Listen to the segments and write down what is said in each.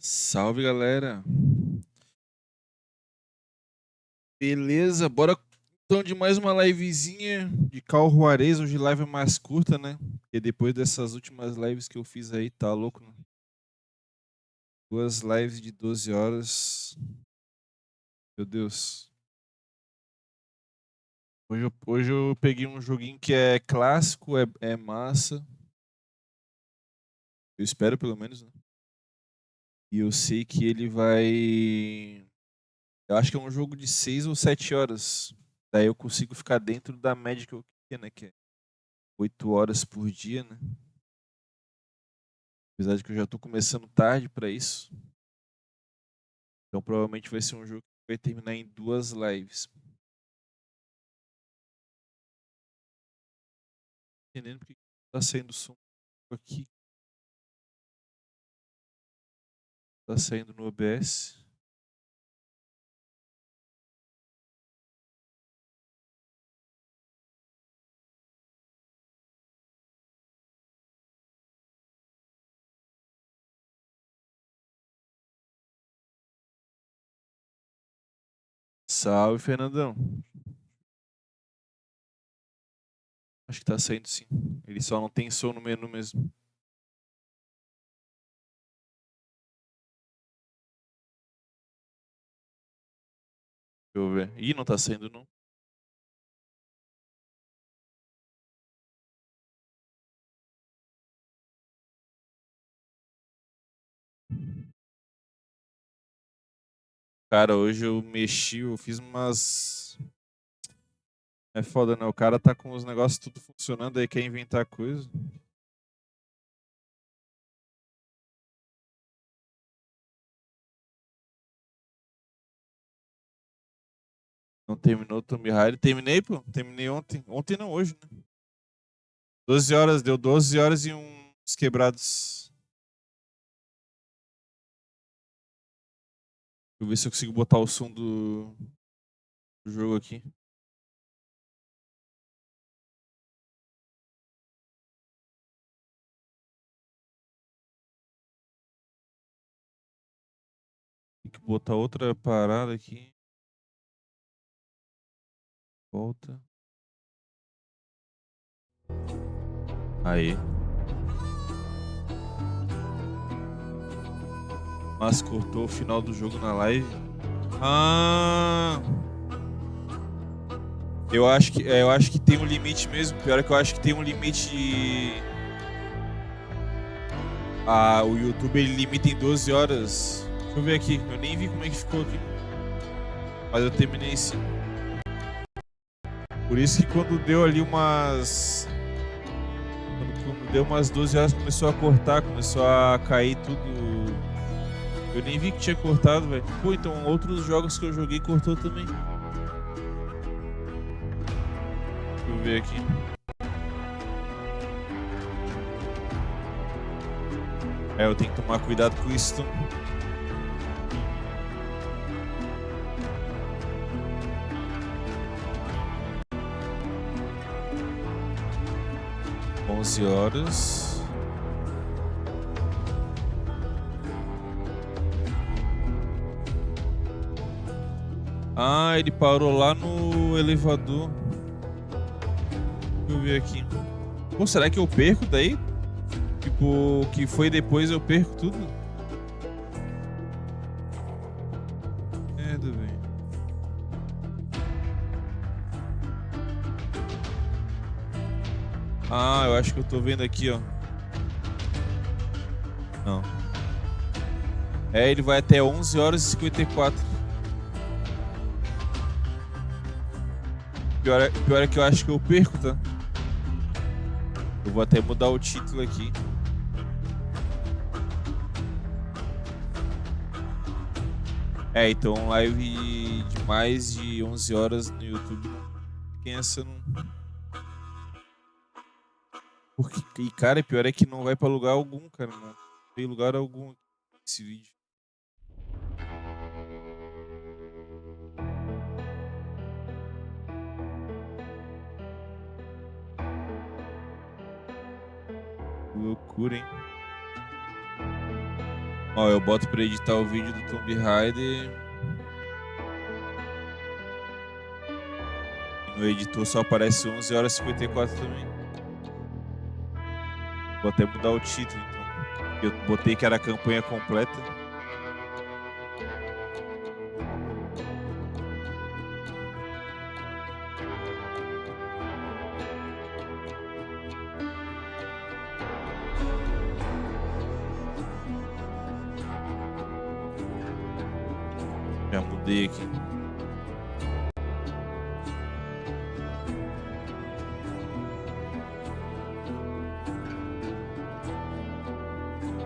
Salve, galera. Beleza, bora então de mais uma livezinha de Cal Juarez. Hoje live é mais curta, né? Porque depois dessas últimas lives que eu fiz aí, tá louco, né? Duas lives de 12 horas. Meu Deus. Hoje eu peguei um joguinho que é clássico, é massa. Eu espero pelo menos, né? E eu sei que ele vai. Eu acho que é um jogo de 6 ou 7 horas. Daí eu consigo ficar dentro da média que eu queria, né? Que é 8 horas por dia, né? Apesar de que eu já tô começando tarde pra isso. Então provavelmente vai ser um jogo que vai terminar em duas lives. Entendendo porque tá saindo som aqui. Tá saindo no OBS. Salve, Fernandão. Acho que tá saindo sim. Ele só não tem som no menu mesmo. Deixa eu ver. Ih, não tá saindo não. Cara, hoje eu mexi, eu fiz umas. É foda, né? O cara tá com os negócios tudo funcionando aí, quer inventar coisa. Não terminou o Tomb Raider. Terminei, pô. Terminei ontem. Ontem não, hoje, né? 12 horas, deu 12 horas e uns quebrados. Deixa eu ver se eu consigo botar o som do jogo aqui. Tem que botar outra parada aqui. Volta. Aí. Mas cortou o final do jogo na live. Ah! Eu acho que tem um limite mesmo. Pior é que eu acho que tem um limite de... Ah, o YouTube ele limita em 12 horas. Deixa eu ver aqui. Eu nem vi como é que ficou aqui. Mas eu terminei sim. Por isso que quando deu ali umas... Quando deu umas 12 horas começou a cortar, começou a cair tudo. Eu nem vi que tinha cortado, velho. Pô, então outros jogos que eu joguei cortou também. Deixa eu ver aqui. É, eu tenho que tomar cuidado com isso. 11 horas. Ah, ele parou lá no elevador. Deixa eu ver aqui. Pô, será que eu perco daí? Tipo, o que foi depois eu perco tudo? Merda, velho. Ah, eu acho que eu tô vendo aqui, ó. Não. É, ele vai até 11 horas e 54. Pior é que eu acho que eu perco, tá? Eu vou até mudar o título aqui. É, então live de mais de 11 horas no YouTube. Quem essa não... Porque, e cara, pior é que não vai pra lugar algum, cara. Não tem lugar algum aqui nesse vídeo. Que loucura, hein? Ó, eu boto pra editar o vídeo do Tomb Raider e no editor só aparece 11h54 também. Vou até mudar o título, então. Eu botei que era a campanha completa. Já mudei aqui.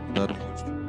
Mudaram muito.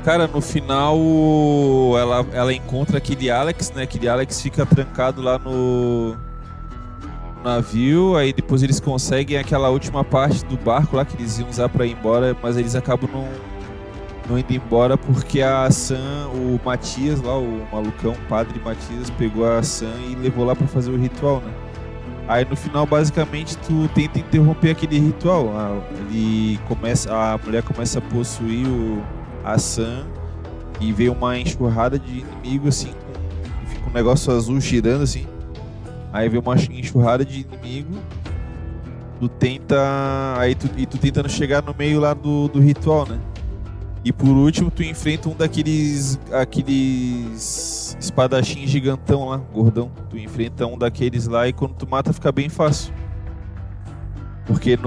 Cara, no final ela encontra aquele Alex, né? Aquele Alex fica trancado lá no navio. Aí depois eles conseguem aquela última parte do barco lá que eles iam usar pra ir embora, mas eles acabam não indo embora porque a Sam, o Matias lá, o malucão, o padre Matias, pegou a Sam e levou lá pra fazer o ritual, né? Aí no final, basicamente, tu tenta interromper aquele ritual. A mulher começa a possuir a Sam e vê uma enxurrada de inimigo assim, fica um negócio azul girando assim. Aí vê uma enxurrada de inimigo. Tu tenta. Tu tentando chegar no meio lá do ritual, né? E por último tu enfrenta um aqueles espadachim gigantão lá, gordão. Tu enfrenta um daqueles lá e quando tu mata fica bem fácil. Porque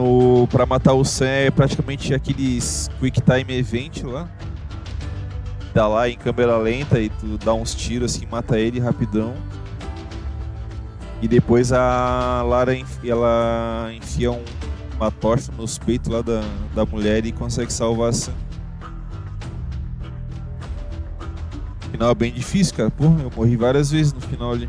pra matar o Sam é praticamente aqueles Quick Time Event lá. Dá lá em câmera lenta e tu dá uns tiros assim, mata ele rapidão. E depois a Lara ela enfia uma tocha nos peitos lá da mulher e consegue salvar a Sam. O final é bem difícil, cara. Porra, eu morri várias vezes no final ali.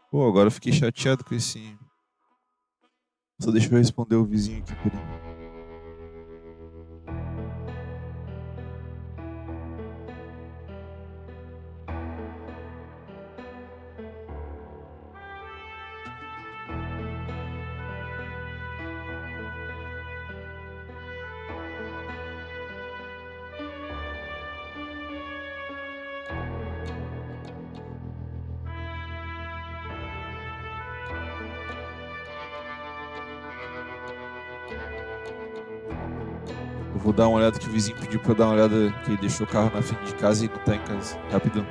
Pô, agora eu fiquei chateado com esse. Só deixa eu responder o vizinho aqui, peraí. Eu vou dar uma olhada que o vizinho pediu pra eu dar uma olhada, que ele deixou o carro na frente de casa e não tá em casa. Rapidão.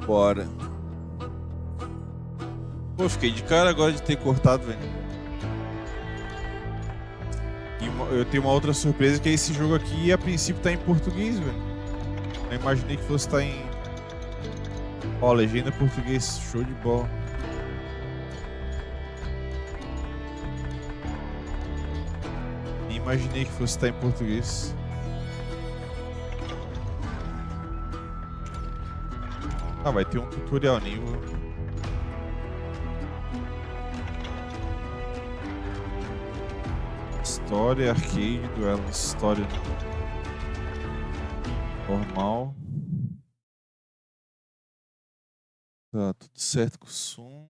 Bora. Pô, fiquei de cara agora de ter cortado, velho. E eu tenho uma outra surpresa, que é esse jogo aqui, a princípio tá em português, velho. Eu imaginei que fosse estar em... Ó, legenda em português, show de bola. Nem imaginei que fosse estar em português. Ah, vai ter um tutorial, nem vou... História, arcade, duelo, história normal. Tá tudo certo com o som.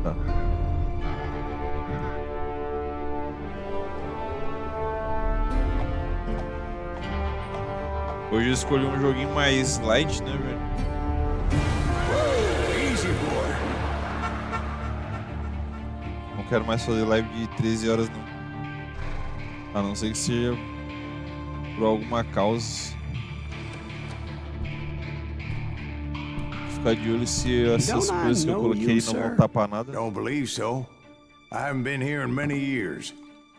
Tá. Hoje eu escolhi um joguinho mais light, né, velho? Não quero mais fazer live de 13 horas, não. A não ser que seja por alguma causa. Ficar de olho se essas coisas que eu coloquei não vão tapar nada. Don't believe so. I haven't been here in many years.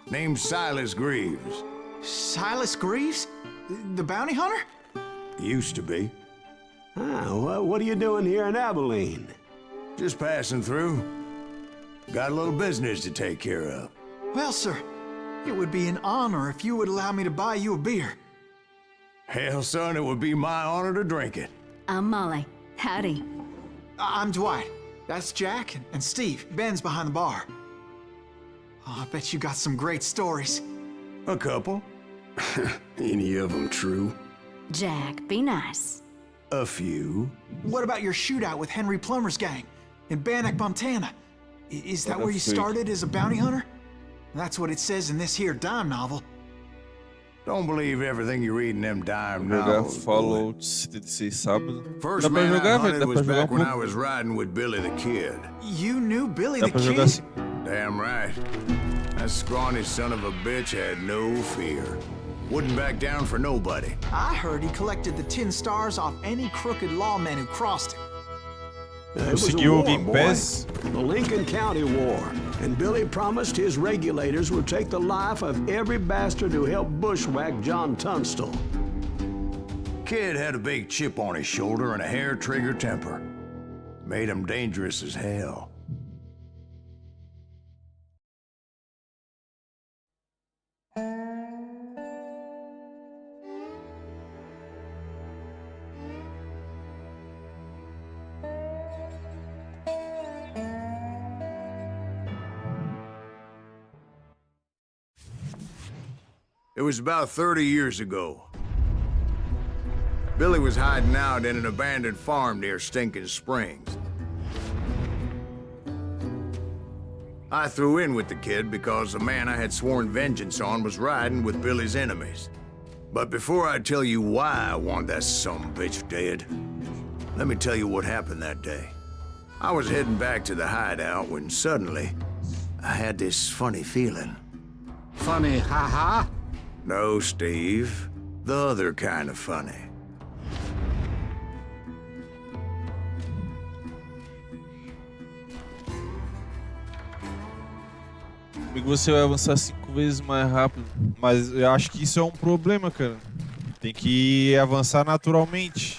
Name's Silas Greaves. Silas Greaves? The bounty hunter? Used to be. Ah, what are you doing here in Abilene? Just passing through. Got a little business to take care of. Well, sir, it would be an honor if you would allow me to buy you a beer. Hell, son, it would be my honor to drink it. I'm Molly. Howdy. I'm Dwight. That's Jack and Steve. Ben's behind the bar. Oh, I bet you got some great stories. A couple. Any of them true? Jack, be nice. A few. What about your shootout with Henry Plummer's gang in Bannock, Montana? Is that where you started as a bounty hunter? That's what it says in this here dime novel. Don't believe everything you read in them dime Jogar novels. Fallout 76 sábado. First Dá pra man I jogar, velho. hunted Dá was pra jogar back when I pouco. was riding with Billy the Kid. You knew Billy Dá the pra jogar Kid? assim. Damn right. That scrawny son of a bitch had no fear. Wouldn't back down for nobody. I heard he collected the 10 stars off any crooked lawmen who crossed him. It was a Conseguiu o war, Game boy. Pass. The Lincoln County War. And Billy promised his regulators would take the life of every bastard who helped bushwhack John Tunstall. Kid had a big chip on his shoulder and a hair-trigger temper. Made him dangerous as hell. It was about 30 years ago. Billy was hiding out in an abandoned farm near Stinking Springs. I threw in with the kid because the man I had sworn vengeance on was riding with Billy's enemies. But before I tell you why I want that sumbitch dead, let me tell you what happened that day. I was heading back to the hideout when suddenly I had this funny feeling. Funny, haha? No, Steve. The other kind of funny. Comigo você vai avançar 5 vezes mais rápido. Mas eu acho que isso é um problema, cara. Tem que avançar naturalmente.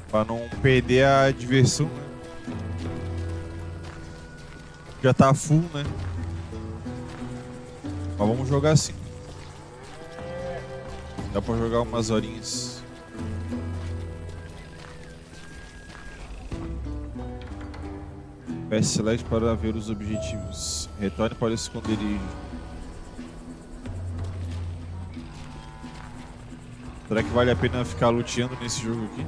Pra não perder a diversão, né? Já tá full, né? Mas vamos jogar assim. Dá pra jogar umas horinhas. Press select para ver os objetivos. Retorne para o esconderijo. Será que vale a pena ficar luteando nesse jogo aqui?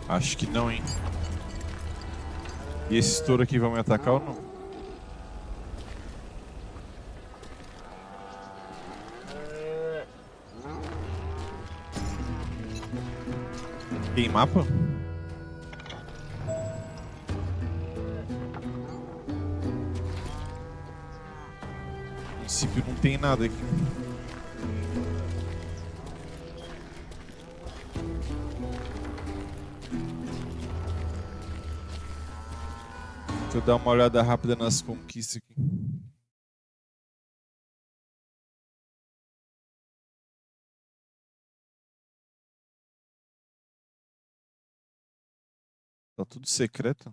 Acho que não, hein? E esses touros aqui vão me atacar ou não? Tem mapa? No princípio não tem nada aqui. Deixa eu dar uma olhada rápida nas conquistas aqui. Tá tudo secreto.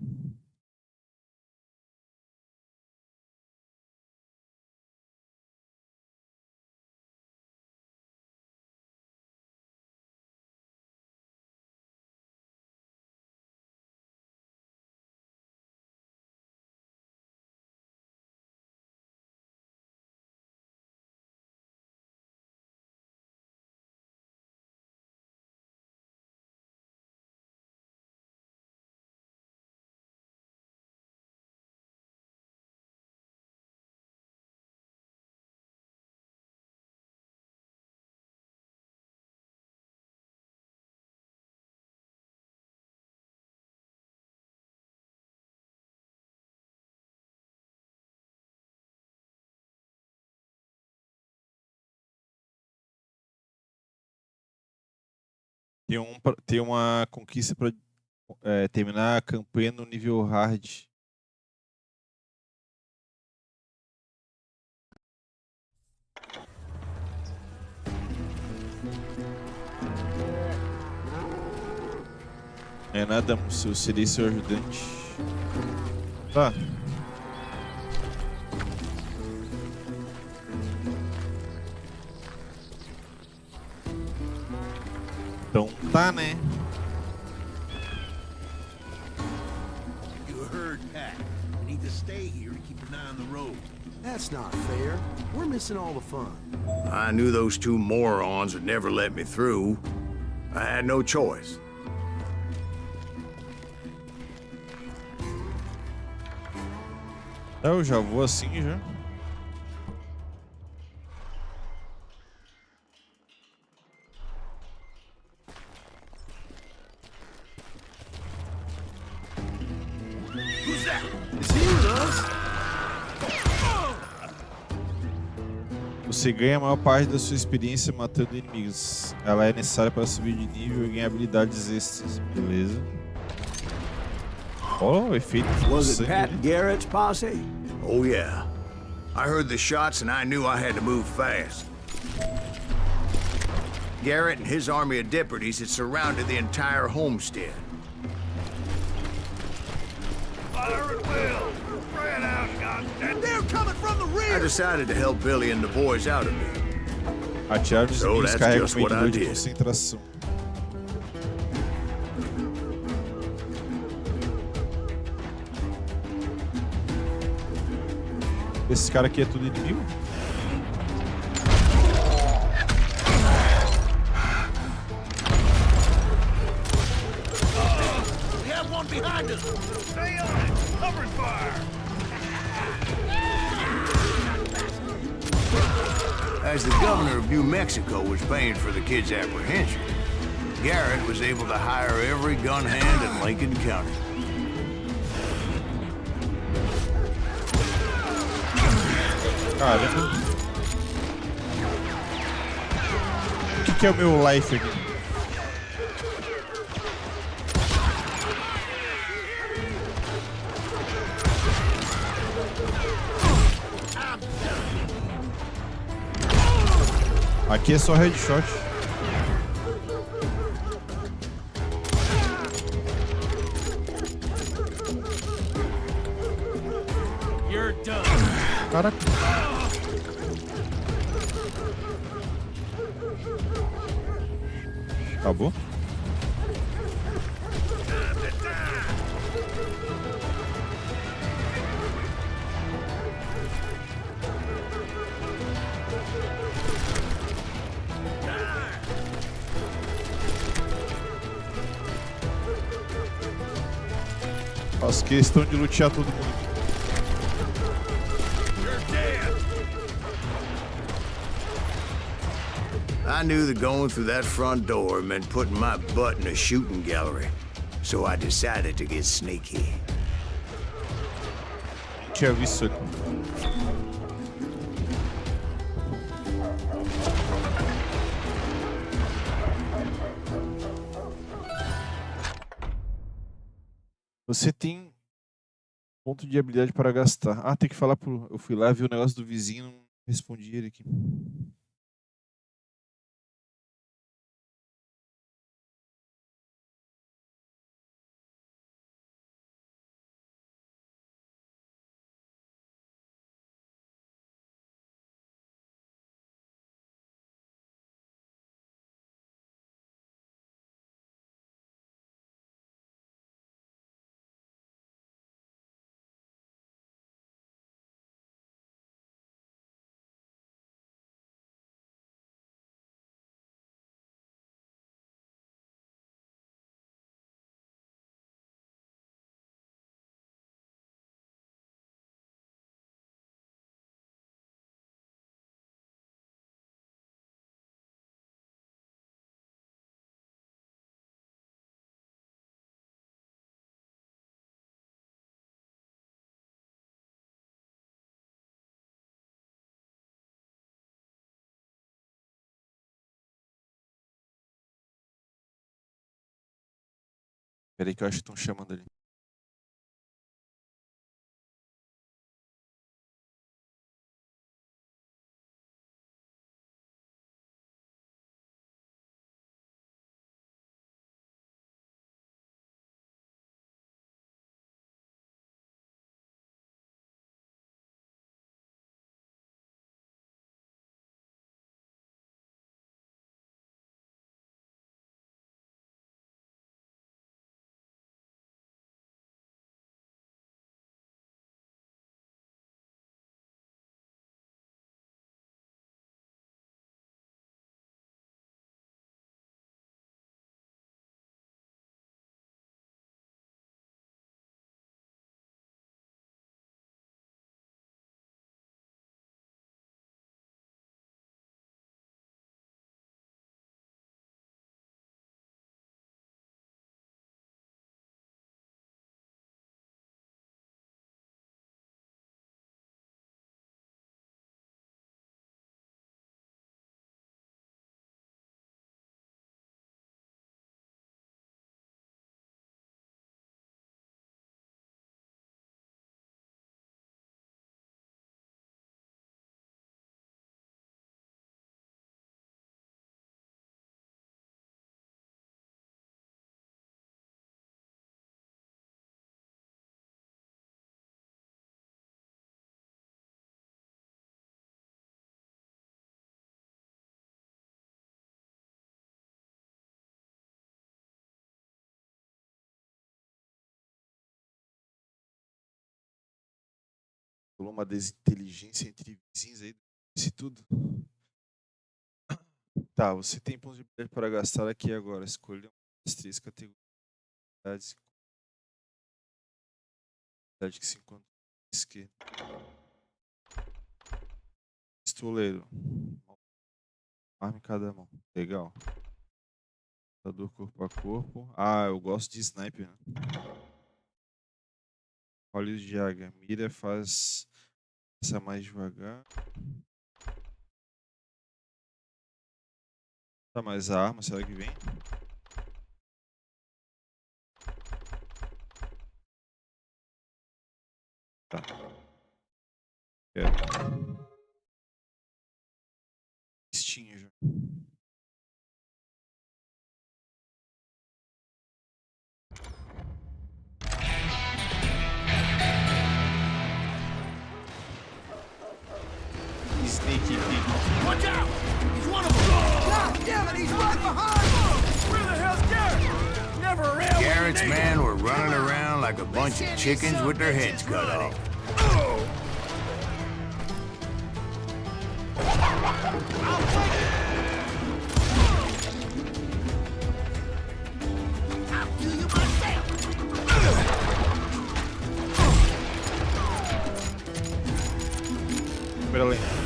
Tem uma conquista pra terminar a campanha no nível hard. É nada, moço, eu serei seu ajudante. Tá. Então tá, né? You heard Pat. I need to stay here and keep an eye on the road. That's not fair. We're missing all the fun. I knew those two morons would never let me through. I had no choice. Eu já vou assim já. Who's that? Is he us? Você ganha a maior parte da sua experiência matando inimigos. Ela é necessária para subir de nível e ganhar habilidades extras. Beleza. Oh, efeito de Was it sangue, Pat né? Garrett's posse? Oh, yeah. I heard the shots and I knew I had to move fast. Garrett and his army of deputies had surrounded the entire homestead. Fire at will. Spread out, goddamn. They're coming from the rear. I decided to help Billy and the boys out a bit. Atirar nos So inimigos that's carrega just um what I medidor de did. concentração. Esse cara aqui é tudo inimigo? We have one behind us. Stay on it. Covering fire. As the governor of New Mexico was paying for the kid's apprehension, Garrett was able to hire every gun hand in Lincoln County. Caramba. O que é o meu life aqui? Aqui é só headshot. You're done. Caraca. Acabou? Faço questão de lutear todo mundo. I knew that going through that front door meant putting my butt in a shooting gallery, so I decided to get sneaky. Tinha visto ali. Você tem ponto de habilidade para gastar. Ah, tem que falar pro... Eu fui lá, vi o negócio do vizinho, não respondi ele aqui. Peraí que eu acho que estão chamando ali. Rolou uma desinteligência entre vizinhos aí. Isso tudo. Tá, você tem pontos de habilidade para gastar aqui agora. Escolha uma das 3 categorias que se encontra à esquerda. Pistoleiro. Arma em cada mão. Legal. Caçador corpo a corpo. Ah, eu gosto de sniper, né? Olhos de águia. Mira faz essa mais devagar. Tá, mas a arma, será que vem? Tá. Quero. Listinha já. Sneaky peek. Watch out! He's one of them! God damn it, he's right behind! Where the hell's Garrett? Never around. Garrett's men were running around like a bunch of chickens with their heads cut off. I'll do you myself! Câmera lenta.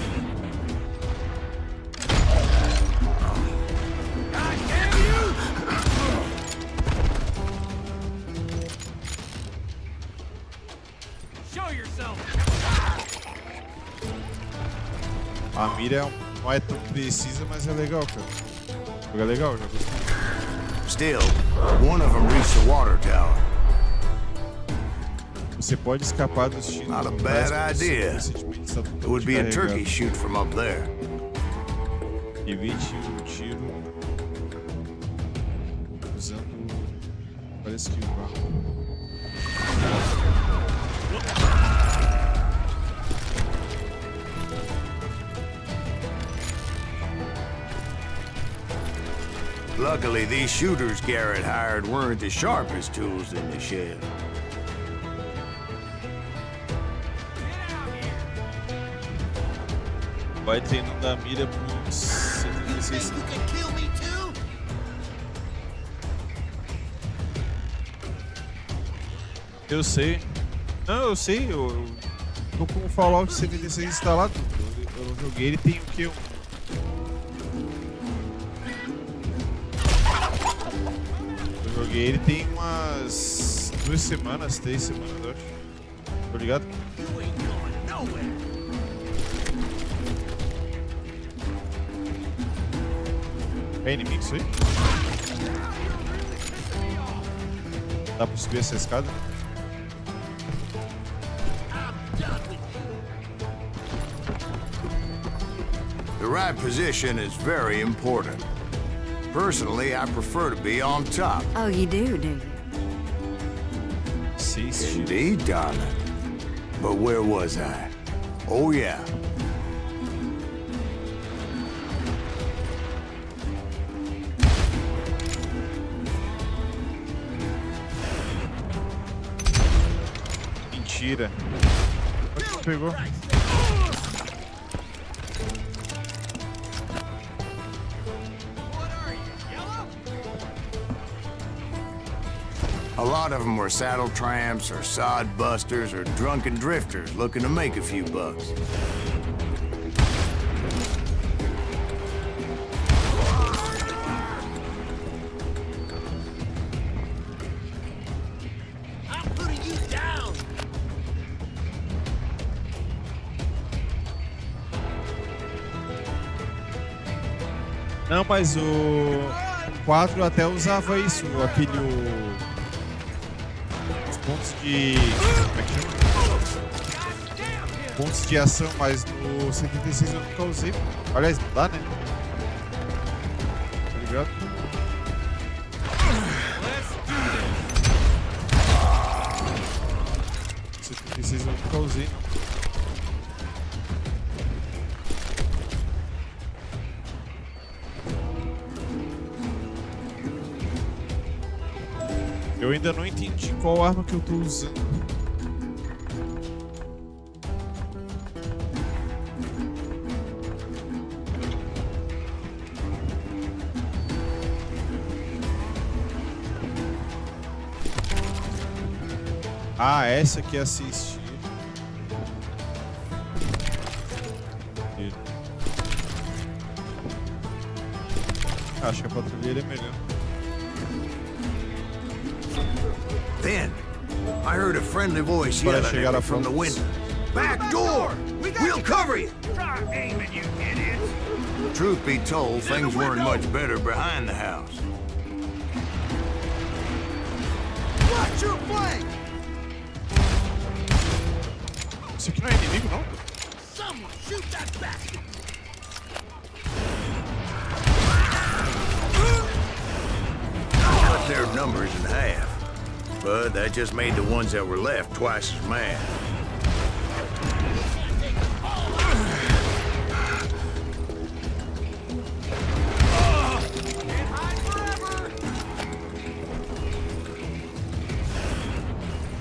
A mira não é tão precisa, mas é legal, cara. É legal, já gostei. Still, one of them reached the water tower. Você pode escapar dos tiros. Not a bad idea. It would be a turkey shoot from up there. Evite o tiro usando. Parece que o Luckily, these shooters Garrett hired weren't the sharpest tools in the shed. vai treinando a mira por 76. Eu sei. Não, eu sei. Eu tô com o Fallout 76 instalado. Eu joguei, ele tem o que? Eu joguei, ele tem umas 2 semanas, 3 semanas, eu acho. Tô ligado? É inimigo isso aí? Dá pra subir essa escada? The right position is very important. Personally, I prefer to be on top. Oh, you do you? Indeed, darling. But where was I? Oh, yeah. Mentira. Onde que pegou? A lot of them were saddle tramps or sod busters or drunken drifters looking to make a few bucks. I'm putting you down. Não, mas o 4 até usava isso, aquele os pontos de como é que chama? Pontos de ação, mas no 76 eu nunca usei. Aliás, não dá, né? Tá ligado? No 76 eu nunca usei, não. Eu ainda não entendi qual arma que eu tô usando. Ah, essa aqui é assistir. Acho que a patrulheira é melhor. Then, I heard a friendly voice yelling at me from the window. Back door! We'll cover you! Try aiming, you idiots. Truth be told, things weren't much better behind the house. Watch your flank! Isso aqui não é inimigo, não? Someone shoot that bastard! Cut their numbers in half. But that just made the ones that were left twice as mad.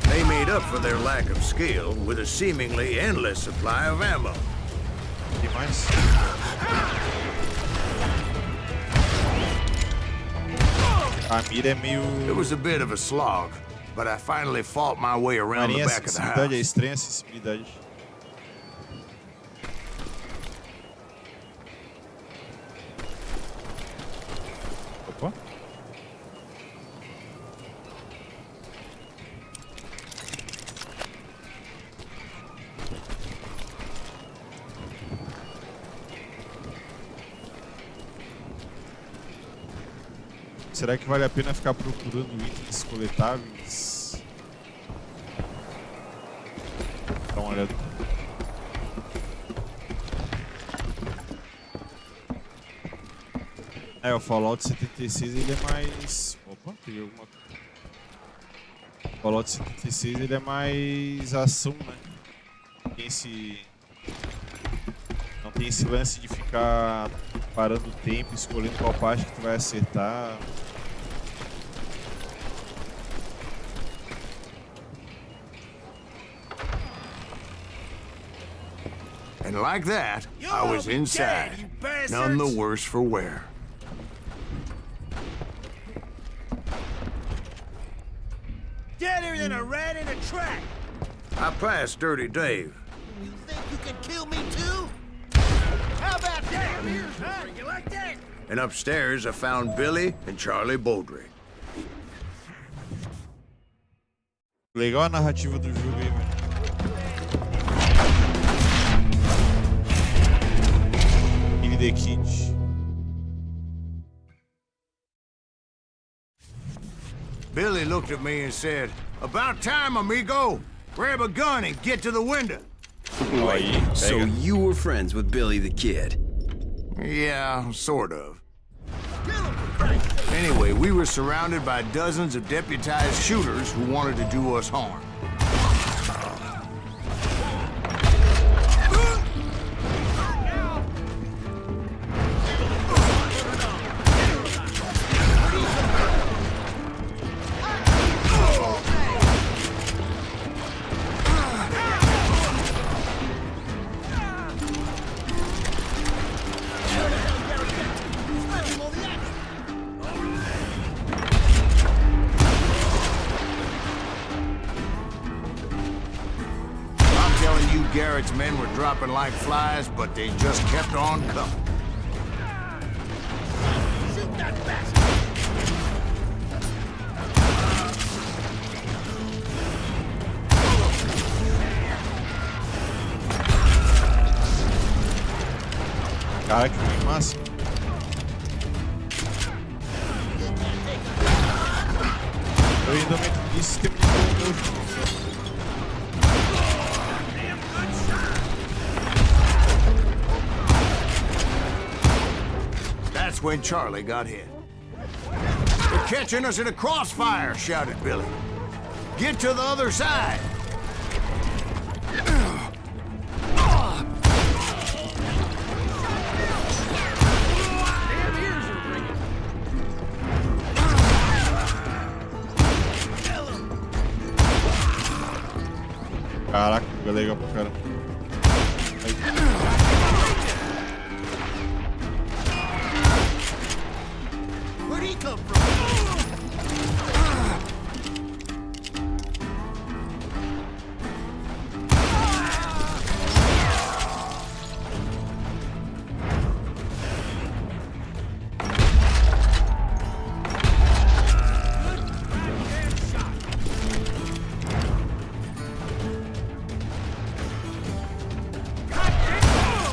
They made up for their lack of skill with a seemingly endless supply of ammo. Demais. A mira é meio... It was a bit of a slog, but I finally fought my way around the Marinha, back of the acessibilidade é house. estranha, acessibilidade. Opa. Será que vale a pena ficar procurando itens coletáveis? Dá uma olhada. O Fallout 76 ele é mais... Opa, peguei alguma coisa. O Fallout 76 ele é mais ação, né? Não tem esse lance de ficar parando o tempo, escolhendo qual parte que tu vai acertar. And like that, I was inside, none the worse for wear. Deader than a rat in a track. I passed Dirty Dave. You think you can kill me too? How about that? Huh? You like that? And upstairs I found Billy and Charlie Baldry. Legal a narrativa do jogo aí, velho. Billy the Kid. Billy looked at me and said, "About time, amigo. Grab a gun and get to the window." Aí, So pega. you were friends with Billy the Kid? Yeah, sort of. Anyway, we were surrounded by dozens of deputized shooters who wanted to do us harm. Garrett's men were dropping like flies, but they just kept on coming. Shoot that bastard! Cara, que bem massa. Eu ainda me disse que tem That's when Charlie got hit. "They're catching us in a crossfire," shouted Billy. "Get to the other side." Caraca, é legal pra caramba. Where'd he come from?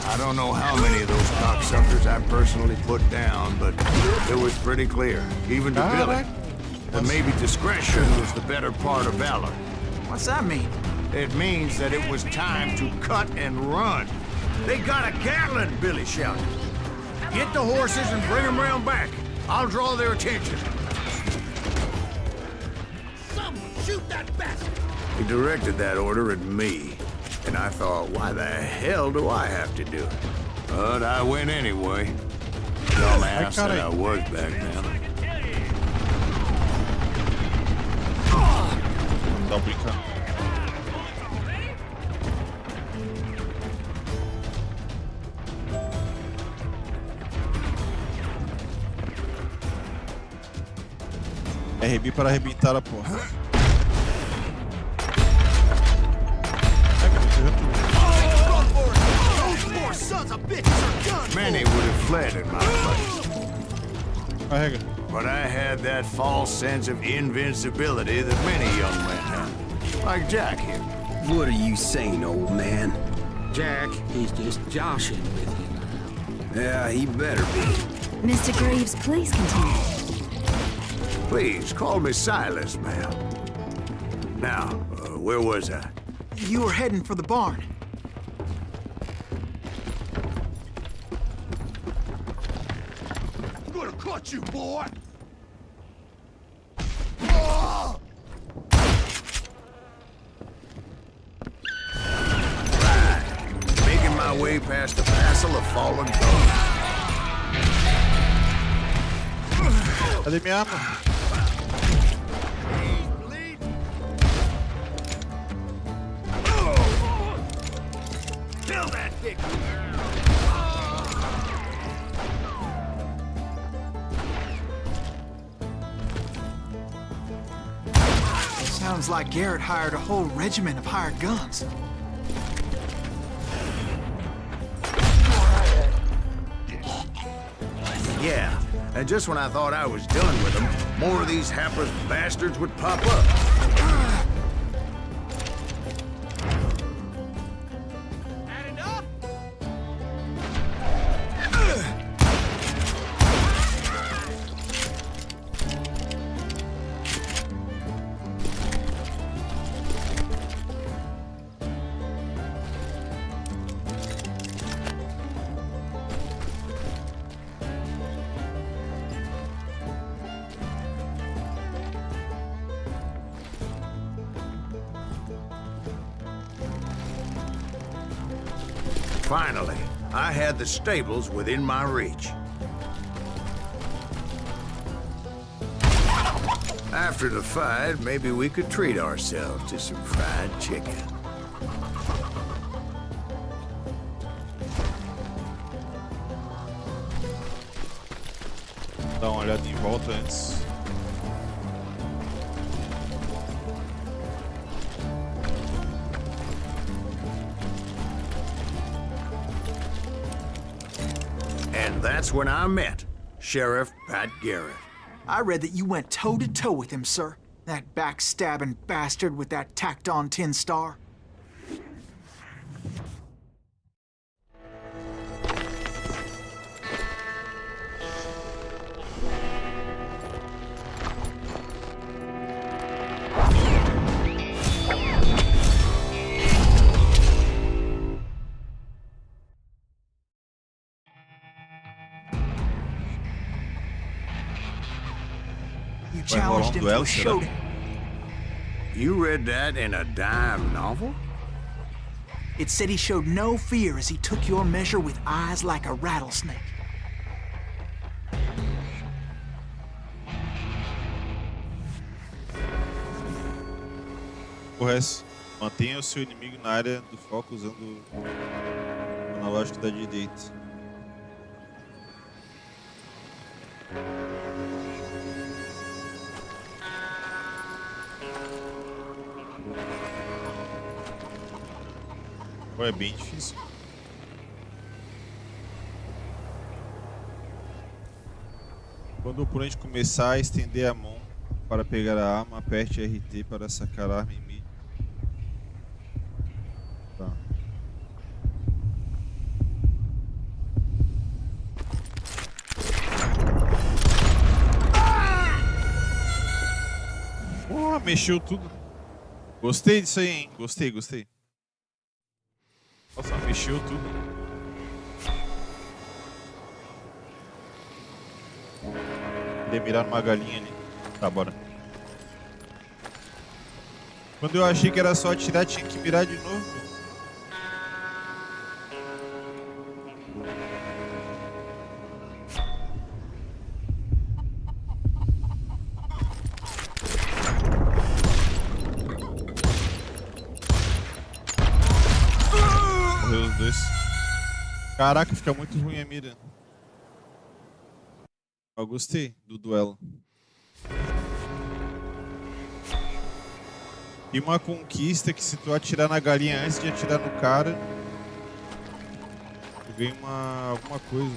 I don't know how many of those cocksuckers I personally put down, but it was pretty clear, even to Billy, that maybe discretion was the better part of valor. What's that mean? It means that it was time to cut and run. "They got a Gatling," Billy shouted. "Get the horses and bring them round back. I'll draw their attention." Someone shoot that bastard! He directed that order at me, and I thought, why the hell do I have to do it? But I went anyway. Dumbass that I was back then. Não tá brincando. RB para arrebentar a porra. Many would have fled in my place. Carrega. But I had that false sense of invincibility that many young men have. Like Jack here. What are you saying, old man? Jack, he's just joshing with you now. Yeah, he better be. Mr. Greaves, please continue. Please, call me Silas, ma'am. Now, where was I? You were heading for the barn. I'm gonna cut you, boy! Making my way past a passel of fallen guns. Cadê minha arma? Kill that dick! Sounds like Garrett hired a whole regiment of hired guns. Yeah, and just when I thought I was done with them, more of these hapless bastards would pop up. Had enough? Finally, I had the stables within my reach. After the fight, maybe we could treat ourselves to some fried chicken. Dá uma olhada em volta antes. And that's when I met Sheriff Pat Garrett. I read that you went toe-to-toe with him, sir. That backstabbing bastard with that tacked-on tin star. You challenged him to a showdown. You read that in a dime novel? It said he showed no fear as he took your measure with eyes like a rattlesnake. Juarez, mantenha o seu inimigo na área do foco usando o analógico da direita. Pô, é bem difícil. Quando o oponente começar a estender a mão para pegar a arma, aperte RT para sacar a arma em mid. Tá. Pô, mexeu tudo. Gostei disso aí, hein? Gostei. Nossa, mexeu tudo. Queria mirar numa galinha ali. Tá, bora. Quando eu achei que era só atirar, tinha que mirar de novo. Morreu os dois. Caraca, fica muito ruim a mira. Eu gostei do duelo. E uma conquista que se tu atirar na galinha antes de atirar no cara, tu ganha alguma coisa.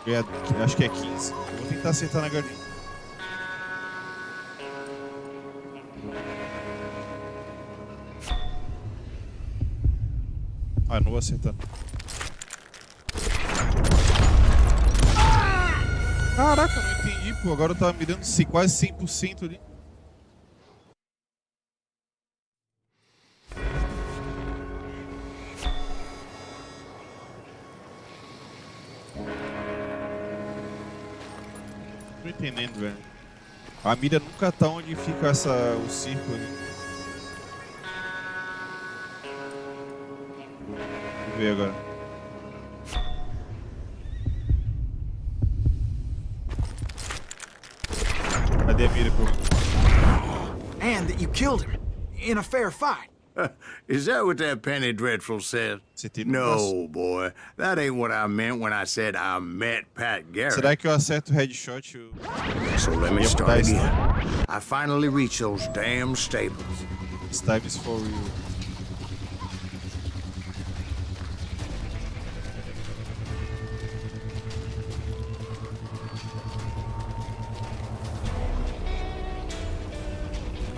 Ganha, acho que é 15. Eu vou tentar acertar na galinha. Ah, não vou acertar. Caraca, não entendi, pô. Agora eu tava mirando quase 100% ali. Não tô entendendo, velho. A mira nunca tá onde fica o círculo ali. Vamos ver agora. Cadê a mira, pô? And that you killed him in a fair fight. Is that what that Penny Dreadful said? No, boy. That ain't what I meant when I said I met Pat Garrett. Será que eu acerto o headshot? So let me start again. I finally reached those damn stables. This time is for real.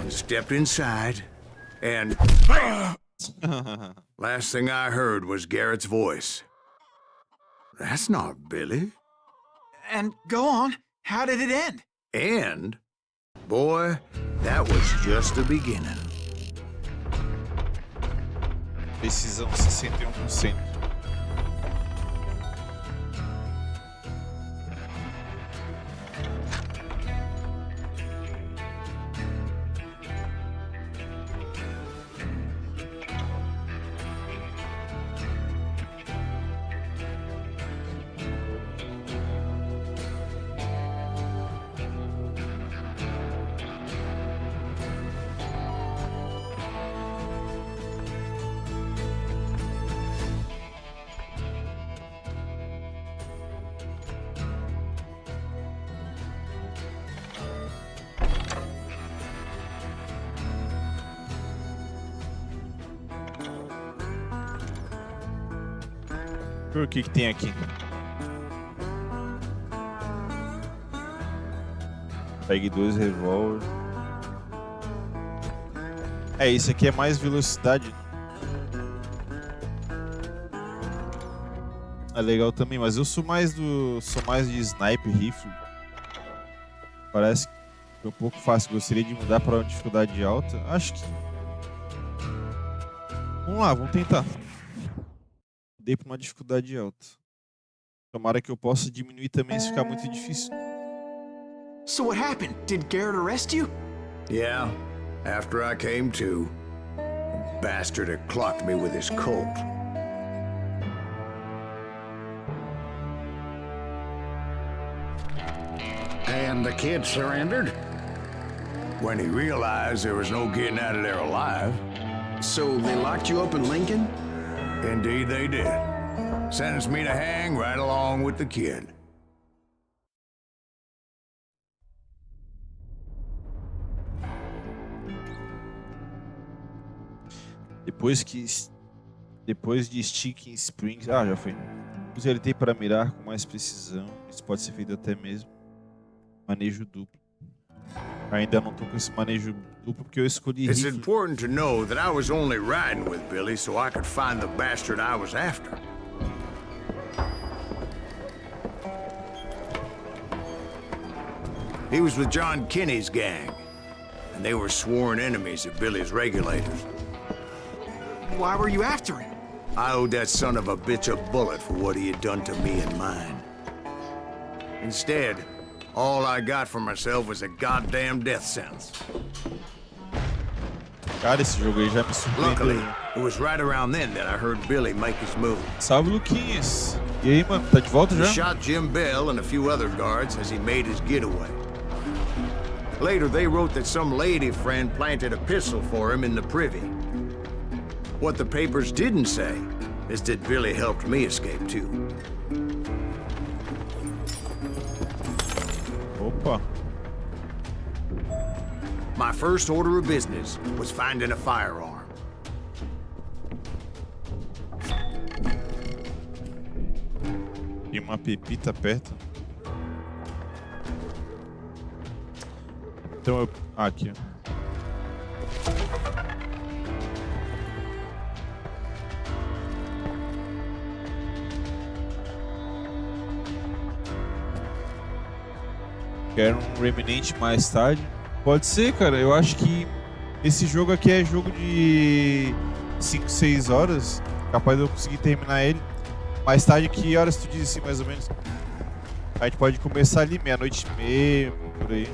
Stepped inside, and last thing I heard was Garrett's voice. That's not Billy. And go on. How did it end? And, boy, that was just the beginning. Precisão 61%. O que tem aqui? Pegue 2 revólver. Isso aqui é mais velocidade. É legal também, mas eu sou mais de sniper rifle. Parece que é um pouco fácil. Gostaria de mudar para uma dificuldade alta. Acho que... Vamos lá, vamos tentar. Dei para uma dificuldade alta. Tomara que eu possa diminuir também se ficar muito difícil. So what happened? Did Garrett arrest you? Yeah, after I came to, the bastard had clocked me with his Colt. And the kid surrendered? When he realized there was no getting out of there alive. So they locked you up in Lincoln? Indeed they did. Sentenced me to hang right along with the kid. Depois de Sticking Springs... Ah, já foi. Use LT para mirar com mais precisão. Isso pode ser feito até mesmo. Manejo duplo. Ainda não tô com esse manejo duplo porque eu escolhi It's rifle. important to know that I was only riding with Billy so I could find the bastard I was after. He was with John Kinney's gang, and they were sworn enemies of Billy's regulators. Why were you after him? I owed that son of a bitch a bullet for what he had done to me and mine. Instead, all I got for myself was a goddamn death sentence. Cara, esse jogo aí já me Luckily, surpreendeu. it was right around then that I heard Billy make his move. Salve, Luquinhas. E aí, mano? Tá de volta He já? shot Jim Bell and a few other guards as he made his getaway. Later, they wrote that some lady friend planted a pistol for him in the privy. What the papers didn't say is that Billy helped me escape too. Opa. My first order of business was finding a firearm. Tem uma pepita perto. Então eu... Ah, aqui. Quero um Remnant mais tarde. Pode ser, cara. Eu acho que esse jogo aqui é jogo de 5, 6 horas. Capaz de eu conseguir terminar ele. Mais tarde, que horas tu diz assim, mais ou menos? A gente pode começar ali, 00:30, por aí.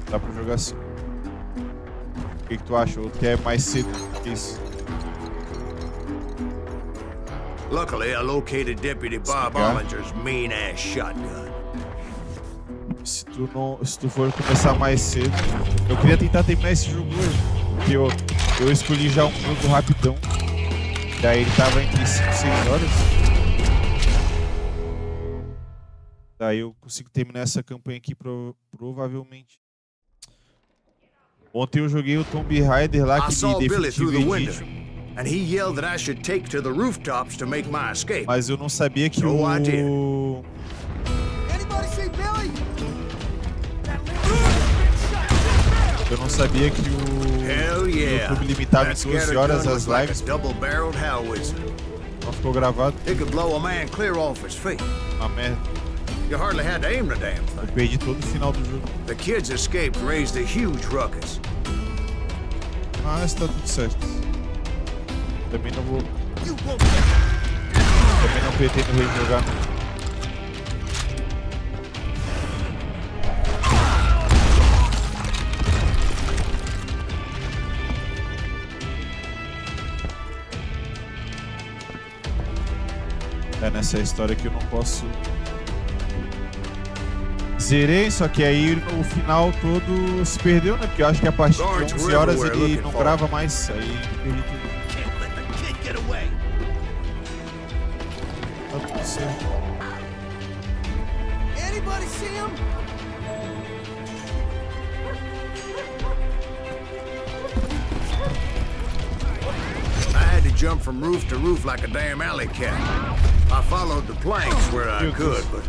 Dá pra jogar assim. O que tu acha? Ou tu quer mais cedo que isso? Luckily, I located Deputy Bob Ollinger's mean-ass shotgun. Se tu for começar mais cedo, eu queria tentar terminar esse jogo hoje. Porque eu escolhi já um jogo rapidão. Daí ele tava entre 5 e 6 horas. Daí eu consigo terminar essa campanha aqui provavelmente. Ontem eu joguei o Tomb Raider lá, que de Definitive Edition. And he yelled that I should take to the rooftops to make my escape. Mas eu não sabia que Anybody see Billy? Eu não sabia que o YouTube limitava em 12 horas as lives. Double-barreled howitzer. Não ficou gravado. It could blow a man clear off his feet. Uma merda. You hardly had to aim the damn Eu thing. perdi todo o final do jogo. The kids escaped raised a huge ruckus. Mas tá tudo certo. Também não vou. Também não pretendo rejogar. É nessa história que eu não posso. Zerei, só que aí o final todo se perdeu, né? Porque eu acho que a partir de 11 horas ele não grava mais. Aí perdi tudo. Tá tudo certo. Anybody see him? I had to jump from roof to roof like a damn alley cat. I followed the planks where I could, but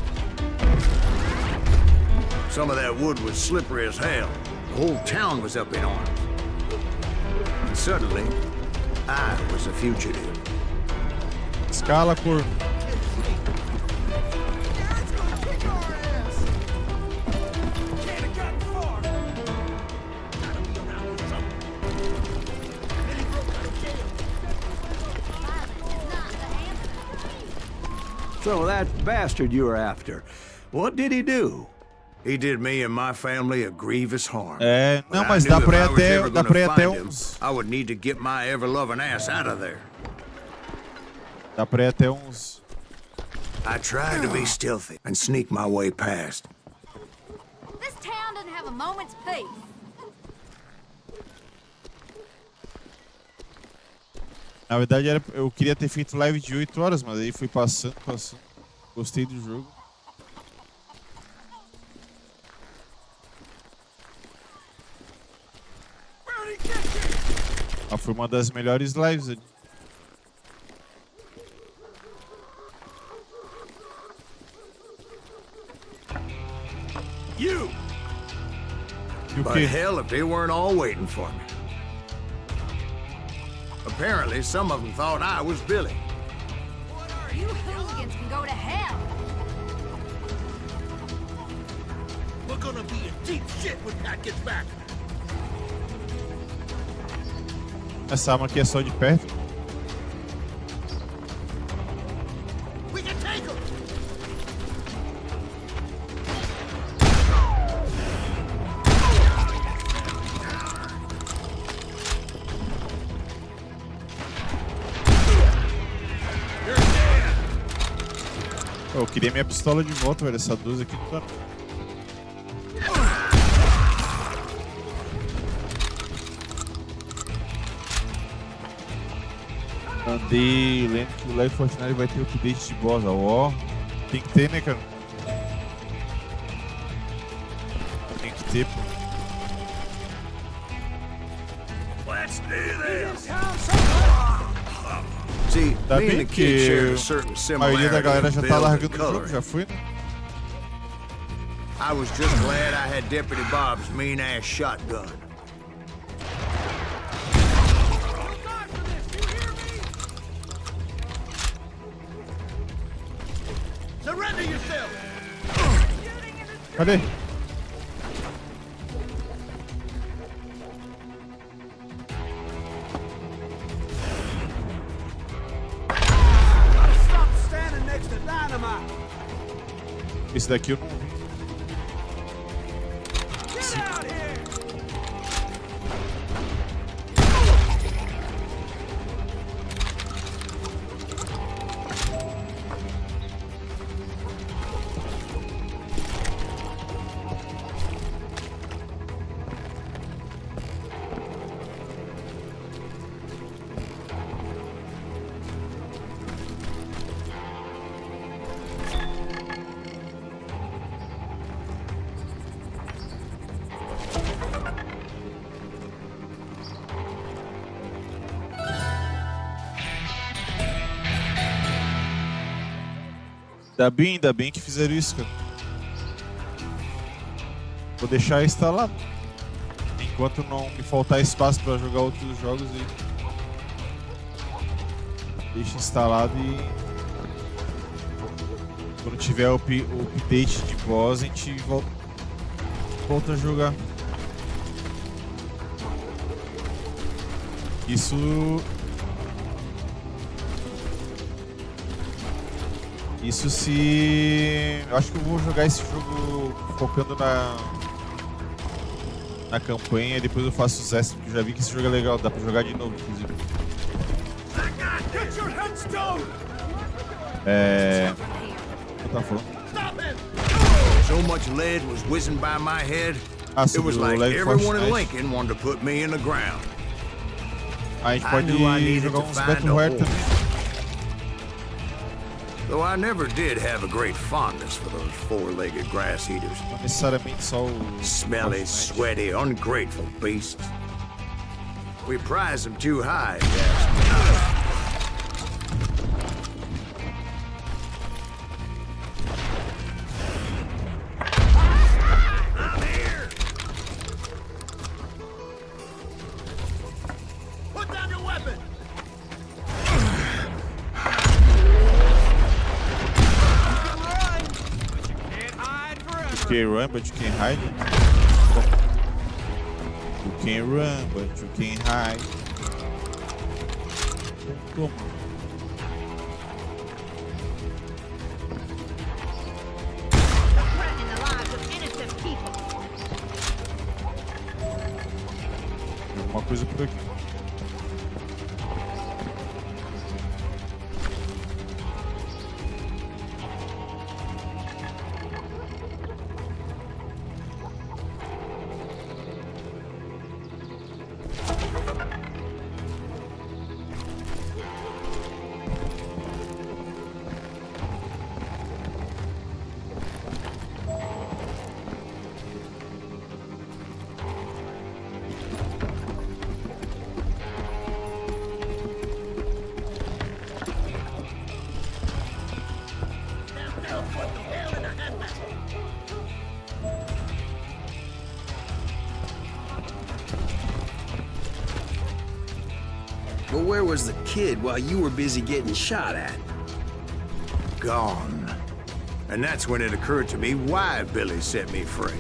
some of that wood was slippery as hell. The whole town was up in arms. And suddenly, I was a fugitive. Escala, cor. It's gonna kick our ass! Can't have gotten far! So that bastard you were after, what did he do? He did me and my family a grievous harm. É, não, But mas I dá knew pra ir if I was até, ever dá gonna pra ir até find him, uns. I would need to get my ever-loving ass out of there. Dá pra ir até uns. I tried to be stealthy and sneak my way past. This town doesn't have a moment's peace. Na verdade, eu queria ter feito live de 8 horas, mas aí fui passando. Gostei do jogo. Mas foi uma das melhores lives ali. You! E o But quê? hell, if they weren't all waiting for me. Apparently, some of them thought I was Billy. You hooligans can go to hell. We're gonna be in deep shit when Pat gets back. Essa arma aqui é só de perto. We can take him! Eu queria minha pistola de volta, velho. Essa 12 aqui não tá. Andei lendo que o Live Fortnite vai ter update de boss. Ó, tem que ter, né, cara? Tem que ter, pô. Let's do this! See, Tá me and bem the kid shared que a certain a maioria da galera similarity já tá in build and largando o jogo, coloring. já foi, né? I was just glad I had Deputy Bob's mean-ass shotgun. Surrender yourself! Cadê? Esse daqui eu não vi. Get out here! Ainda bem que fizeram isso, cara. Vou deixar instalado. Enquanto não me faltar espaço pra jogar outros jogos aí. Deixa instalado e... Quando tiver o update de boss, a gente volta a jogar. Isso se... Eu acho que eu vou jogar esse jogo focando na campanha e depois eu faço os extras, porque eu já vi que esse jogo é legal, dá pra jogar de novo, inclusive. Get your headstone! O que tá falando? Stop him! So much lead was whizzing by my head, Ah, it sobre was o like Lego everyone in Fortnite. Lincoln wanted to put me in the ground. A gente I pode knew I needed jogar to uns find Battle a Royale hole. também. Though I never did have a great fondness for those four-legged grass eaters. Não necessariamente só o... Smelly, Fortnite. sweaty, ungrateful beasts. We prize them too high, yes. I'm here! Put down your weapon! You can run, but you can't hide. You can run, but you can't hide. Toma. Threatening the lives of innocent people. Alguma coisa por aqui. But where was the kid while you were busy getting shot at? Gone. And that's when it occurred to me why Billy set me free.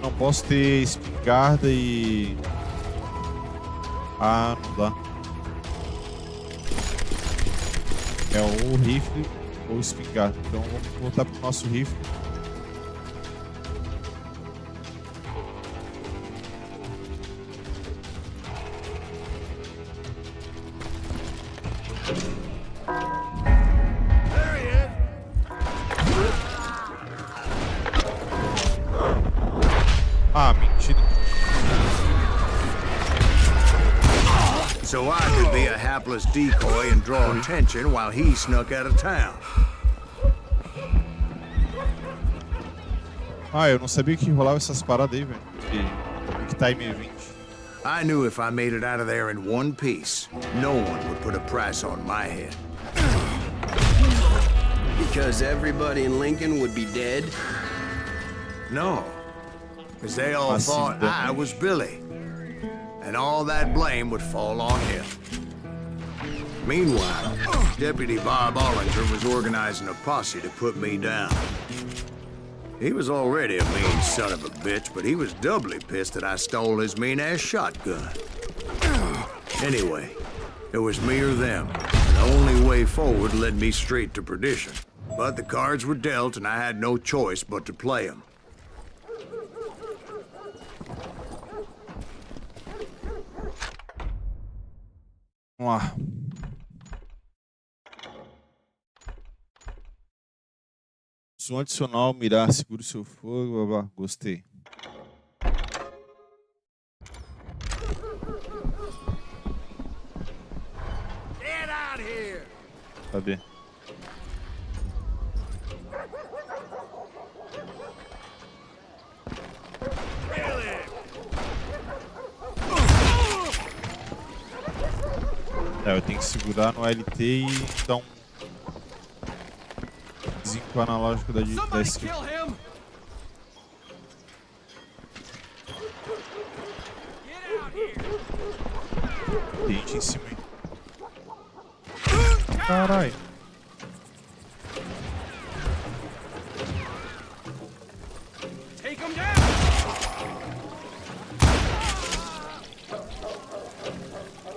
Não posso ter espingarda e... Ah, não dá. É ou rifle ou espingarda. Então vamos voltar pro nosso rifle. There he is! Ah, mentira. So I could be a hapless decoy and draw attention while he snuck out of town. Ah, eu não sabia que rolava essas paradas aí, velho. Que time 20. I knew if I made it out of there in one piece, no one would put a price on my head. Because everybody in Lincoln would be dead? No, because they all I see thought that. I was Billy, and all that blame would fall on him. Meanwhile, Deputy Bob Ollinger was organizing a posse to put me down. He was already a mean son of a bitch, but he was doubly pissed that I stole his mean-ass shotgun. Anyway, it was me or them. The only way forward led me straight to perdition. But the cards were dealt and I had no choice but to play them. Vamos lá. Som adicional, mirar, segura o seu fogo, blá, blá. Gostei. Get out here! Cadê? Eu tenho que segurar no LT e dar um desenco analógico da skill. Tem gente em cima aí. Caralho. Take him down!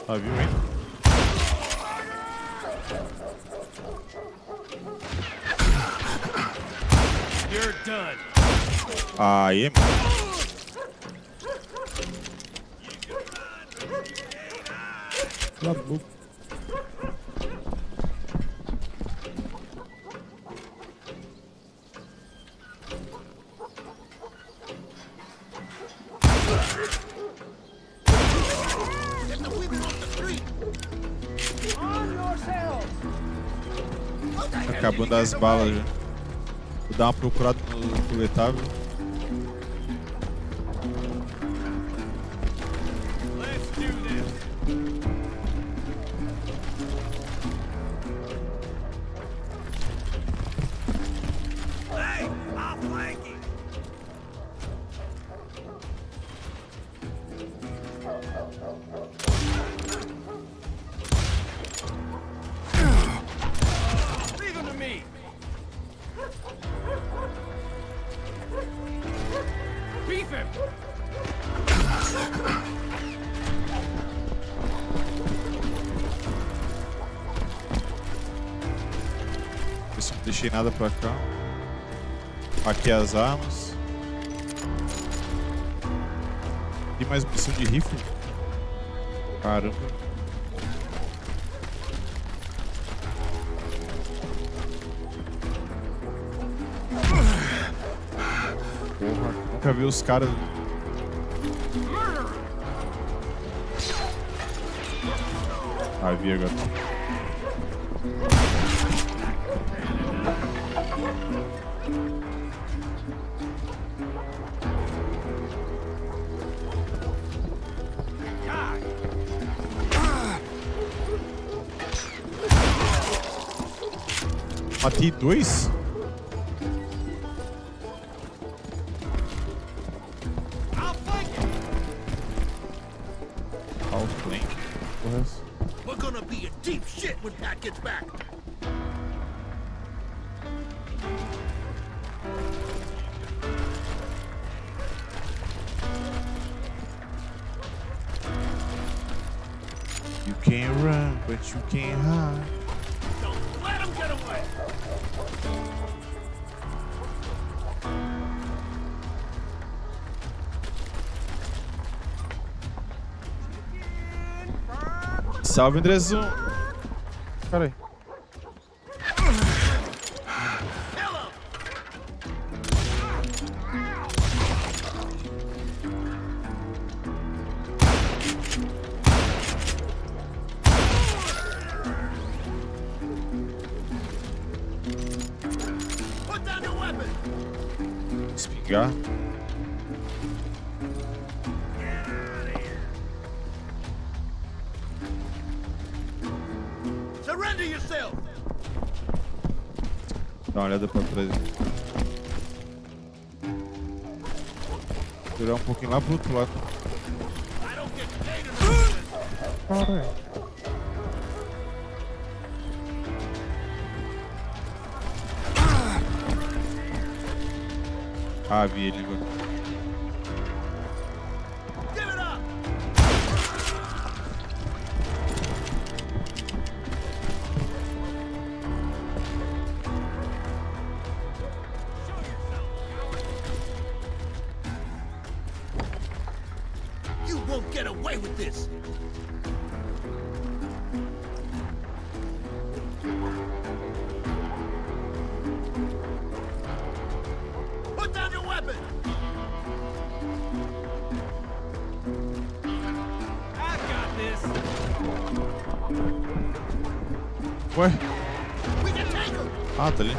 Ah, viu, hein? You're done. Aí, mano. Cala a boca. Tá acabando as balas já. Vou dar uma procurada no coletável. Let's do this. Hey, I'm flanking. Leave him to me. Beef him! Ver se não deixei nada pra cá. Aqui as armas. Tem mais missão de rifle? Caramba. Porra, nunca vi os caras. Ah, vi agora. Matei dois? Outflank. Porra. We're gonna be in deep shit when Pat gets back. You can't run, but you can't hide. Don't let him get away. Salve, Andrezão. Caralho. Put down your weapon. Espingar. Surrender yourself. Dá uma olhada pra trás. Virar um pouquinho lá pro outro lado. I don't get paid enough. Caralho. Ah, vi ele agora. Give it up. won't get away with this. Put down your weapon. I got this. Ué? We can take him. Ah, tá ali.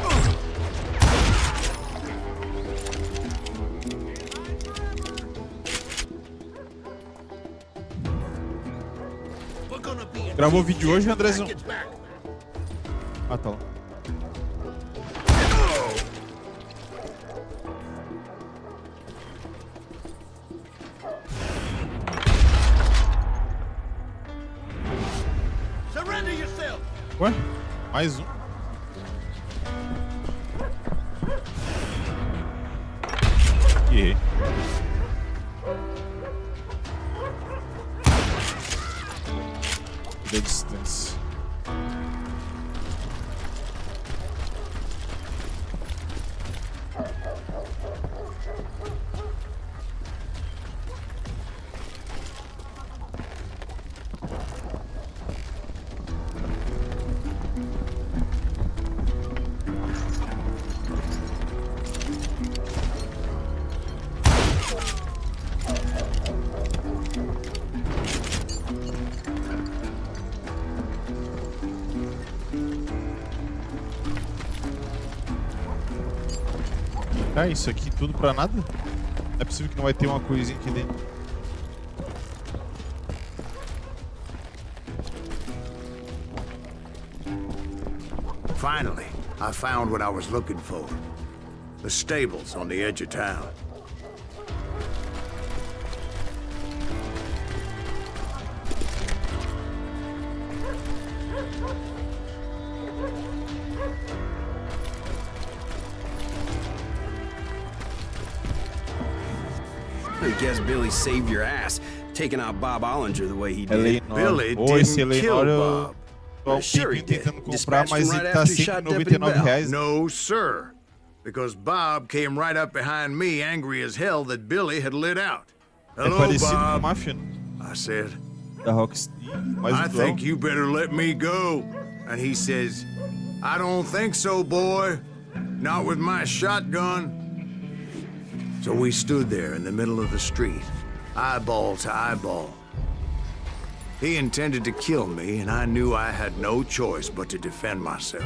We're gonna be in Gravou vídeo hoje, Andrezão? Get back. Ah, tá lá. Surrender yourself. Ué? Mais um. Errei. Da distância. Ah, isso aqui tudo pra nada? Não é possível que não vai ter uma coisinha aqui dentro. Finally, I found what I was looking for. The stables on the edge of town. I guess Billy saved your ass, taking out Bob Ollinger the way he did. Eleanor. Billy Ou esse didn't kill Eleanor eu Bob. tô há um Sure he tempinho did. tentando comprar, Dispatched mas him ele right tá after he sempre shot R$ Deputy 99 reais. No, sir. Because Bob came right up behind me, angry as hell that Billy had lit out. É Hello, parecido com a Bob, máfia, né? I said. Da Rockstar. Mais I um duel. think you better let me go. And he says, I don't think so, boy. Not with my shotgun. So we stood there in the middle of the street, eyeball to eyeball. He intended to kill me, and I knew I had no choice but to defend myself.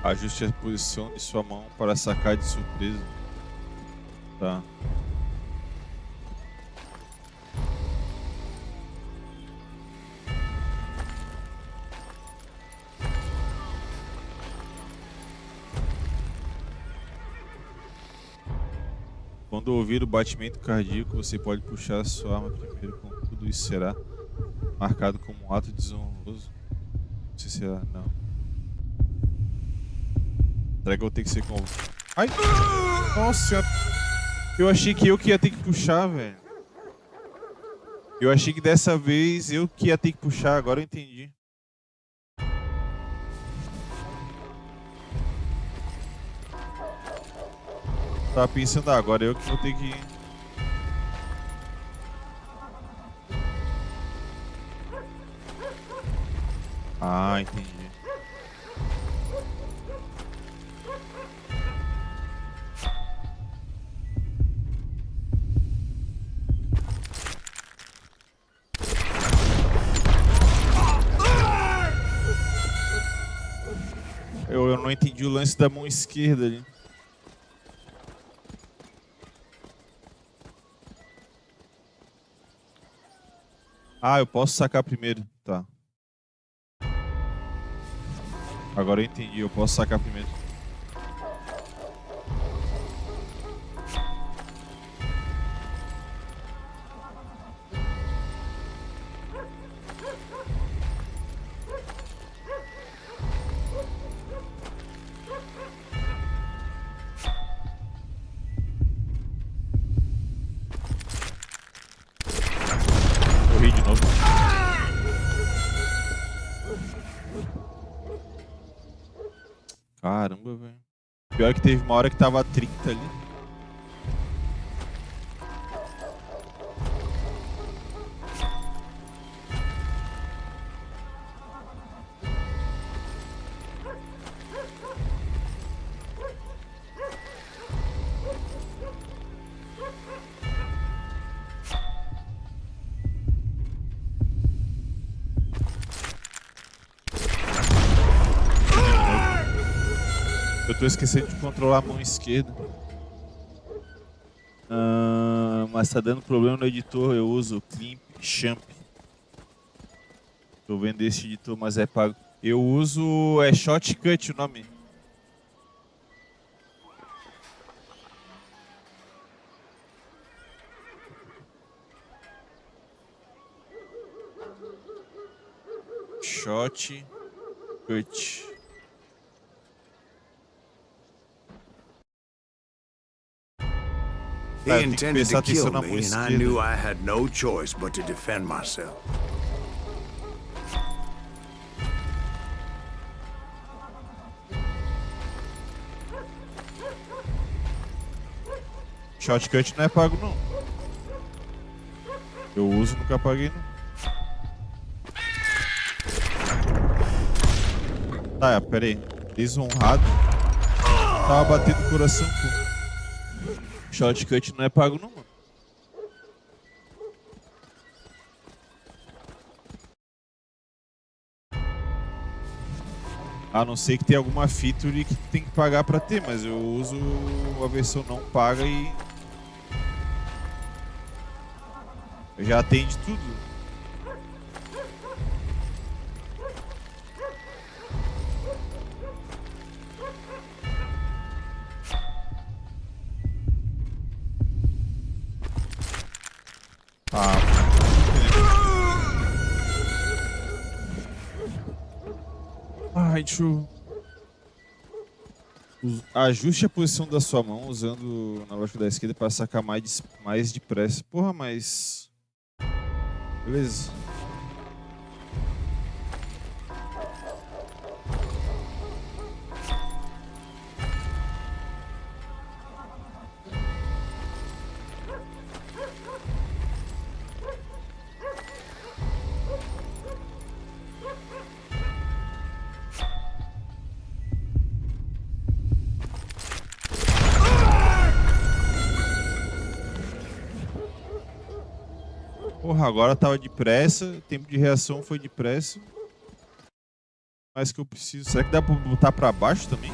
Ajuste a posição de sua mão para sacar de surpresa. Tá. Quando ouvir o batimento cardíaco, você pode puxar a sua arma primeiro, contudo isso será marcado como um ato desonroso. Não sei se será, não. Será que eu vou ter que ser com... Ai! Nossa senhora! Eu achei que eu que ia ter que puxar, velho. Eu achei que dessa vez eu que ia ter que puxar, agora eu entendi. Tava pensando agora, eu que vou ter que... Ah, entendi. Eu não entendi o lance da mão esquerda ali. Ah, eu posso sacar primeiro, tá. Agora eu entendi, eu posso sacar primeiro. Corri de novo. Caramba, velho. Pior que teve uma hora que tava 30 ali. tô esquecendo de controlar a mão esquerda. Mas tá dando problema no editor, eu uso Climp Champ. Tô vendo esse editor, mas é pago. Eu uso Shotcut o nome. Shotcut. He intended to kill me, and I knew I had no choice but to defend myself. Shotcut não é pago, não. Eu uso, nunca paguei, não. Tá, pera aí. Desonrado. Tava batendo o coração, pô. Shotcut não é pago, não, mano. A não ser que tenha alguma feature que tem que pagar pra ter, mas eu uso a versão não paga e... já atende tudo. Ai, deixa eu... Ajuste a posição da sua mão usando na lógica da esquerda para sacar mais depressa. Porra, mas... beleza. Porra, agora tava depressa, tempo de reação foi depressa. Mas que eu preciso. Será que dá pra botar pra baixo também?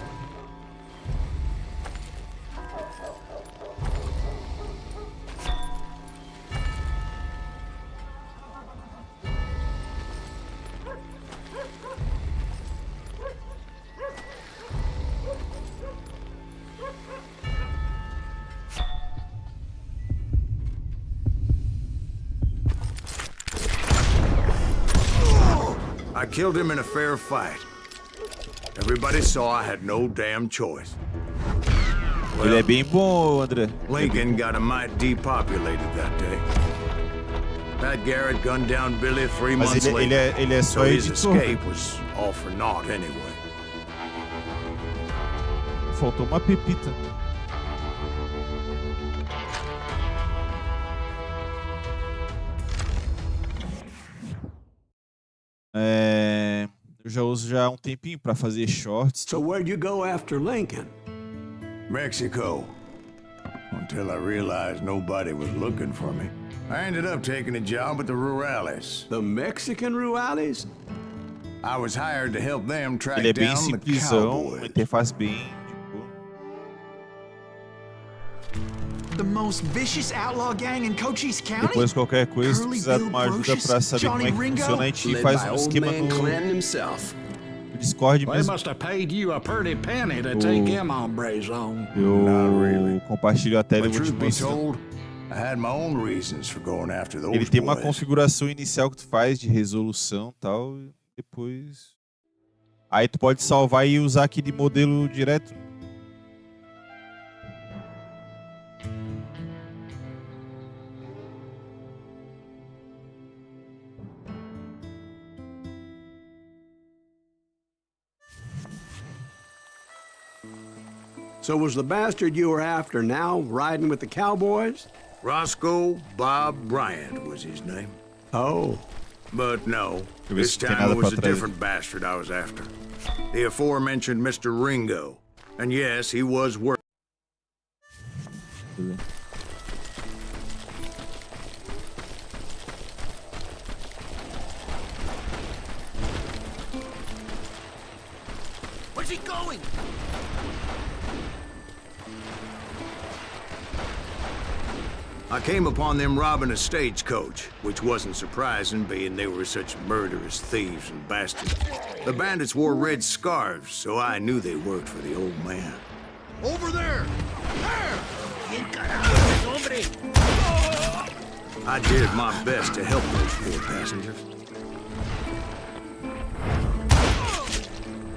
I killed him in a fair fight. Everybody saw I had no damn choice. Ele é bem bom, André. Lincoln got a mite depopulated that day. Pat Garrett gunned down Billy 3 Mas months later. ele é So só his editor. escape was all for naught anyway. Faltou uma pepita. Eu já uso já há um tempinho pra fazer shorts. So where'd you go after Lincoln? Mexico. Until I realized nobody was looking for me. I ended up taking a job at the Rurales. The Mexican Rurales? I was hired to help them track Ele é bem down the simplesão, cowboys. interface bem, tipo... The most vicious outlaw gang in Cochise County? Depois qualquer coisa, se precisar de uma ajuda pra saber como é que funciona, a gente Led faz by um old esquema man no Clinton himself. Discord They mesmo. must have paid you a pretty penny to take them hombres on. Eu compartilho a tela e But vou te truth be mostrar. told, I had my own reasons for going after those Ele tem uma boys. configuração inicial que tu faz de resolução e tal, e depois... Aí tu pode salvar e usar aquele modelo direto. So was the bastard you were after now riding with the cowboys? Roscoe Bob Bryant was his name. Oh. But no, Eu ver this se tem time nada it was pra a trás. different bastard I was after. The aforementioned Mr. Ringo. And yes, he was worth. Where's he going? I came upon them robbing a stagecoach, which wasn't surprising, being they were such murderous thieves and bastards. The bandits wore red scarves, so I knew they worked for the old man. Over there! There! I did my best to help those poor passengers.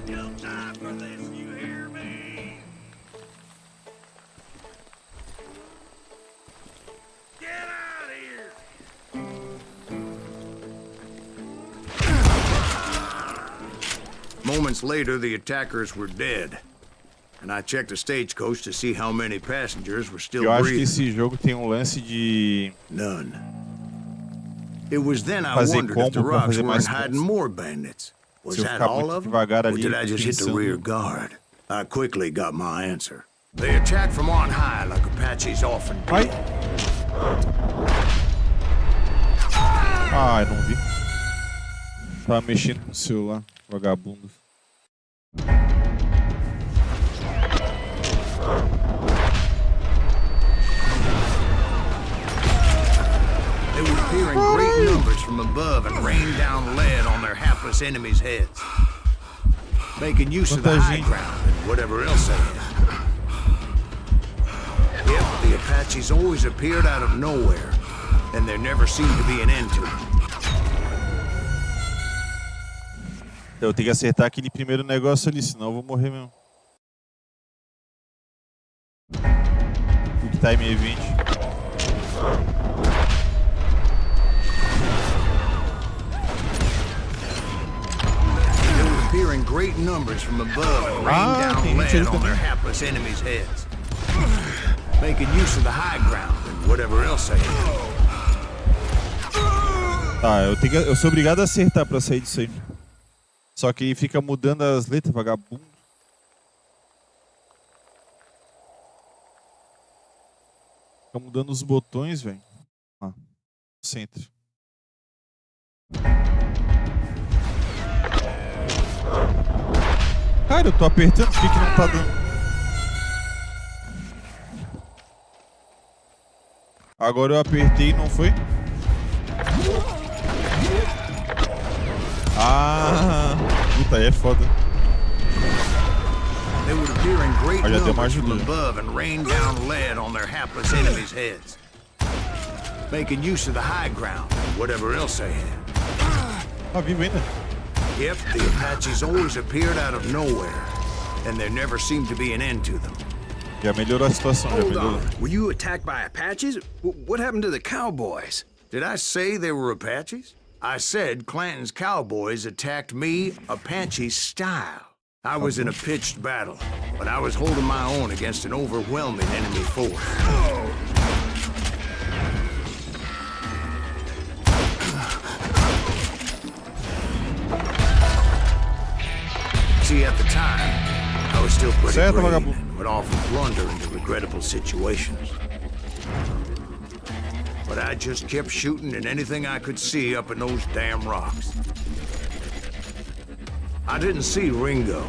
No time for this, you hear me? Get out of here! Moments later, the attackers were dead. And I checked the stagecoach to see how many passengers were still Eu acho que breathing. esse jogo tem um lance de None. It was then I fazer wondered if the combo pra rocks fazer mais weren't hiding pontos. more bandits. Was Se eu that ficar all muito of them? devagar Or ali, did I just hit the pensando- rear guard? I quickly got my answer. They attacked from on high like Apaches often do. Ai! Ai, não vi. Tava mexendo com o celular, vagabundo. They would appear in great numbers from above and rain down lead on their hapless enemies' heads, making use of the high ground and whatever else they had. Yep, the Apaches always appeared out of nowhere, and there never seemed to be an end to them. Eu tenho que acertar aquele primeiro negócio ali, senão eu vou morrer mesmo. Quick Time Event. They would appear in great numbers from above and rain down lead on their hapless enemies' heads, making use of the high ground and whatever else they had. Tá, eu sou obrigado a acertar pra sair disso aí. Só que fica mudando as letras, vagabundo. Fica mudando os botões, velho. Ah, centro. Cara, eu tô apertando, por que que não tá dando? Agora eu apertei e não foi? Ah, puta, aí é foda. They would appear in great Olha, deu uma numbers from ajuda. above and rain down lead on their hapless enemies' heads, making use of the high ground and whatever else they had. Tá vivo ainda. Yep, the Apaches always appeared out of nowhere, and there never seemed to be an end to them. Já melhorou a situação, já Hold melhorou. on. Were you attacked by Apaches? What happened to the cowboys? Did I say they were Apaches? I said Clanton's cowboys attacked me Apache style. I was in a pitched battle, but I was holding my own against an overwhelming enemy force. See, at the time, I was still pretty Certo, green vagabundo. and would often blunder into regrettable situations. But I just kept shooting at anything I could see up in those damn rocks. I didn't see Ringo,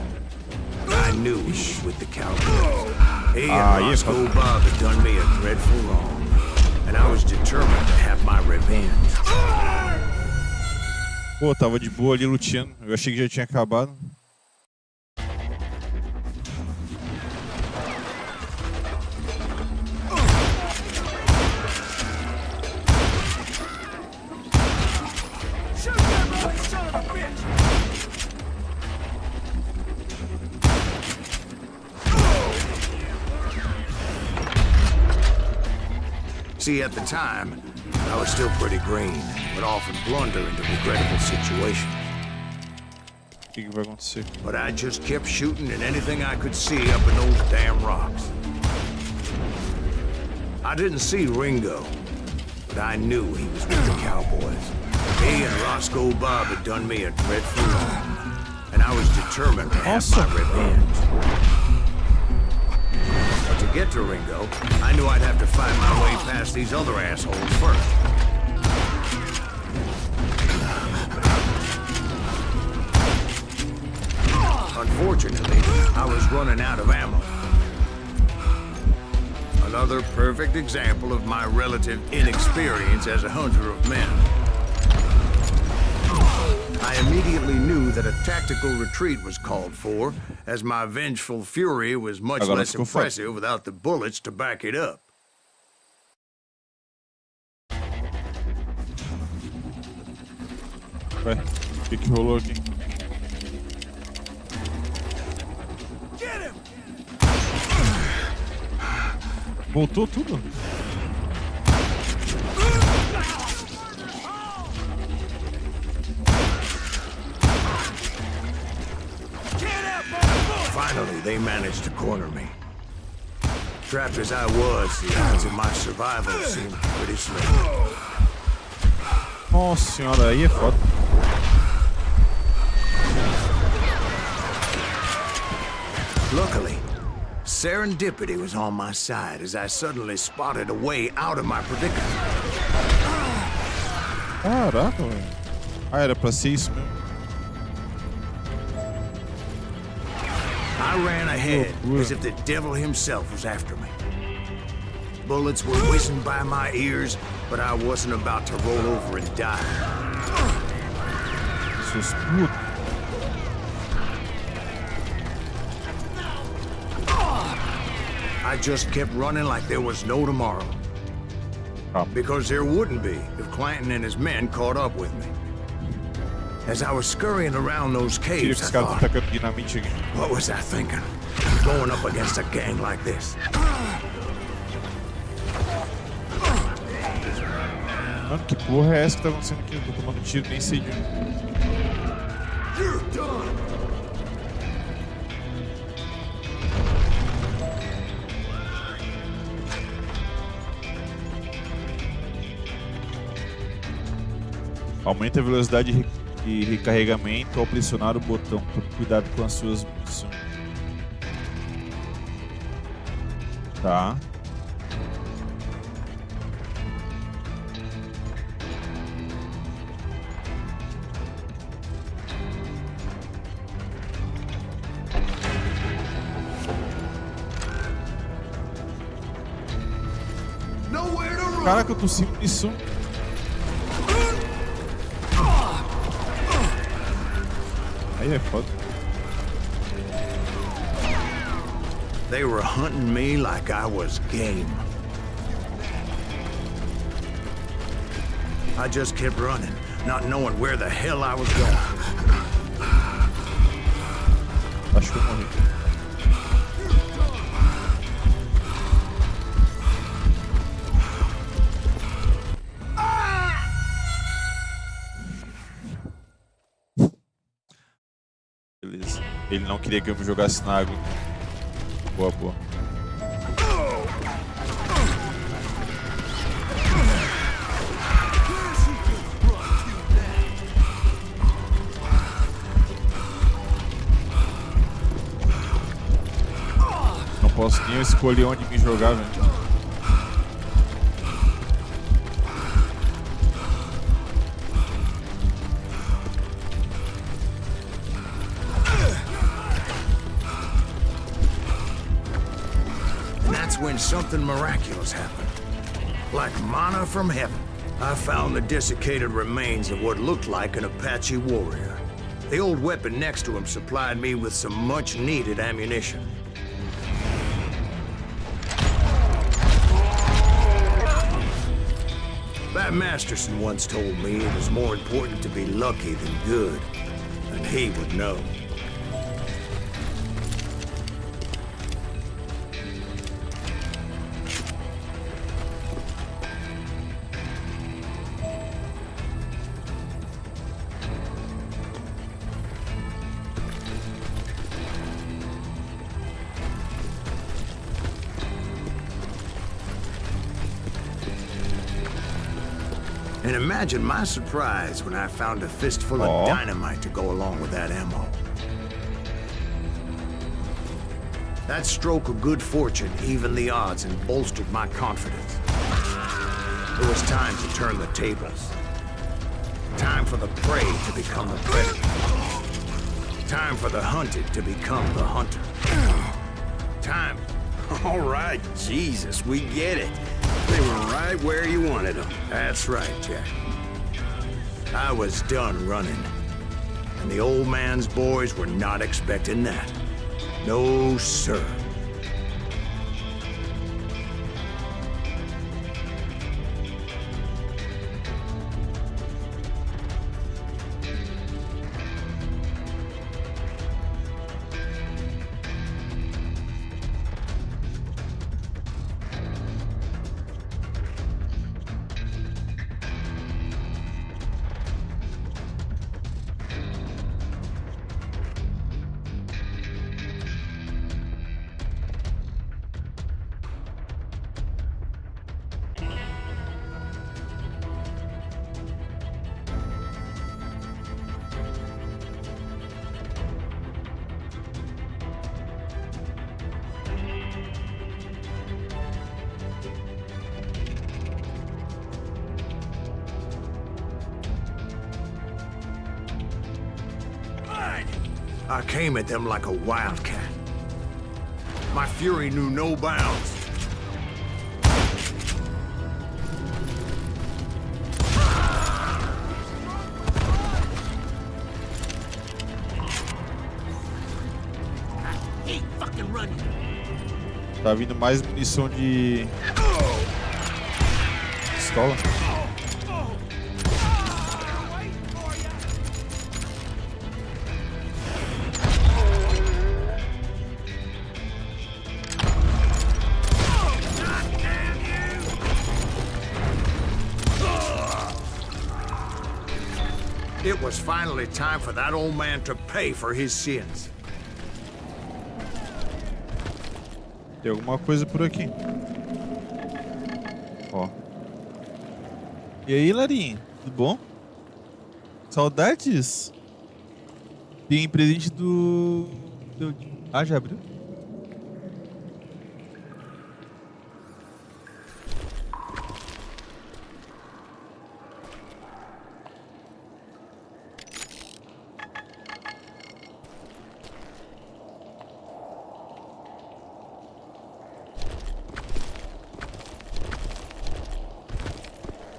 but I knew he was with the cowboys. He and Roscoe Bob had done me a dreadful wrong, and I was determined to have my revenge. Pô, tava de boa ali luteando. Eu achei que já tinha acabado. Shoot that bloody son of a bitch! See, at the time, I was still pretty green, but often blunder into regrettable situations. O que vai acontecer? But I just kept shooting at anything I could see up in those damn rocks. I didn't see Ringo, but I knew he was with the cowboys. He and Roscoe Bob had done me a dreadful wrong, and I was determined to have my revenge. But to get to Ringo, I knew I'd have to find my way past these other assholes first. Unfortunately, running out of ammo. Another perfect example of my relative inexperience as a hunter of men. I immediately knew that a tactical retreat was called for, as my vengeful fury was much Agora less ficou foda. impressive without the bullets to back it up. Vai. O que rolou aqui? Get him! Voltou tudo? Finally, they managed to corner me. Trapped as I was, the odds of my survival seemed pretty slim. Nossa senhora, aí é foda. Luckily, serendipity was on my side as I suddenly spotted a way out of my predicament. Caraca, velho. Ah, era pra ser isso mesmo. I ran ahead as if the devil himself was after me. Bullets were whizzing by my ears, but I wasn't about to roll over and die. Seus putos. I just kept running like there was no tomorrow. Because there wouldn't be if Clanton and his men caught up with me. As I was scurrying around those Tira caves, que I os caras thought, estão tacando dinamite aqui. what was I thinking? Going up against a gang like this. Mano, que porra é essa que tá acontecendo aqui? Eu tô tomando tiro, nem sei de onde. You're done! Aumenta a velocidade de recarregamento ao pressionar o botão. Tome cuidado com as suas munições. Tá. Nowhere to run! Caraca, eu tô sem munição. Aí é foda. They were hunting me like I was game. I just kept running, not knowing where the hell I was going. Acho que eu morri. Beleza. Ele não queria que eu me jogasse na água. Boa, boa. Não posso nem escolher onde me jogar, velho. When something miraculous happened. Like manna from heaven, I found the desiccated remains of what looked like an Apache warrior. The old weapon next to him supplied me with some much-needed ammunition. Bat Masterson once told me it was more important to be lucky than good, and he would know. And imagine my surprise when I found a fistful of dynamite to go along with that ammo. That stroke of good fortune evened the odds and bolstered my confidence. It was time to turn the tables. Time for the prey to become the predator. Time for the hunted to become the hunter. Time. All right, Jesus, we get it. They were right where you wanted them. That's right, Jack. I was done running. And the old man's boys were not expecting that. No, sir. I came at them like a wildcat. My fury knew no bounds. Tá vindo mais munição de pistola. It was finally time for that old man to pay for his sins. Tem alguma coisa por aqui. Ó. E aí, Larinha? Tudo bom? Saudades? Tem presente do... Ah, já abriu?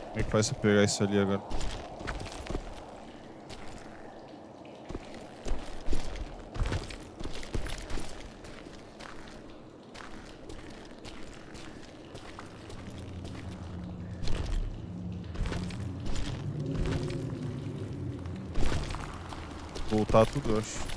Como é que faz pra pegar isso ali agora? Voltar tudo, eu acho.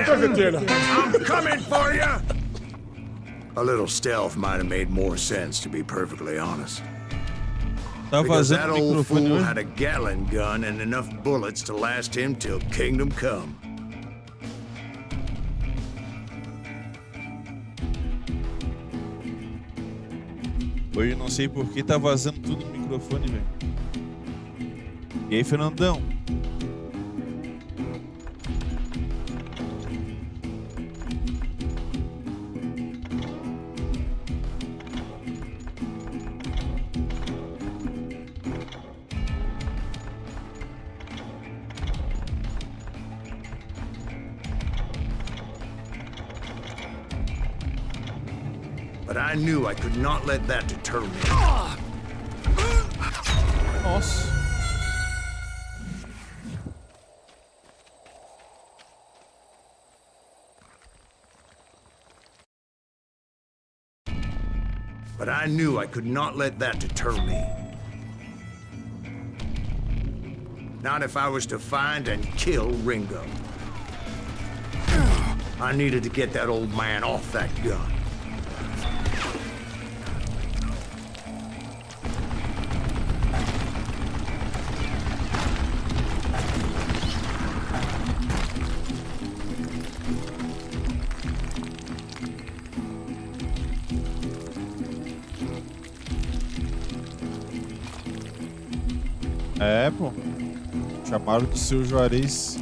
I'm coming for you! A little stealth might have made more sense, to be perfectly honest. Tá Because that vazando o old microfone fool hoje? had a Gatling gun and enough bullets to last him till kingdom come. Hoje eu não sei por que tá vazando tudo no microfone, velho. E aí, Fernandão? But I knew I could not let that deter me. Nossa. But I knew I could not let that deter me. Not if I was to find and kill Ringo. I needed to get that old man off that gun. É, pô. Chamaram de seu Juarez.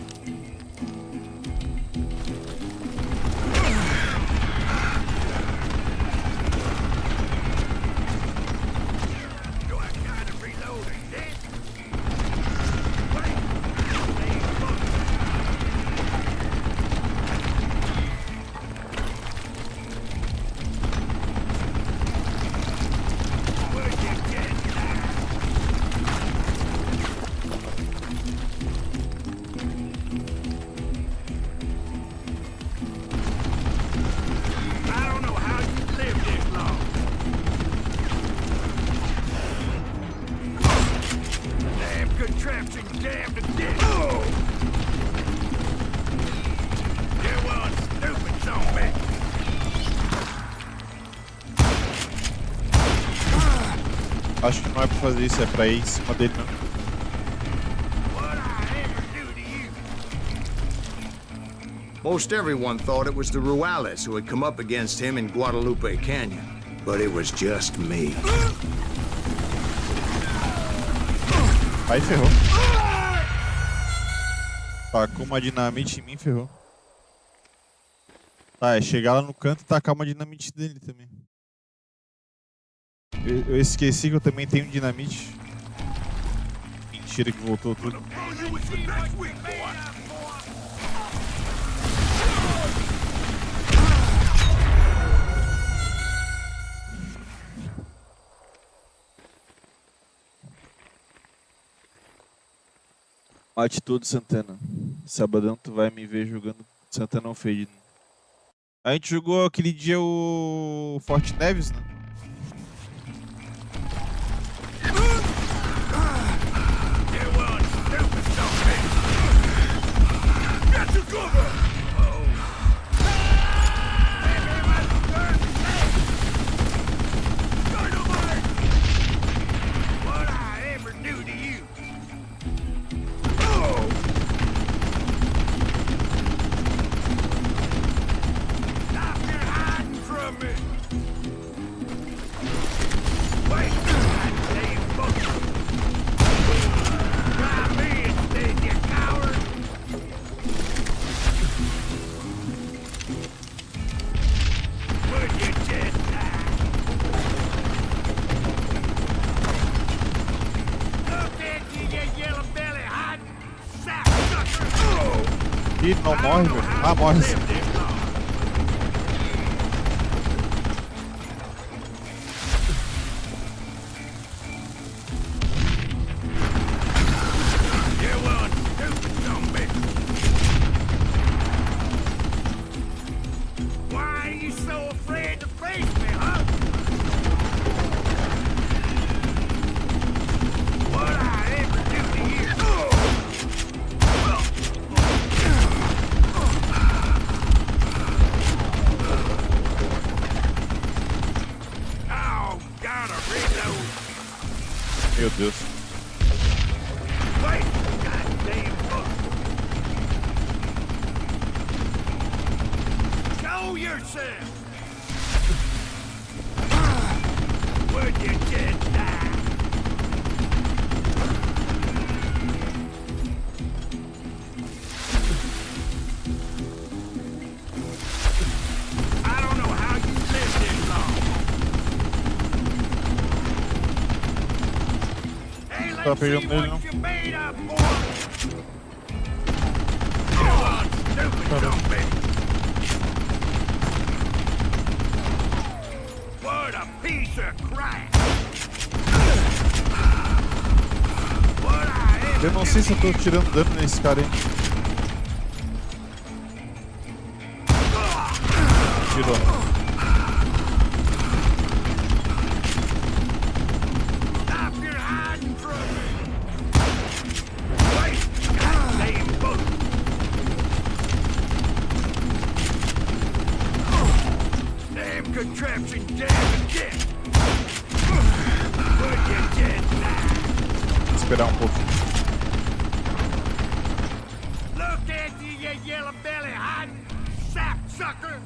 Acho que não é pra fazer isso, é pra ir em cima dele mesmo. Most everyone thought it was the Ruales who had come up against him in Guadalupe Canyon, but it was just me. Aí ferrou. Tacou uma dinamite em mim, ferrou. Tá, é chegar lá no canto e tacar uma dinamite dele também. Eu esqueci que eu também tenho dinamite. Mentira que voltou tudo. Mate todo, Santana. Sabadão tu vai me ver jogando Santana Fade. A gente jogou aquele dia o Forte Neves, né? Ih, não morre, velho. Ah, morre sim. Meu Deus. Show yourself. Would you just die? I don't know how you lived this long. Hey, Tá let's see pegando nele, não? what you made up, boy. You are stupid, zombie. What a piece of crap. What I Eu não sei se eu tô tirando dano nesse cara aí. Tirou. Stop your hiding from me. Wait, goddamn boat. Damn contraption, damn again. Would you just die? Esperar um pouco. Look at you, you yellow belly hiding sap sucker.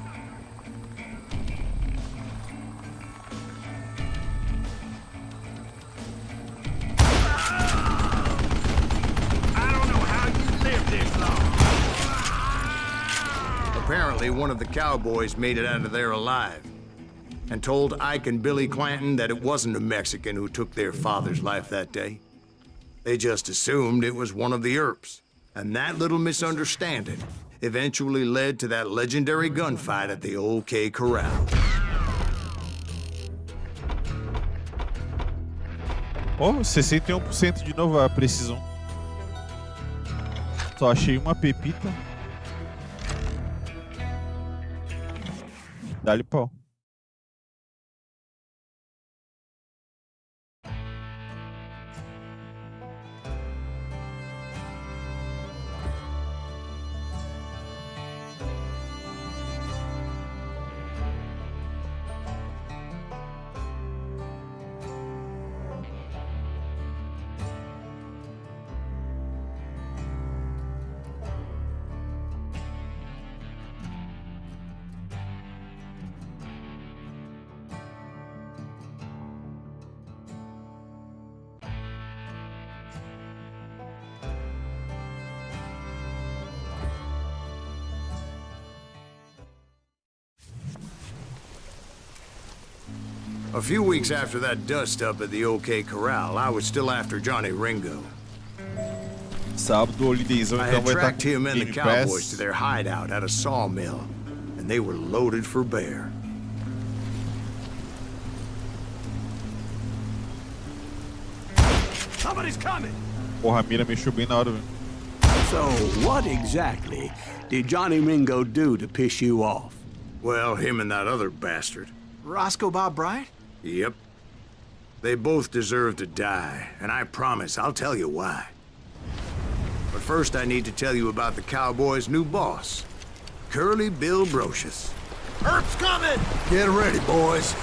apparently one of the cowboys made it out of there alive and told Ike and Billy Clanton that it wasn't a Mexican who took their father's life that day. They just assumed it was one of the Earps, and that little misunderstanding eventually led to that legendary gunfight at the OK Corral. Ó, 61% de novo a precisão. Só achei uma pepita. Dá-lhe pau. A few weeks after that dust-up at the OK Corral, I was still after Johnny Ringo. Sábado, holidayzão, I então had vai estar tracked him com and the Game cowboys to Pass. their hideout at a sawmill, and they were loaded for bear. Somebody's coming! Porra, a mira mexeu bem na hora, velho. So, what exactly did Johnny Ringo do to piss you off? Well, him and that other bastard. Roscoe Bob Bryant? Yep. They both deserve to die, and I promise I'll tell you why. But first I need to tell you about the cowboys' new boss, Curly Bill Brocious. Earp's coming! Get ready, boys.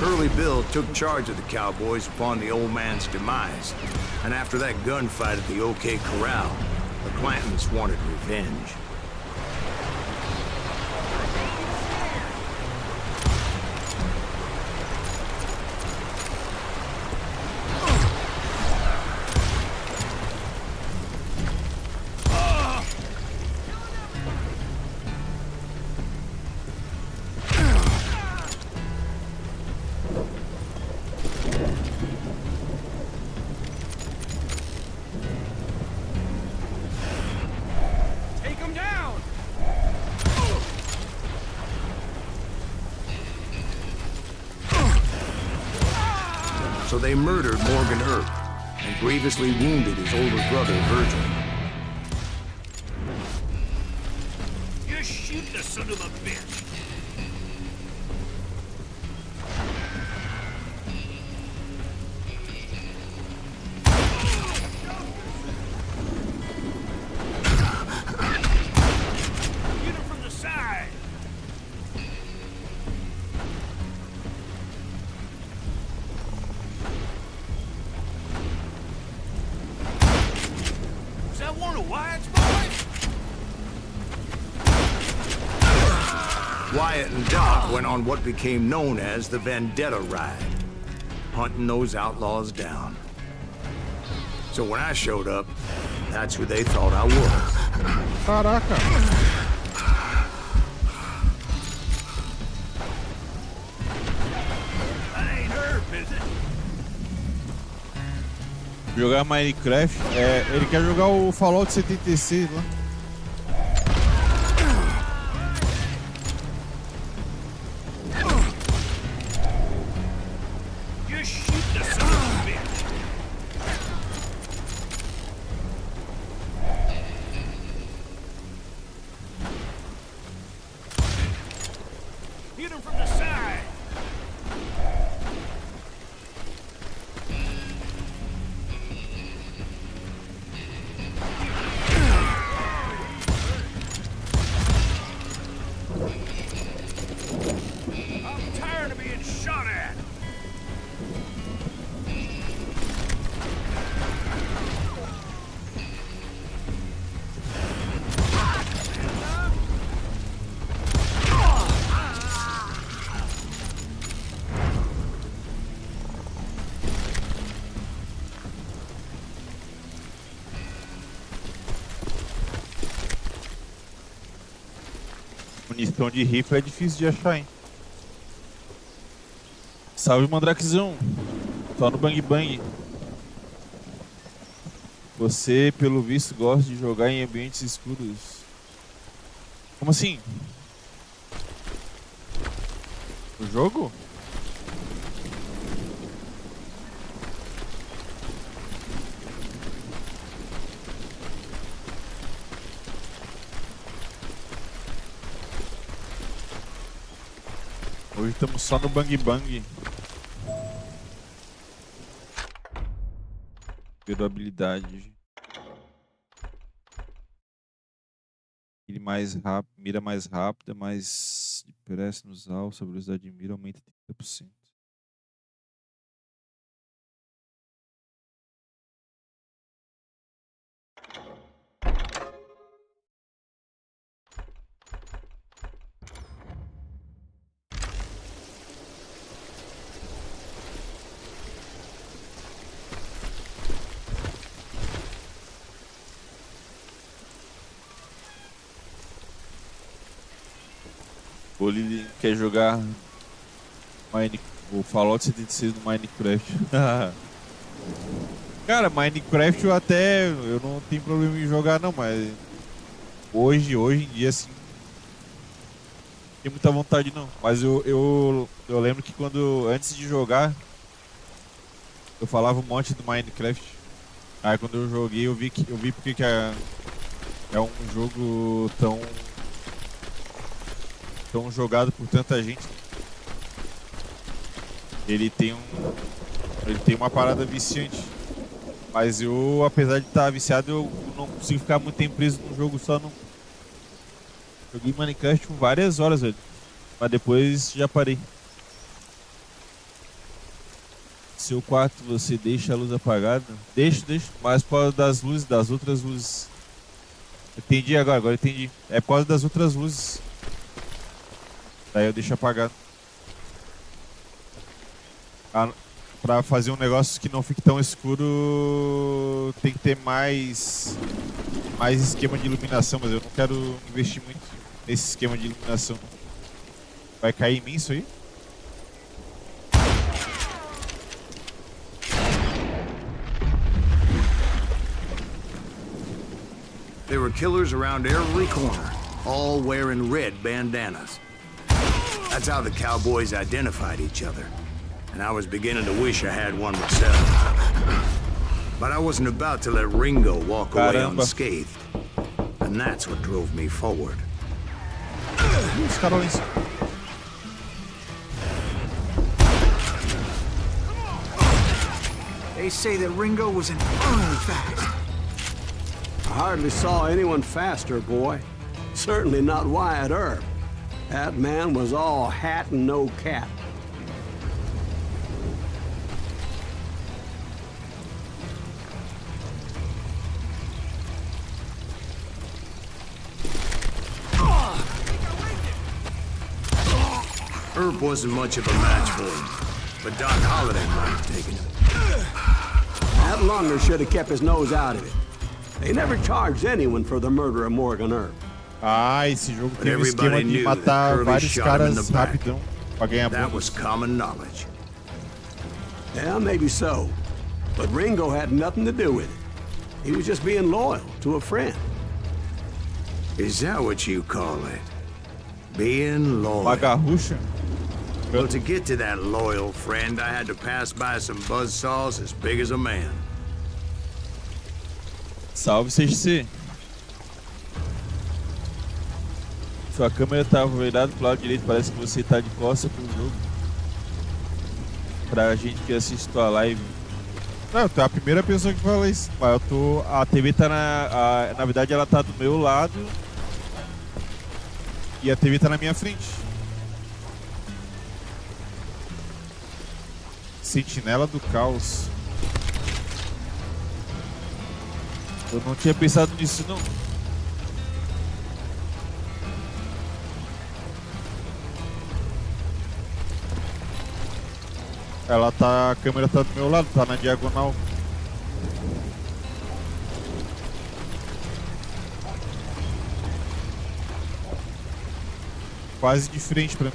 Curly Bill took charge of the cowboys upon the old man's demise, and after that gunfight at the OK Corral, the Clantons wanted revenge. Take him down! So they murdered Morgan Earp and grievously wounded his older brother, Virgil. You shoot the son of a bitch! Get him from the side! Was that one of Wyatt's boys? Wyatt and Doc went on what became known as the Vendetta Ride, hunting those outlaws down. So when I showed up, that's who they thought I was. Caraca. That ain't Herb, is it? Jogar Minecraft. É, ele quer jogar o Fallout 76 lá. You shoot the son of a bitch! Hit him from the side! I'm tired of being shot at! munição de rifle é difícil de achar, hein? Salve, Mandrakezão. Só no Bang Bang. Você, pelo visto, gosta de jogar em ambientes escuros. Como assim? O jogo? Hoje estamos só no Bang Bang. Habilidade. Mira mais rápida, mais depressa nos alvos, a velocidade de mira aumenta 30%. O Lili quer jogar o Fallout 76 no Minecraft. Cara, Minecraft eu não tenho problema em jogar não, mas hoje em dia assim, não tenho muita vontade não. Mas eu lembro que antes de jogar, eu falava um monte do Minecraft. Aí quando eu joguei eu vi porque que é um jogo tão jogado por tanta gente. Ele tem uma parada viciante. Mas eu, apesar de estar viciado, eu não consigo ficar muito tempo preso num jogo só, não. Joguei Minecraft por várias horas, velho. Mas depois já parei. Seu quarto, você deixa a luz apagada? Deixa. Mas por causa das luzes, das outras luzes. Entendi agora entendi. É por causa das outras luzes. Daí eu deixo apagado. Pra fazer um negócio que não fique tão escuro, tem que ter mais esquema de iluminação, mas eu não quero investir muito nesse esquema de iluminação. Vai cair em mim isso aí? There were killers around every corner, all wearing red bandanas. That's how the cowboys identified each other. And I was beginning to wish I had one myself. But I wasn't about to let Ringo walk away unscathed. And that's what drove me forward. Os caras lá em cima. They say that Ringo was infernally fast. I hardly saw anyone faster, boy. Certainly not Wyatt Earp. That man was all hat and no cap. Earp wasn't much of a match for him, but Doc Holliday might have taken him. That Lunger should have kept his nose out of it. They never charged anyone for the murder of Morgan Earp. Ah, esse jogo tem um esquema de matar vários caras rapidão pra ganhar That was bônus. common knowledge. Yeah, maybe so. But Ringo had nothing to do with it. He was just being loyal to a friend. Is that what you call it? Being loyal. Uma garrucha? Well, to get to that loyal friend, I had to pass by some buzzsaws as big as a man. Salve, CXC. Sua câmera tá virada pro lado direito, parece que você tá de costas pro jogo. Pra gente que assiste tua live. Não, tu é a primeira pessoa que fala isso. Mas a TV tá na verdade ela tá do meu lado. E a TV tá na minha frente. Sentinela do Caos. Eu não tinha pensado nisso não. A câmera tá do meu lado, tá na diagonal. quase de frente pra mim.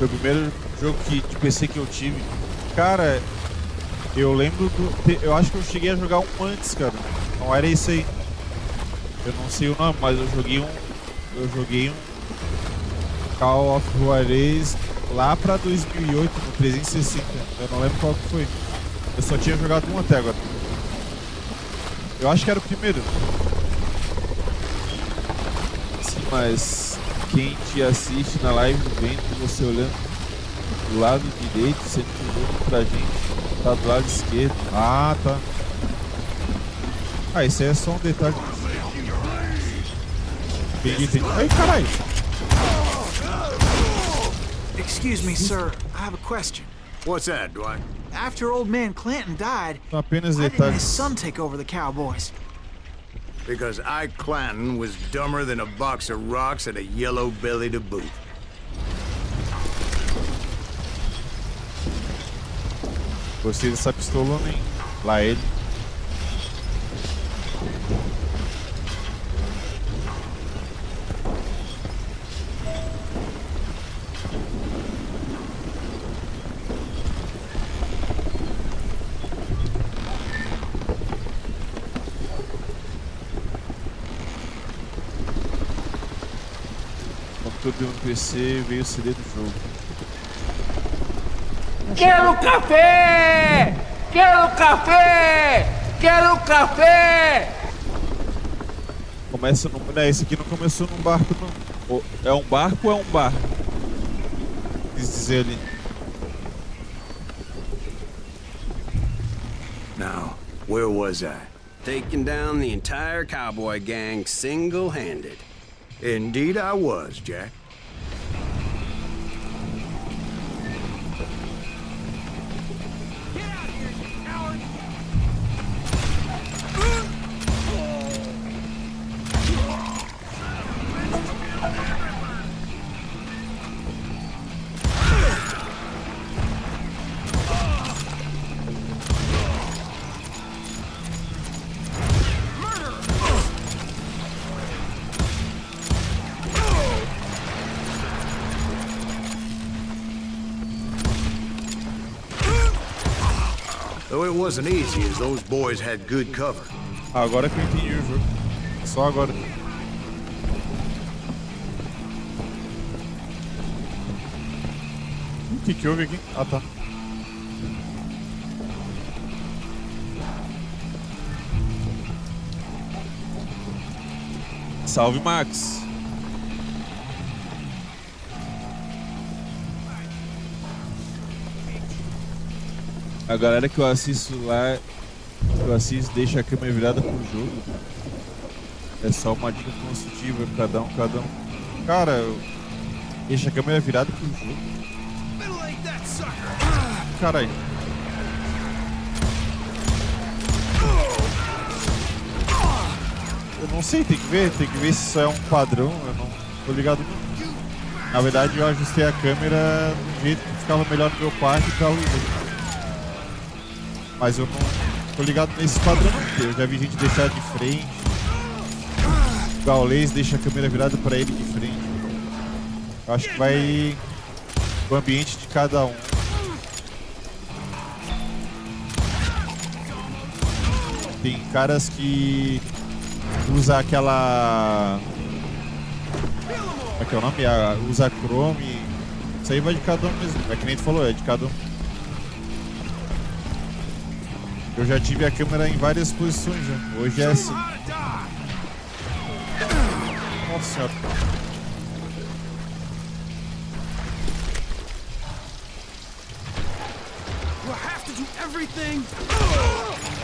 Foi o primeiro jogo de PC que eu tive. Cara, eu lembro do... Eu acho que eu cheguei a jogar um antes, cara. Não era esse aí. Eu não sei o nome, mas eu joguei um Call of Juarez lá pra 2008, no 360. Eu não lembro qual que foi. Eu só tinha jogado um até agora. Eu acho que era o primeiro. Sim, mas... Quem te assiste na live vendo você olhando do lado direito, sendo que o jogo pra gente tá do lado esquerdo. Ah, tá. Ah, esse aí é só um detalhe. Entendi. Ai, caralho. Excuse me, sir. I have a question. What's that, Dwight? After old man Clanton died, São apenas why didn't his detalhes. son take over the Cowboys? Because Ike Clanton was dumber than a box of rocks and a yellow belly to boot. Gostei dessa pistola, nem lá ele. Tudo no PC, veio o CD do jogo. Quero café! Quero café! Quero café! Começa no... Não, esse aqui não começou num barco, não. É um barco ou é um bar? Quis dizer ali. Now, where was I? Taking down the entire cowboy gang single-handed. Indeed I was, Jack. Though it wasn't easy, as those boys had good cover. Agora que eu entendi o jogo. Só agora. O que houve aqui? Ah, tá. Salve, Max. A galera que eu assisto lá, deixa a câmera virada pro jogo. É só uma dica consultiva, cada um. Cara, deixa a câmera virada pro jogo. Caralho. Eu não sei, tem que ver se isso é um padrão, eu não tô ligado não. Na verdade eu ajustei a câmera do jeito que ficava melhor no meu quarto e tal. Mas eu não tô ligado nesse padrão não. Eu já vi gente deixar de frente. O gaulês deixa a câmera virada pra ele de frente. Eu acho que vai o ambiente de cada um. Tem caras que usa aquela... Como é que é o nome? Usa Chrome. Isso aí vai de cada um mesmo. É que nem tu falou, é de cada um. Eu já tive a câmera em várias posições já. Hoje é assim. Nossa senhora.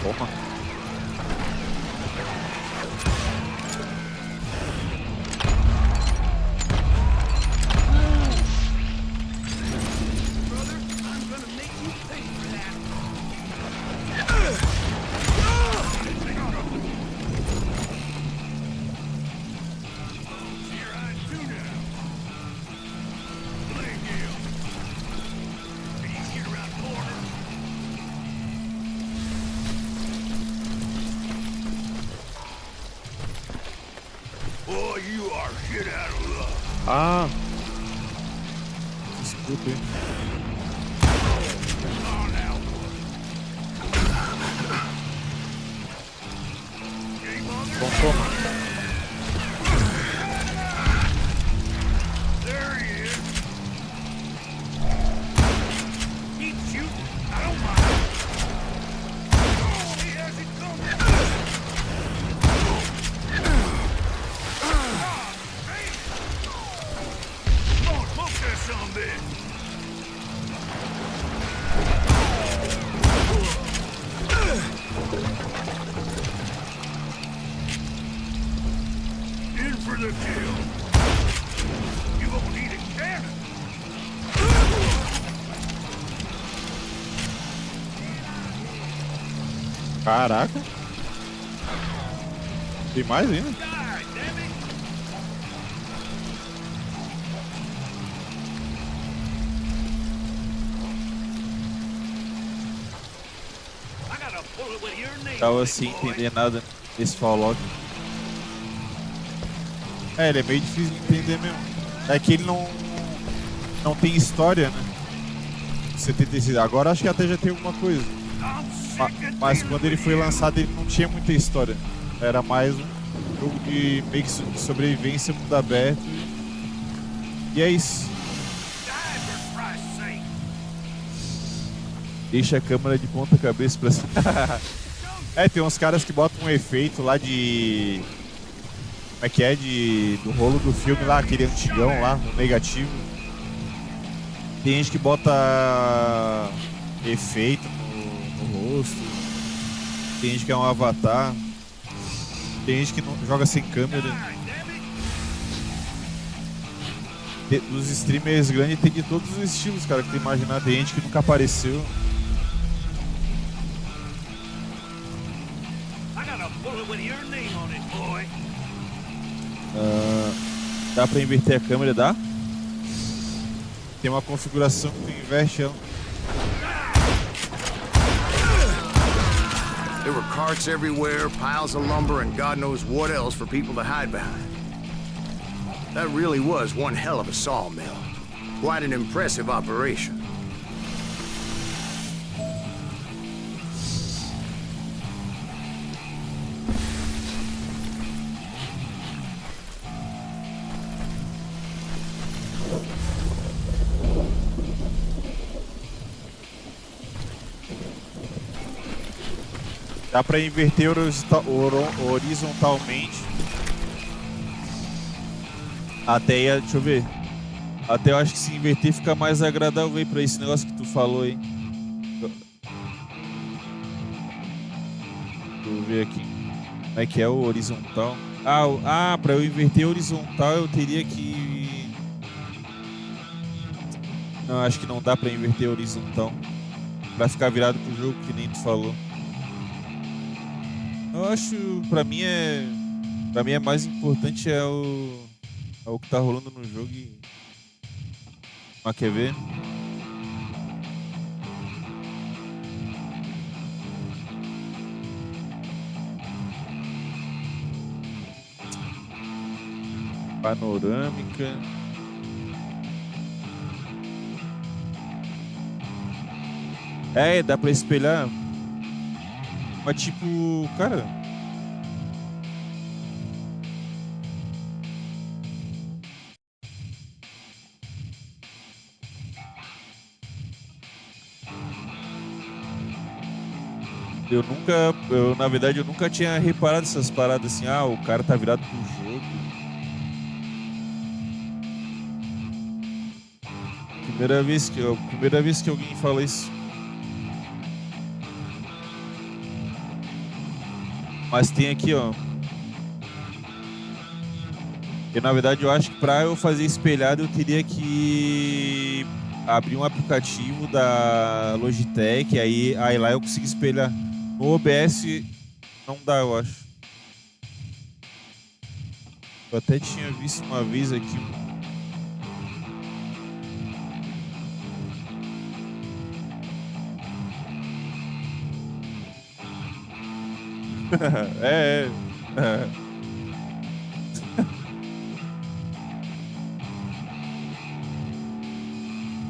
Toma. Ah. Desculpa, hein. Bom, toma. Caraca. Tem mais ainda? Tava sem entender nada nesse Fallout. É, ele é meio difícil de entender mesmo. É que ele não tem história, né? 76. Agora acho que até já tem alguma coisa. Mas quando ele foi lançado ele não tinha muita história. Era mais um jogo de meio que sobrevivência, mundo aberto. E é isso. Deixa a câmera de ponta cabeça pra cima. É, tem uns caras que botam um efeito lá de... Como é que é? Do rolo do filme lá, aquele antigão lá, no negativo. Tem gente que bota efeito no rosto. Tem gente que é um avatar. Tem gente que não joga sem câmera. Dos streamers grandes tem de todos os estilos, cara, que tu imaginar. Tem gente que nunca apareceu. Dá pra inverter a câmera, dá? Tem uma configuração que tu inverte ela. There were carts everywhere, piles of lumber, and God knows what else for people to hide behind. That really was one hell of a sawmill. Quite an impressive operation. Dá pra inverter horizontalmente. Até, deixa eu ver. Até eu acho que se inverter fica mais agradável aí pra esse negócio que tu falou aí. Deixa eu ver aqui. Como é que é o horizontal? Pra eu inverter horizontal eu teria que... Não, acho que não dá pra inverter horizontal. Pra ficar virado pro jogo, que nem tu falou. Eu acho, pra mim é mais importante o que tá rolando no jogo e... Mas quer ver? Panorâmica. É, dá pra espelhar. Mas tipo, cara... Na verdade, eu nunca tinha reparado essas paradas assim, o cara tá virado pro jogo. Primeira vez que alguém fala isso. Mas tem aqui, ó. E na verdade eu acho que pra eu fazer espelhado eu teria que abrir um aplicativo da Logitech, aí lá eu consigo espelhar. No OBS não dá, eu acho. Eu até tinha visto uma vez aqui.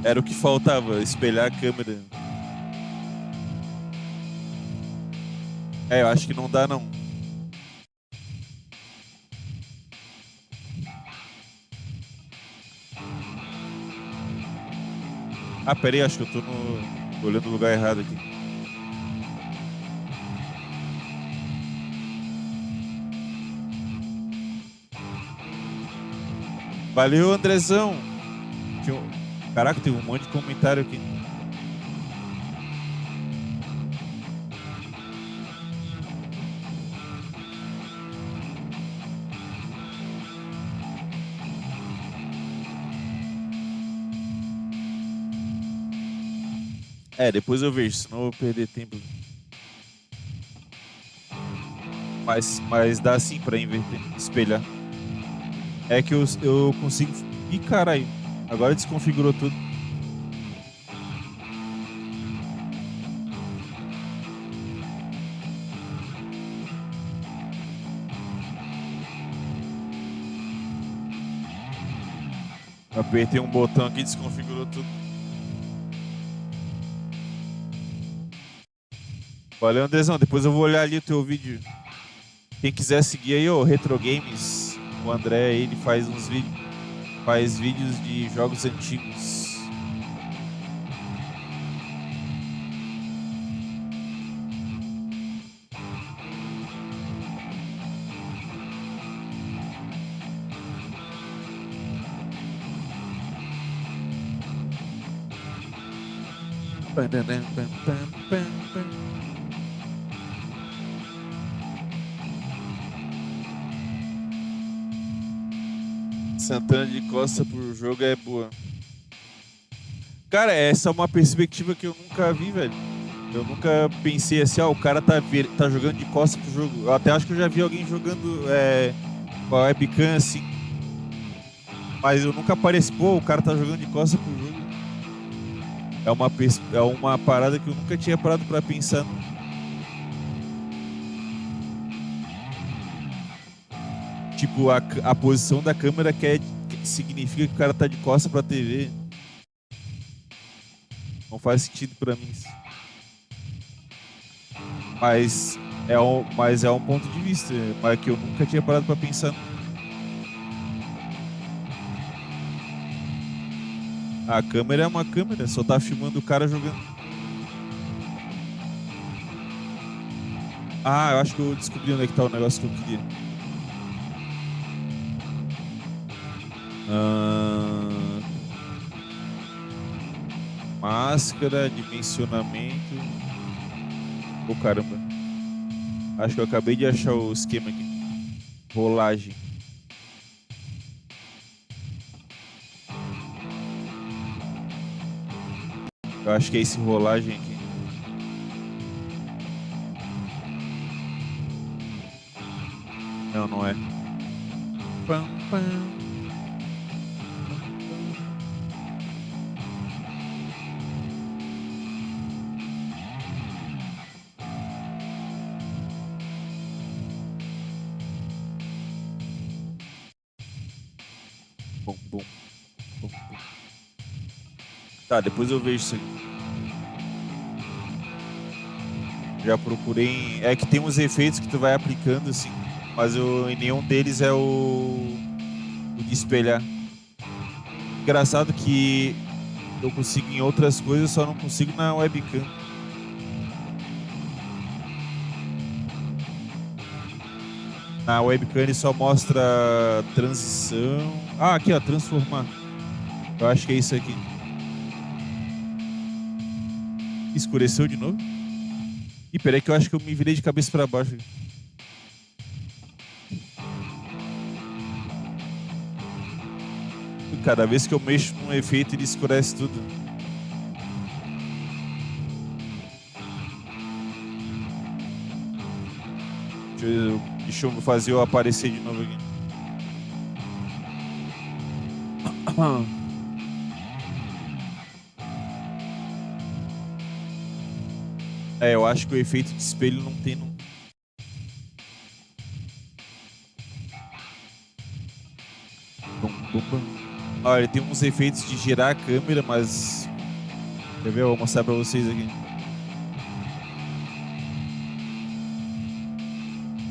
Era o que faltava, espelhar a câmera. É, eu acho que não dá, não. Ah, peraí, acho que eu tô olhando o lugar errado aqui. Valeu, Andrezão. Caraca, tem um monte de comentário aqui. É, depois eu vejo, senão eu vou perder tempo. Mas dá sim pra inverter, espelhar. É que eu consigo... Ih, caralho. Agora desconfigurou tudo. Apertei um botão aqui e desconfigurou tudo. Valeu, Andrezão. Depois eu vou olhar ali o teu vídeo. Quem quiser seguir aí, o Retro Games, o André, ele faz uns vídeos. Faz vídeos de jogos antigos. Santana de Costa por jogo é boa. Cara, essa é uma perspectiva que eu nunca vi, velho. Eu nunca pensei assim, ó, o cara tá jogando de costa pro jogo. Eu até acho que eu já vi alguém jogando com a webcam assim. Mas eu nunca pareci, pô, o cara tá jogando de costa pro jogo. É uma parada que eu nunca tinha parado pra pensar. Tipo, a posição da câmera que significa que o cara tá de costa pra TV. Não faz sentido pra mim isso. Mas é um ponto de vista, mas que eu nunca tinha parado pra pensar. A câmera é uma câmera, só tá filmando o cara jogando. Ah, eu acho que eu descobri onde é que tá o negócio que eu queria. Máscara, dimensionamento. Oh, caramba. Acho que eu acabei de achar o esquema aqui. Rolagem. Eu acho que é esse rolagem aqui. Não, não é. Pam, pam. Bum, bum, bum, bum. Tá, depois eu vejo isso aqui. Já procurei. É que tem uns efeitos que tu vai aplicando assim, mas em nenhum deles é o de espelhar. Engraçado que eu consigo em outras coisas, só não consigo na webcam. Na webcam ele só mostra transição. Ah, aqui ó, transformar. Eu acho que é isso aqui. Escureceu de novo? Ih, peraí que eu acho que eu me virei de cabeça pra baixo. Cada vez que eu mexo num efeito ele escurece tudo. Deixa eu fazer eu aparecer de novo aqui. É, eu acho que o efeito de espelho não tem. Não. Ó, ele tem uns efeitos de girar a câmera, mas... Quer ver? Eu vou mostrar pra vocês aqui.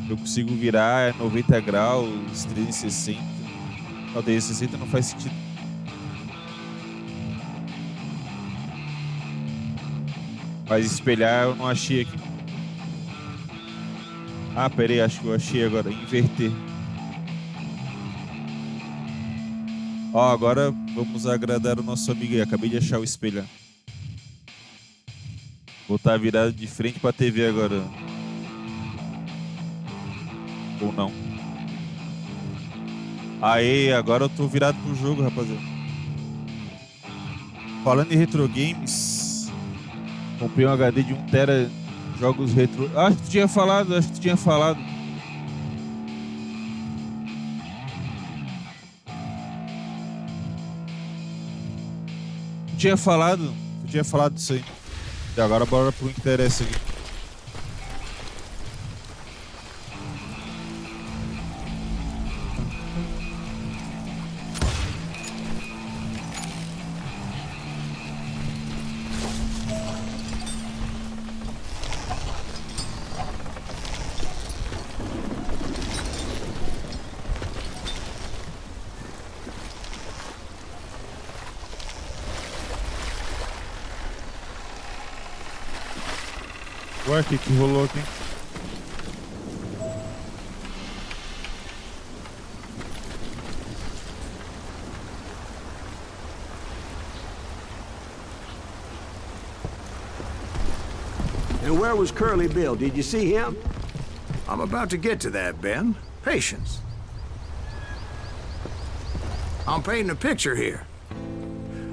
Eu consigo virar 90 graus, 360. Não, 360 não faz sentido. Mas espelhar eu não achei aqui. Ah, pera aí, acho que eu achei agora. Inverter. Ó, agora vamos agradar o nosso amigo aí. Acabei de achar o espelhar. Vou estar virado de frente pra TV agora. Ou não. Aê, agora eu tô virado pro jogo, rapaziada. Falando em retro games, comprei um HD de 1 tera jogos retro. Acho que tu tinha falado. Tu tinha falado disso aí. E agora bora pro interesse aqui. Ué, o que rolou aqui? And where was Curly Bill? Did you see him? I'm about to get to that, Ben. Patience. I'm painting a picture here.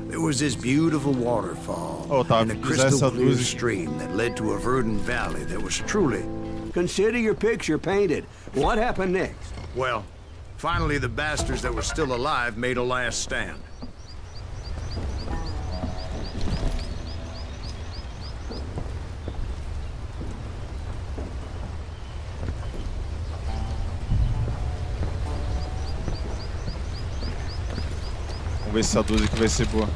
There was this beautiful waterfall and a crystal clear stream that led to a verdant valley that was truly... Consider your picture painted. What happened next? Well, finally the bastards that were still alive made a last stand. Vamos ver se essa 12 aqui vai ser boa.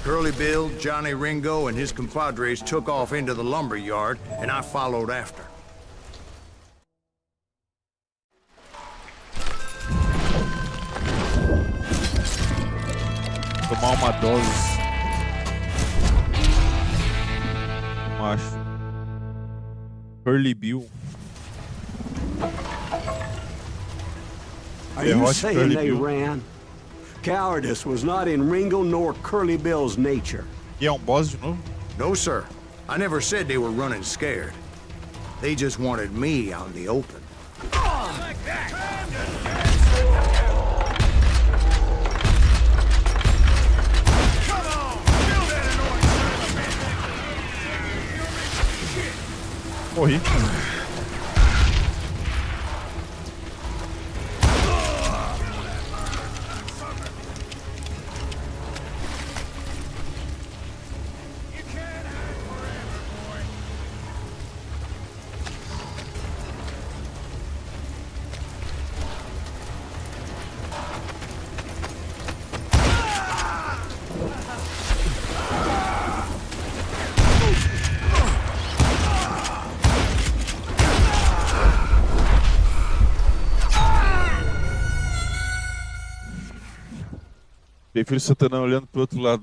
Curly Bill, Johnny Ringo, and his compadres took off into the lumber yard, and I followed after. Tomar uma dose. Não acho. Curly Bill. Are you saying they ran? Cowardice was not in Ringo nor Curly Bill's nature. E é boss de novo? No, sir. I never said they were running scared. They just wanted me out in the open. Morri. Prefiro o Satanás olhando pro outro lado.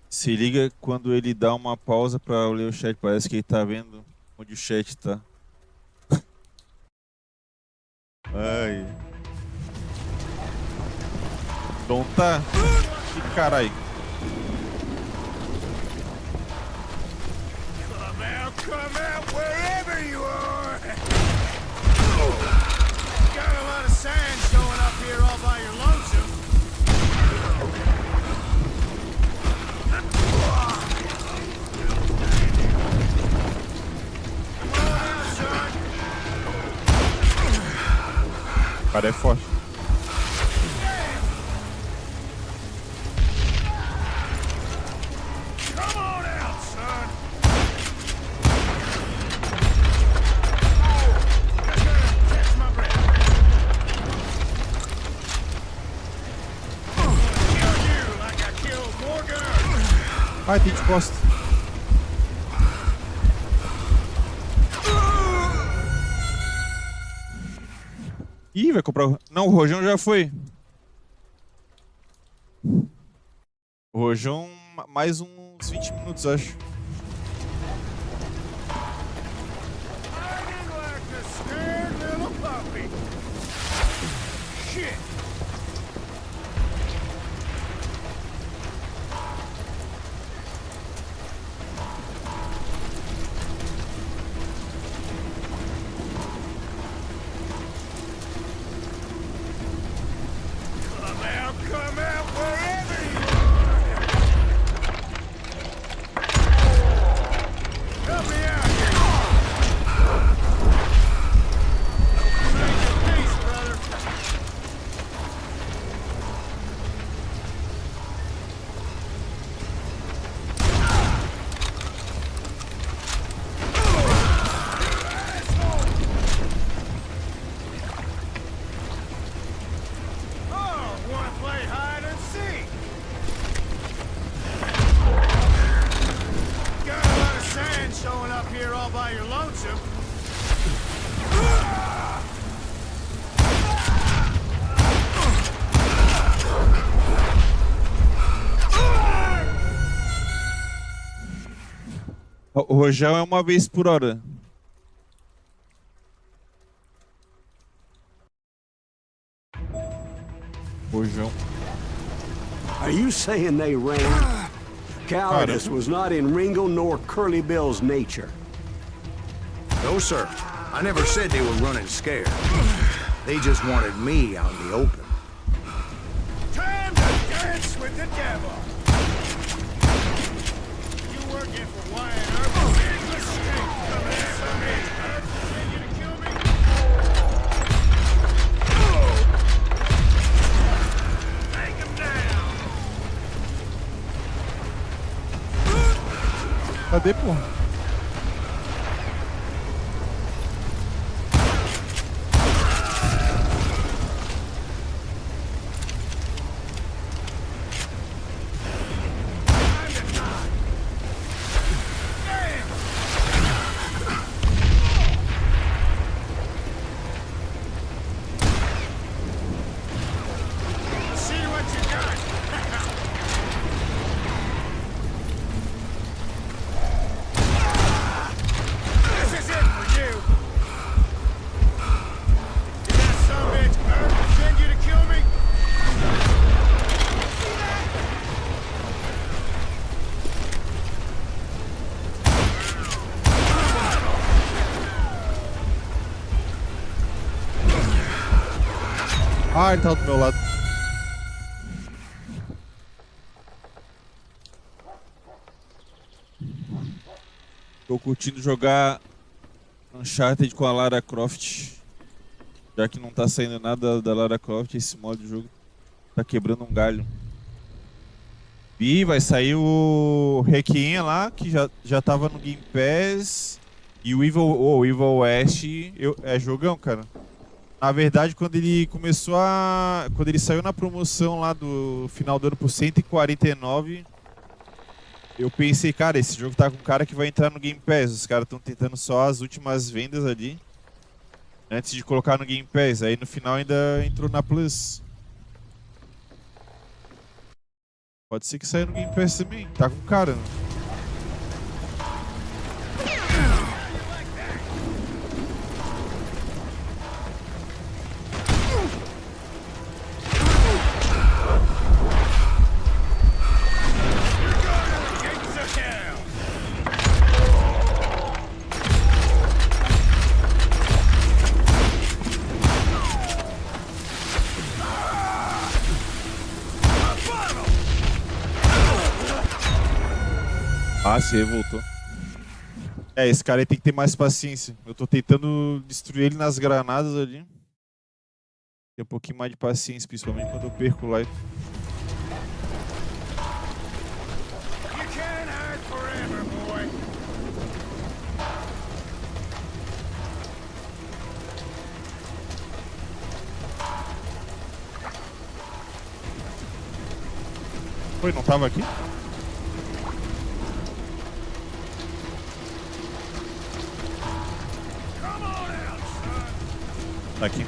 Se liga quando ele dá uma pausa pra ler o chat. Parece que ele tá vendo onde o chat tá. Ai. Então tá. Que caralho. come out wherever you are. Got a lot of sand showing up here all by your lonesome. Come on out, son. O cara é forte. Come on out, son. Catch my breath. Kill you like I killed Morgan Earth. Ai, tem de costa. Ih, vai comprar o... Não, o Rojão já foi. O Rojão, mais uns 20 minutos, acho. Hiding like a scared little puppy. Shit. Come out wherever you are. Help me out here. Make your peace, brother. Want to play hide and seek? Got a lot of sand showing up here all by your lonesome. O Rojão é uma vez por hora. Rojão. Are you saying they ran? Cowardice was not in Ringo nor Curly Bill's nature. No, sir. I never said they were running scared. They just wanted me out in the open. Time to dance with the devil. You working for Wyatt Earp? Big mistake coming after me. Think you to kill me? Take him down. Cadê, porra? See what you got. This is it for you. Did that sumbitch Earp send you to kill me? Ah, ele tá do meu lado. Tô curtindo jogar Uncharted com a Lara Croft. Já que não tá saindo nada da Lara Croft, esse modo de jogo tá quebrando um galho. E vai sair o Requiem lá, que já tava no Game Pass. E o Viva Oeste é jogão, cara. Na verdade, quando ele quando ele saiu na promoção lá do final do ano por 149, eu pensei, cara, esse jogo tá com cara que vai entrar no Game Pass. Os caras estão tentando só as últimas vendas ali antes de colocar no Game Pass. Aí no final ainda entrou na Plus. Pode ser que saia no Game Pass também. Tá com cara, né? Ah, se revoltou. É, esse cara aí tem que ter mais paciência. Eu tô tentando destruir ele nas granadas ali. Tem um pouquinho mais de paciência, principalmente quando eu perco life. You can't hide forever, boy. Foi, não tava aqui? Come on out, son. Tá aqui.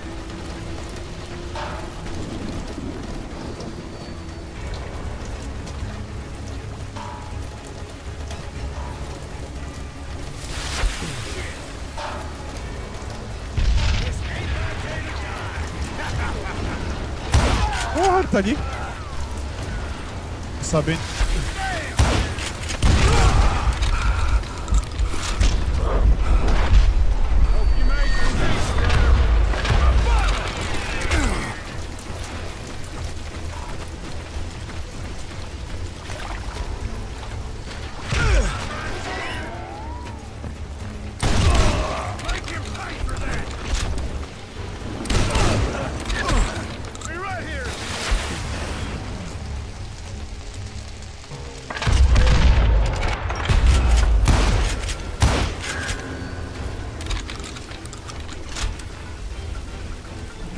Porra, tá ali. Tô sabendo. Be right here.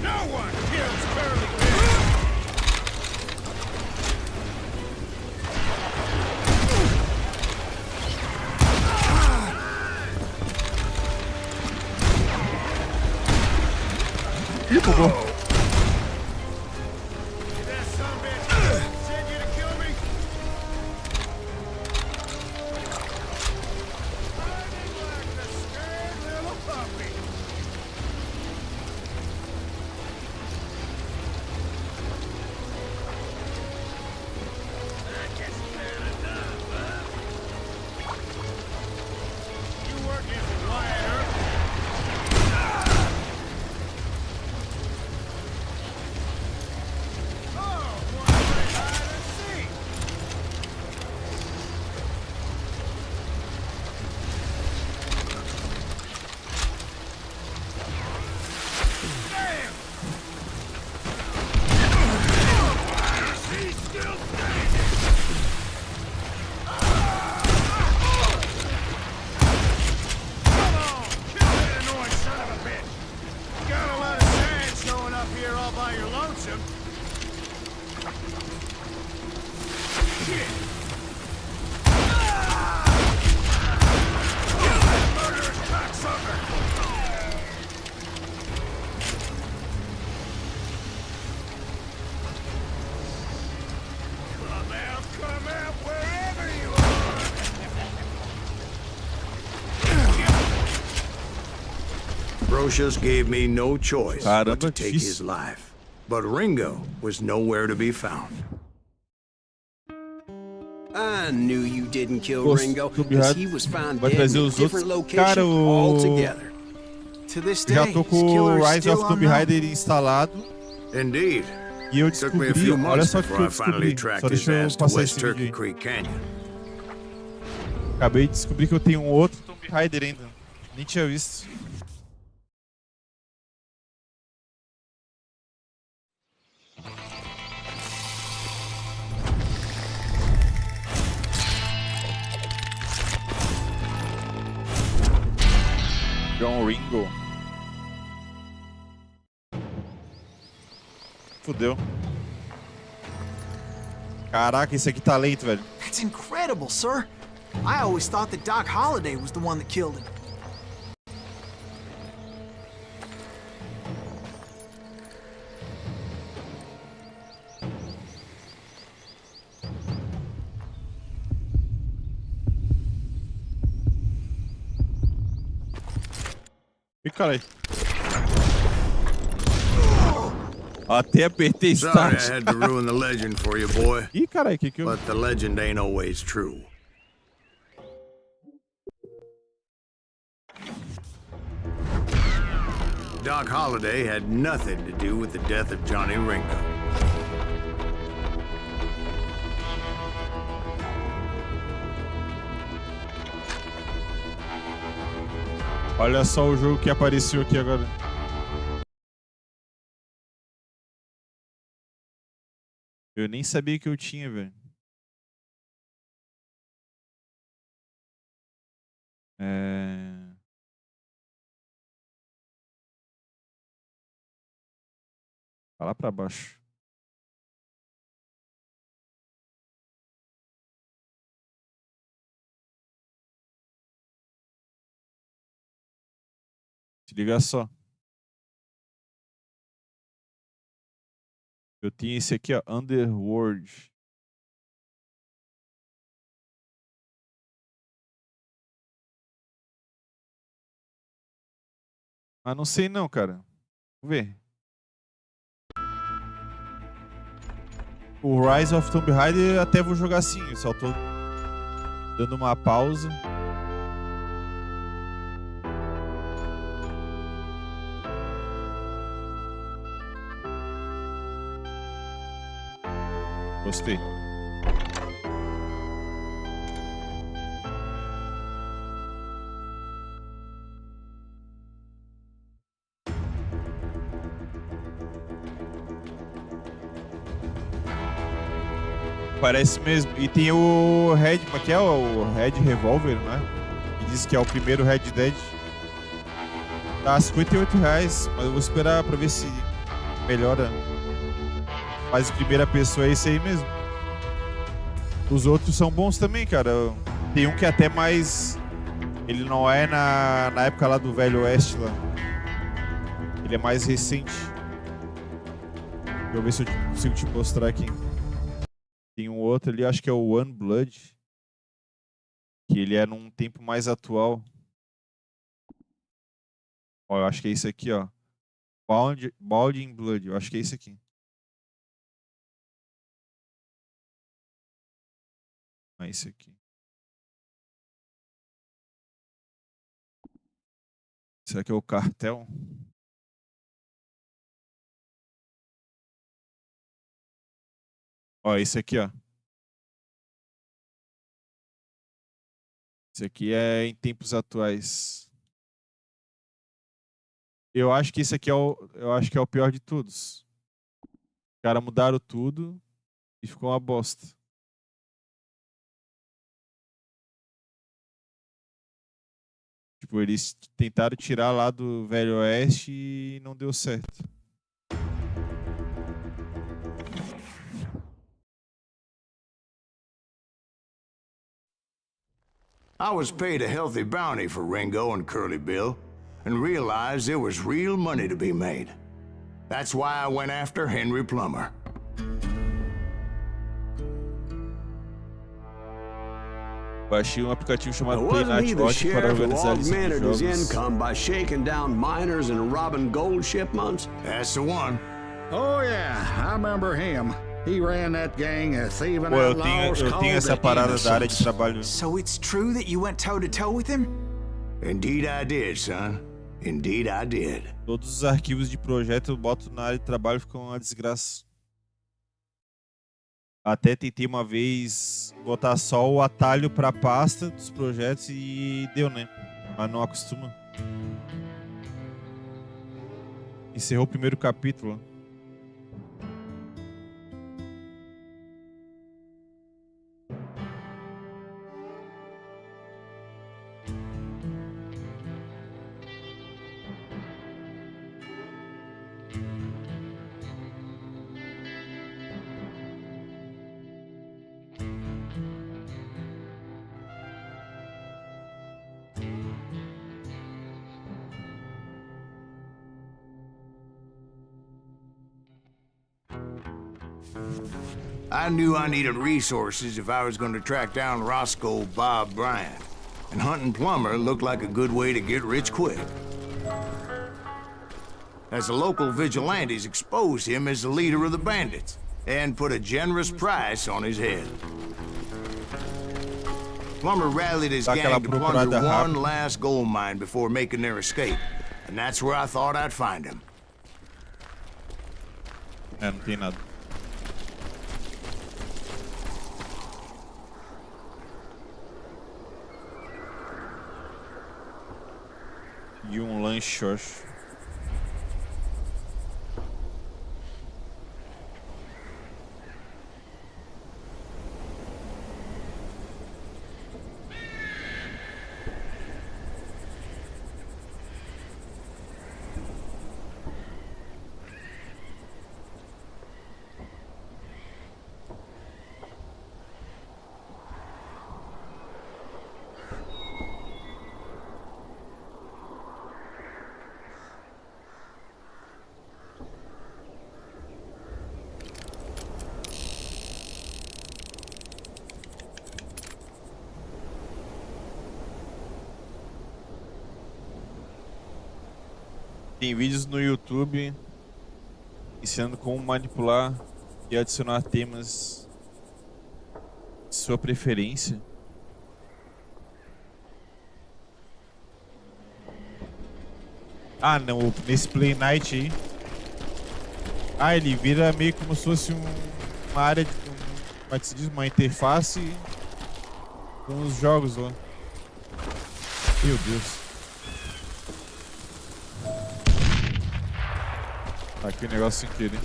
No one kills Burly Bill. Ih, bugou. Did that sumbitch send you to kill me? Hiding like the scared little puppy. That gets bad enough, huh? You working for Wyatt Earp? Oh, wanna play hide and seek? Damn! He's still standing! Come on! Kill that annoying son of a bitch! Got a lot of sand showing up here all by your lonesome. Shit! Kill that murderous cocksucker! Come out, wherever you are! Brocious gave me no choice but to Caramba, take difícil. his life. But Ringo was nowhere to be found. I knew you didn't kill Pô, Ringo, tô because birrado. he was found Vai dead trazer in a os different outros. location Cara, altogether. To this day, já tô his com o killer is Rise still of Tomb unknown. Raider instalado. Indeed. E eu Took me a descobri, few olha months só o que before eu I finally descobri. tracked Só his deixa eu ass to passar West esse vídeo Turkey aí. Creek Canyon. Acabei de descobrir que eu tenho um outro Tomb Raider ainda. Nem tinha visto. John Ringo. Fudeu. Caraca, esse aqui tá lento, velho. That's incredible, sir. I always thought that Doc Holliday was the one that killed him. Ih, caralho. Até apertei Sorry I start. had to ruin the legend for you, boy. Ih, caralho, que eu... But the legend ain't always true. Doc Holliday had nothing to do with the death of Johnny Ringo. Olha só o jogo que apareceu aqui agora. Eu nem sabia que eu tinha, velho. Tá lá pra baixo. Se liga só. Eu tinha esse aqui, ó. Underworld. Ah, não sei não, cara. Vamos ver. O Rise of Tomb Raider até vou jogar assim. Eu só tô dando uma pausa. Gostei. Parece mesmo. E tem o Red, que é o Red Revolver, né? Que diz que é o primeiro Red Dead. Tá R$58, mas eu vou esperar pra ver se melhora. Mas em primeira pessoa é esse aí mesmo. Os outros são bons também, cara. Tem um que é até mais... Ele não é na época lá do Velho Oeste lá. Ele é mais recente. Deixa eu ver se eu consigo te mostrar aqui. Tem um outro ali, acho que é o One Blood. Que ele é num tempo mais atual. Ó, eu acho que é esse aqui, ó. Bound in Blood. Eu acho que é esse aqui. É esse aqui. Será que é o cartel? Ó, esse aqui, ó. Esse aqui é em tempos atuais. Eu acho que esse aqui é o pior de todos. Os caras mudaram tudo e ficou uma bosta. Tipo, eles tentaram tirar lá do Velho Oeste e não deu certo. I was paid a healthy bounty for Ringo and Curly Bill, and realized there was real money to be made. That's why I went after Henry Plummer. Baixei um aplicativo chamado Now, wasn't he the para sheriff who organizar lista de augmented his jogos. income by shaking down miners and robbing gold shipments? That's the one. Oh, yeah, I remember him. He ran that gang of thieving Pô, eu outlaws tenho called essa the parada da área de Innocents. trabalho. So it's true that you went toe-to-toe with him? Indeed I did, son. Indeed I did. Todos os arquivos de projeto eu boto na área de trabalho e ficam uma desgraça. Até tentei uma vez botar só o atalho pra pasta dos projetos e deu, né? Mas não acostuma. Encerrou o primeiro capítulo. I knew I needed resources if I was going to track down Roscoe Bob Bryant, and hunting Plummer looked like a good way to get rich quick. As the local vigilantes exposed him as the leader of the bandits, and put a generous price on his head. Plummer rallied his Dá aquela gang to plunder procurada one rápida. last gold mine before making their escape, and that's where I thought I'd find him. É, não tem nada. Pedir um lanche, eu acho. Tem vídeos no YouTube ensinando como manipular e adicionar temas de sua preferência. Ah, não, nesse Play Night aí. Ah, ele vira meio como se fosse uma área de. Como é que se diz? Uma interface com os jogos lá. Meu Deus. Aqui o negócio sem querer.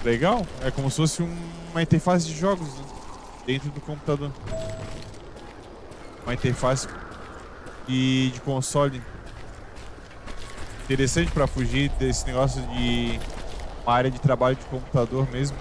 Legal? É como se fosse uma interface de jogos, né? Dentro do computador. Uma interface de console. Interessante pra fugir desse negócio de uma área de trabalho de computador mesmo.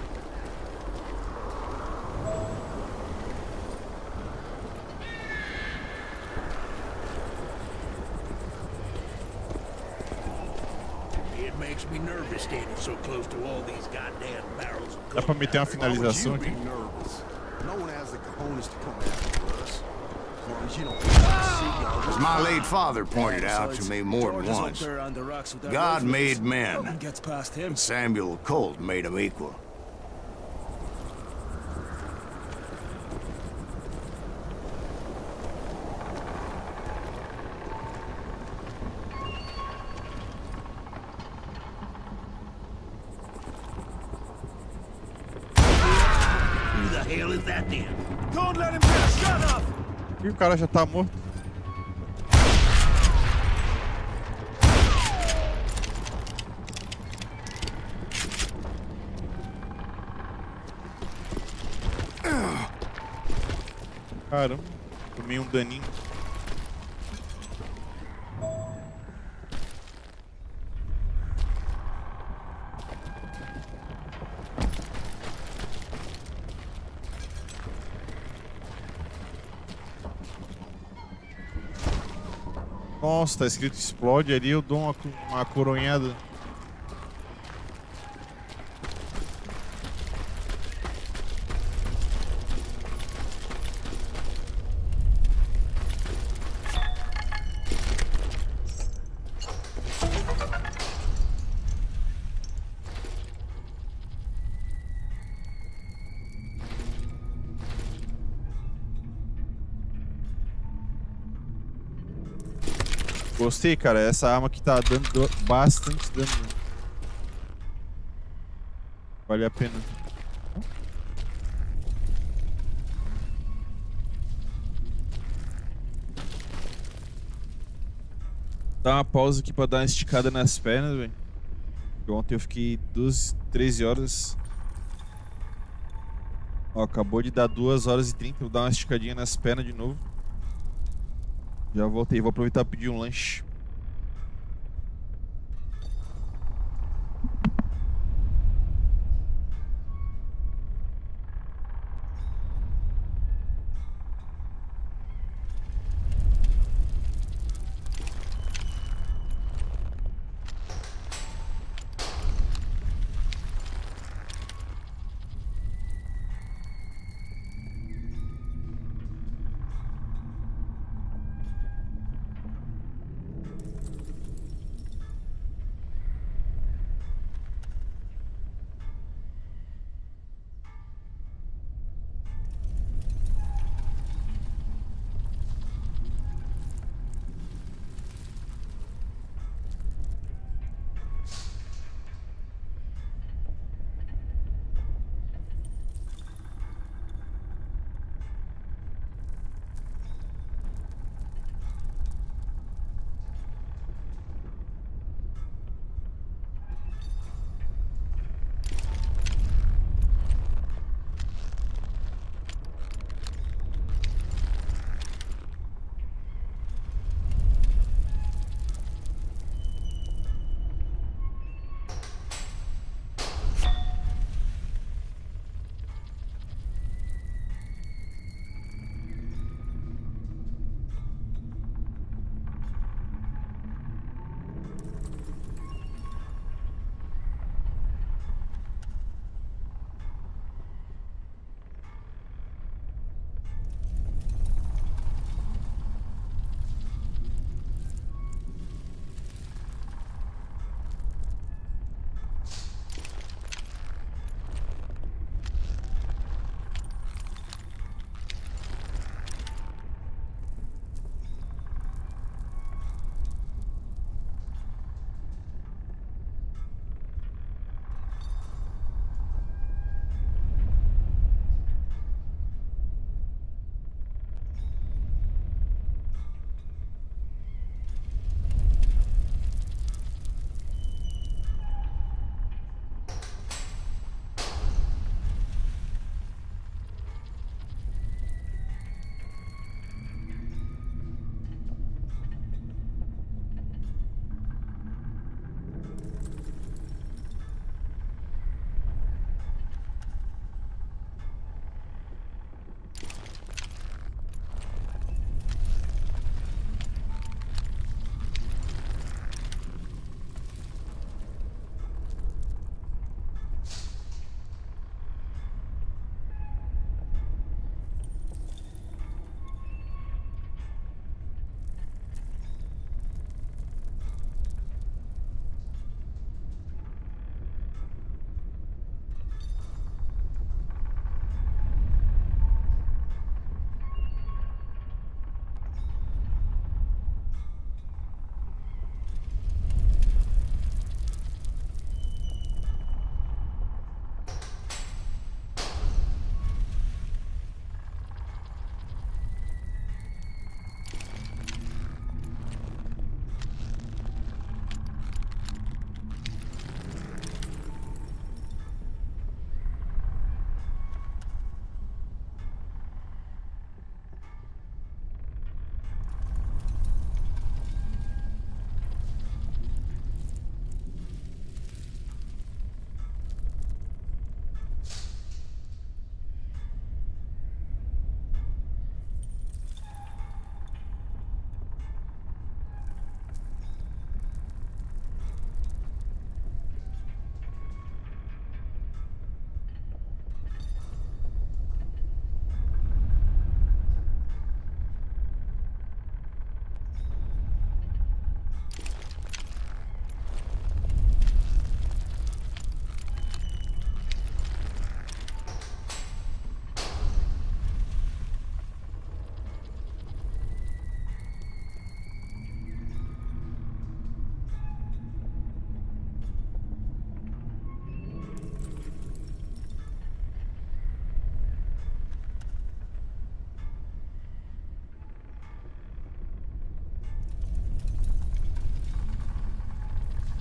Dá pra meter uma finalização aqui. As my late father pointed out to me more than once, God made men, and Samuel Colt made them equal. E o cara já tá morto. Caramba, tomei um daninho. Nossa, tá escrito explode ali, eu dou uma coronhada. Gostei, cara. Essa arma aqui tá dando bastante dano. Vale a pena. Dá uma pausa aqui pra dar uma esticada nas pernas, velho. Ontem eu fiquei 12, 13 horas. Ó, acabou de dar 2 horas e 30. Vou dar uma esticadinha nas pernas de novo. Já voltei, vou aproveitar e pedir um lanche.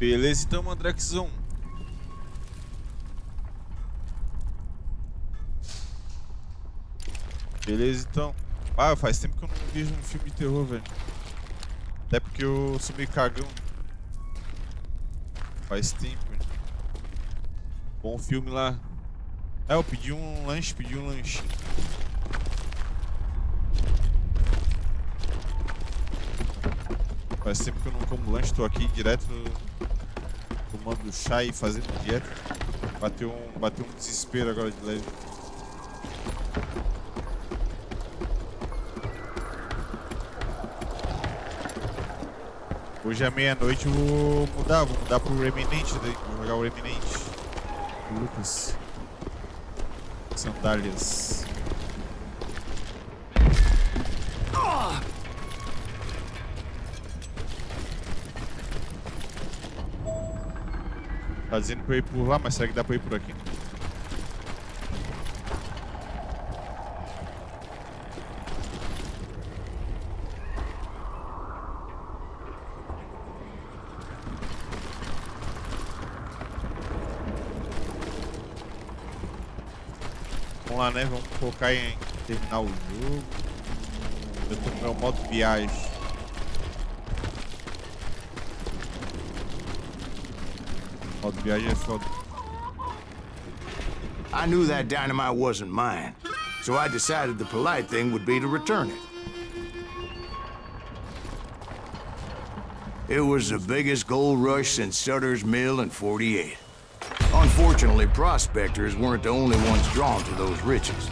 Beleza, então, Mandrexão. Beleza, então. Ah, faz tempo que eu não vejo um filme de terror, velho. Até porque eu sou meio cagão. Faz tempo, velho. Bom filme lá. É, eu pedi um lanche, Faz tempo que eu não como lanche, tô aqui direto tomando chá e fazendo dieta. Bateu um desespero agora de leve. Hoje à meia-noite eu vou mudar pro Reminente daí. Vou jogar o Reminente. O Lucas. Sandálias. Tá dizendo pra eu ir por lá, mas será que dá pra eu ir por aqui? Vamos lá, né? Vamos focar em terminar o jogo. Eu tô no meu modo viagem. Modo viagem é foda. I knew that dynamite wasn't mine, so I decided the polite thing would be to return it. It was the biggest gold rush since Sutter's Mill in '48. Unfortunately, prospectors weren't the only ones drawn to those riches.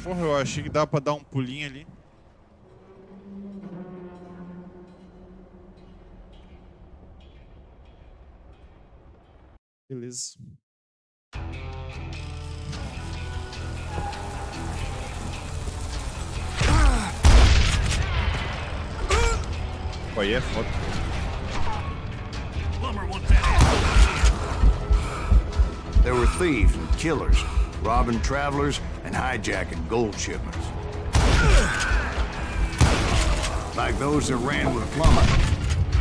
Porra, eu achei que dava pra dar um pulinho ali. Beleza. Pô, aí é foda. There were thieves and killers, robbing travelers and hijacking gold shipments. Like those that ran with Plummer.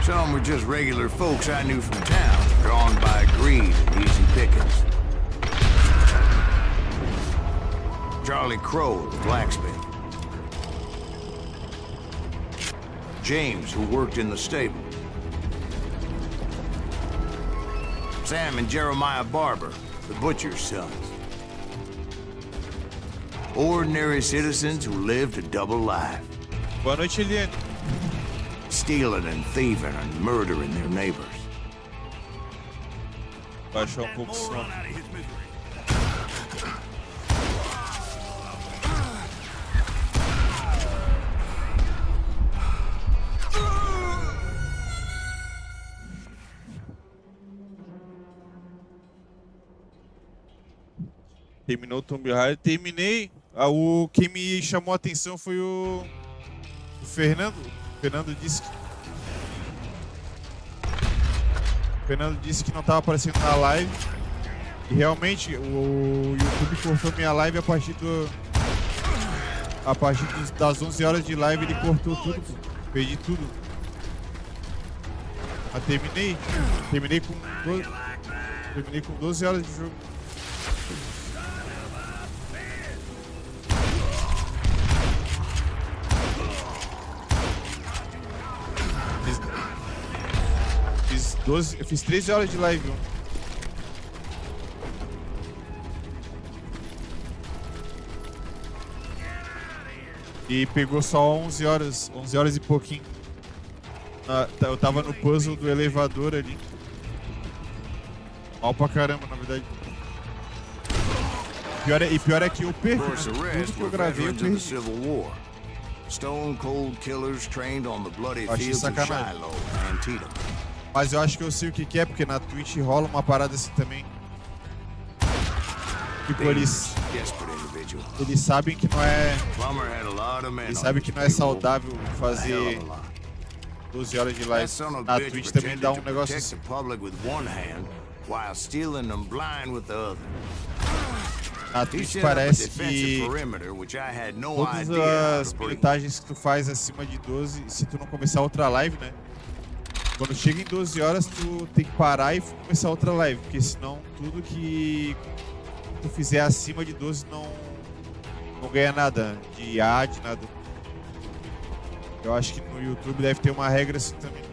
Some were just regular folks I knew from town, drawn by greed and easy pickings. Charlie Crow, the blacksmith. James, who worked in the stable. Sam and Jeremiah Barber, the butcher's sons. Ordinary citizens who lived a double life. Boa noite, Eliane. Stealing and thieving and murdering their neighbors. Baixar um pouco o som. Terminou o Tomb Raider. Terminei. Quem me chamou a atenção foi o Fernando. O Fernando disse que não estava aparecendo na live. E realmente o YouTube cortou minha live a partir das 11 horas de live. Ele cortou tudo. Perdi tudo. Mas terminei com 12 horas de jogo. Eu fiz 13 horas de live. E pegou só 11 horas e pouquinho. Eu tava no puzzle do elevador ali. Mal pra caramba, na verdade. Pior é que eu perco, né? Tudo que eu gravei eu perdi. Stone cold killers trained on the bloody Achei fields of sacanagem. Shiloh and Antietam. Mas eu acho que eu sei o que é, porque na Twitch rola uma parada assim também. Tipo, eles sabem que não é. Eles sabem que não é saudável fazer 12 horas de live. Na Twitch também dá um negócio assim. Na He Twitch set up a parece defensive que perimeter, which I had no todas idea how as to breach. minutagens que tu faz acima de 12, se tu não começar outra live, né? Quando chega em 12 horas, tu tem que parar e começar outra live, porque senão tudo que tu fizer acima de 12 não ganha nada, de ad, nada. Eu acho que no YouTube deve ter uma regra assim também.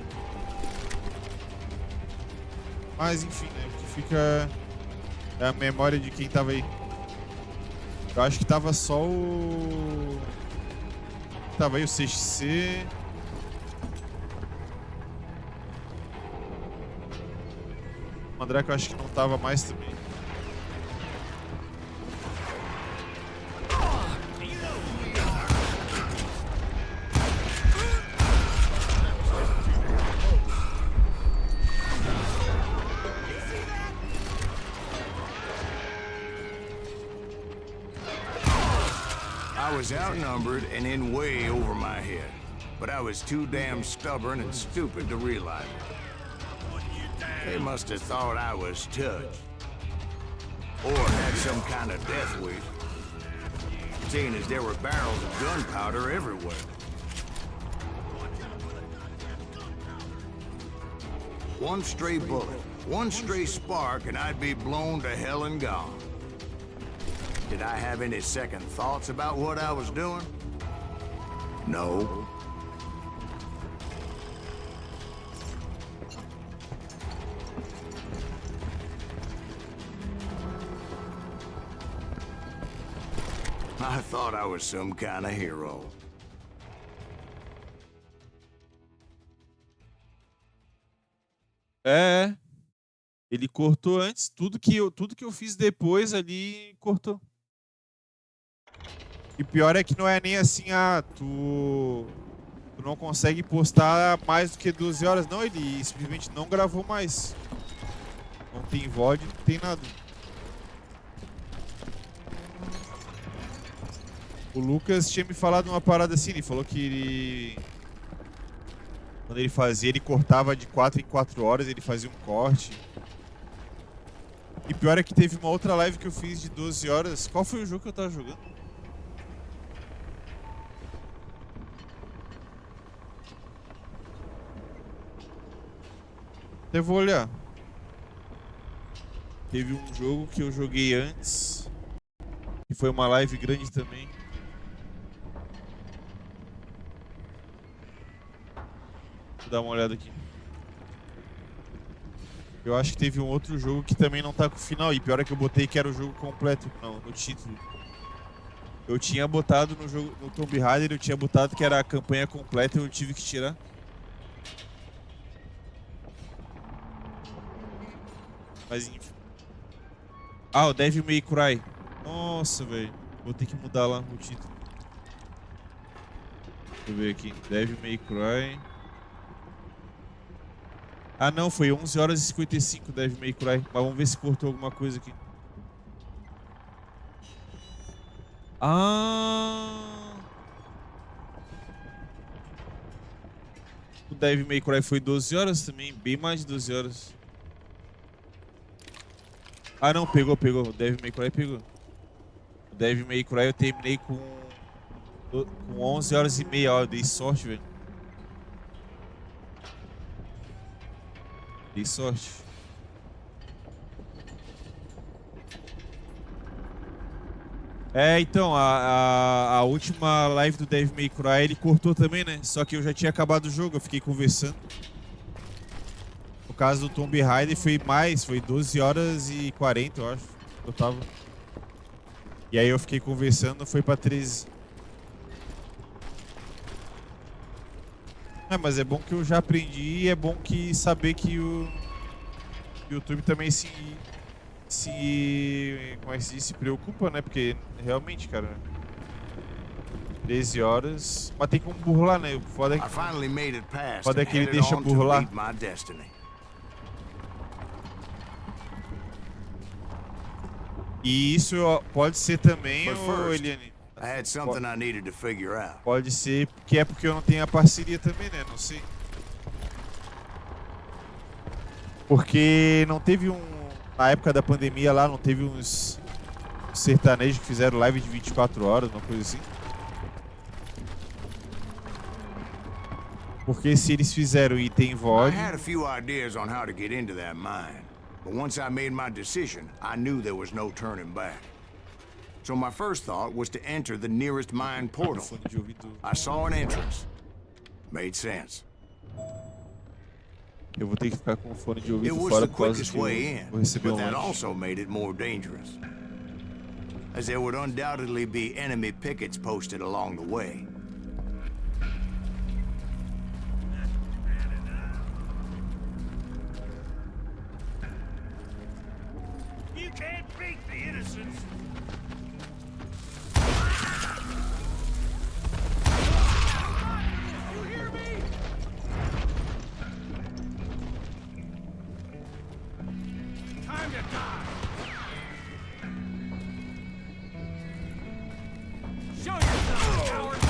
Mas enfim, né? O que fica é a memória de quem tava aí. Eu acho que tava só o... Tava aí o CXC... O André que eu acho que não tava mais também. I was outnumbered and in way over my head, but I was too damn stubborn and stupid to realize it. They must have thought I was touched, or had some kind of death wish, seeing as there were barrels of gunpowder everywhere. One stray bullet, one stray spark, and I'd be blown to hell and gone. Did I have any second thoughts about what I was doing? No. I thought I was some kind of hero. É. Ele cortou antes, tudo que eu fiz depois ali cortou. E pior é que não é nem assim, tu não consegue postar mais do que 12 horas. Não, ele simplesmente não gravou mais. Não tem VOD, não tem nada. O Lucas tinha me falado uma parada assim, ele falou que ele... Quando ele fazia, ele cortava de 4 em 4 horas, ele fazia um corte. E pior é que teve uma outra live que eu fiz de 12 horas. Qual foi o jogo que eu tava jogando? Até vou olhar. Teve um jogo que eu joguei antes, que foi uma live grande também. Vou dar uma olhada aqui. Eu acho que teve um outro jogo que também não tá com o final. E pior é que eu botei que era o jogo completo no título. Eu tinha botado no jogo, no Tomb Raider, eu tinha botado que era a campanha completa e eu tive que tirar. Mas enfim. Ah, o Devil May Cry. Nossa, velho. Vou ter que mudar lá o título. Deixa eu ver aqui. Devil May Cry. Ah não, foi 11 horas e 55 Devil May Cry. Mas vamos ver se cortou alguma coisa aqui. Ah! O Devil May Cry foi 12 horas também, bem mais de 12 horas. Ah não, pegou. O Devil May Cry pegou. O Devil May Cry eu terminei com 11 horas e meia, ó, eu dei sorte, velho. Dei sorte. É, então, a última live do Devil May Cry ele cortou também, né? Só que eu já tinha acabado o jogo, eu fiquei conversando. No caso do Tomb Raider foi 12 horas e 40, eu acho. Eu tava. E aí eu fiquei conversando, foi pra 13. É, mas é bom que eu já aprendi e é bom que saber que o YouTube também como é que se diz, se preocupa, né? Porque realmente, cara, 13 horas, mas tem como burlar, né? O foda é que ele deixa burlar. E isso pode ser também, Eliane. Pode ser que é porque eu não tenho a parceria também, né? Não sei. Porque não teve na época da pandemia lá, não teve uns sertanejo que fizeram live de 24 horas, uma coisa assim. Porque se eles fizeram e tem I VOD, had a few ideas on how to get into that mine, but once I made my decision, I knew there was no turning back. So my first thought was to enter the nearest mine portal. fone de ouvido, I saw an entrance. Made sense. eu vou ter que ficar com o fone de It ouvido was fora the por causa quickest que eu way in, vou receber but that lanche. also made it more dangerous, as there would undoubtedly be enemy pickets posted along the way. You can't beat the innocents. You hear me? Time to die. Show yourself, coward.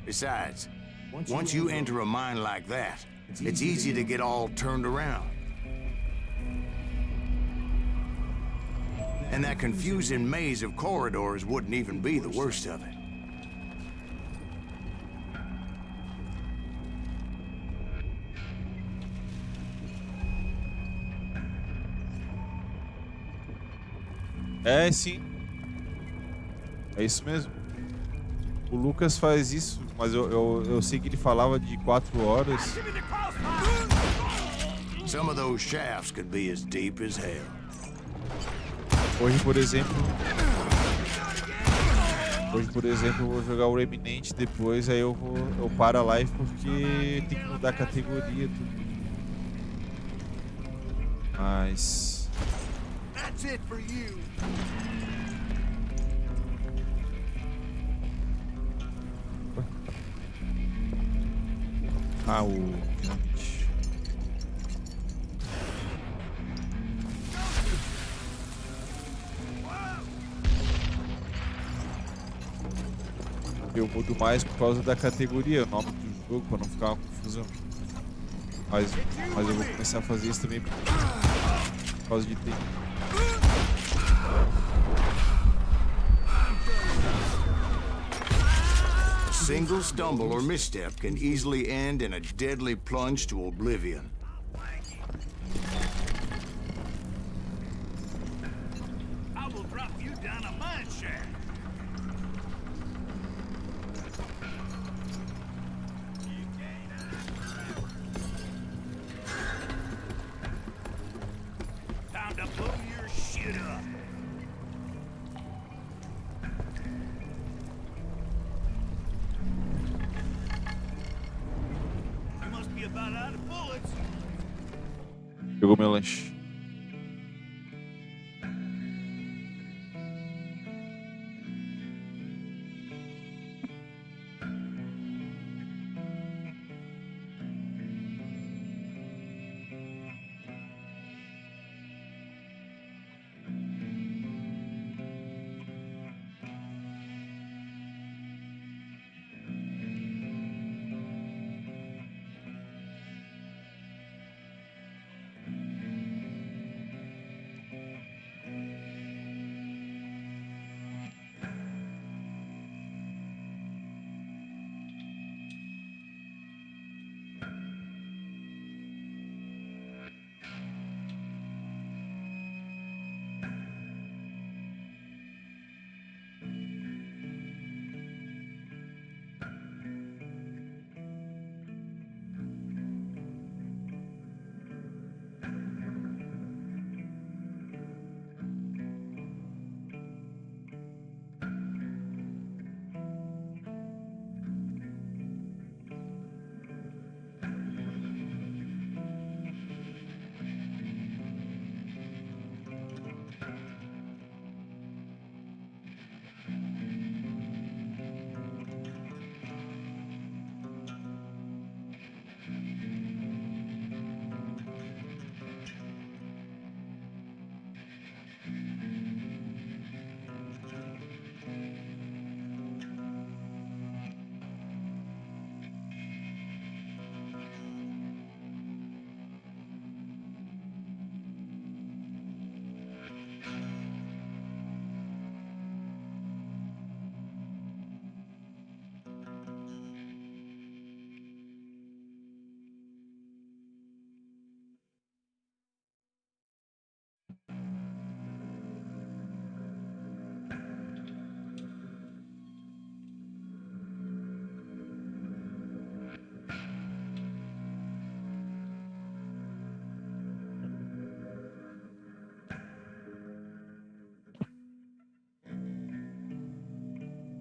Besides, once you enter a mine like that, it's easy to get all turned around. And that confusing maze of corridors wouldn't even be the worst of it. É, sim. É isso mesmo. O Lucas faz isso, mas eu sei que ele falava de 4 horas. Some of those shafts could be as deep as hell. Hoje, por exemplo, eu vou jogar o Remnant depois, aí eu paro a live porque tem que mudar a categoria tudo. Mas That's it for you. o eu mudo mais por causa da categoria, o nome do jogo, para não ficar uma confusão. Mas eu vou começar a fazer isso também por causa de tempo. A single stumble or misstep can easily end in a deadly plunge to oblivion. I will drop you down a mine shaft. Time to blow your shit up. You must be about out of bullets. Pegou meu lanche.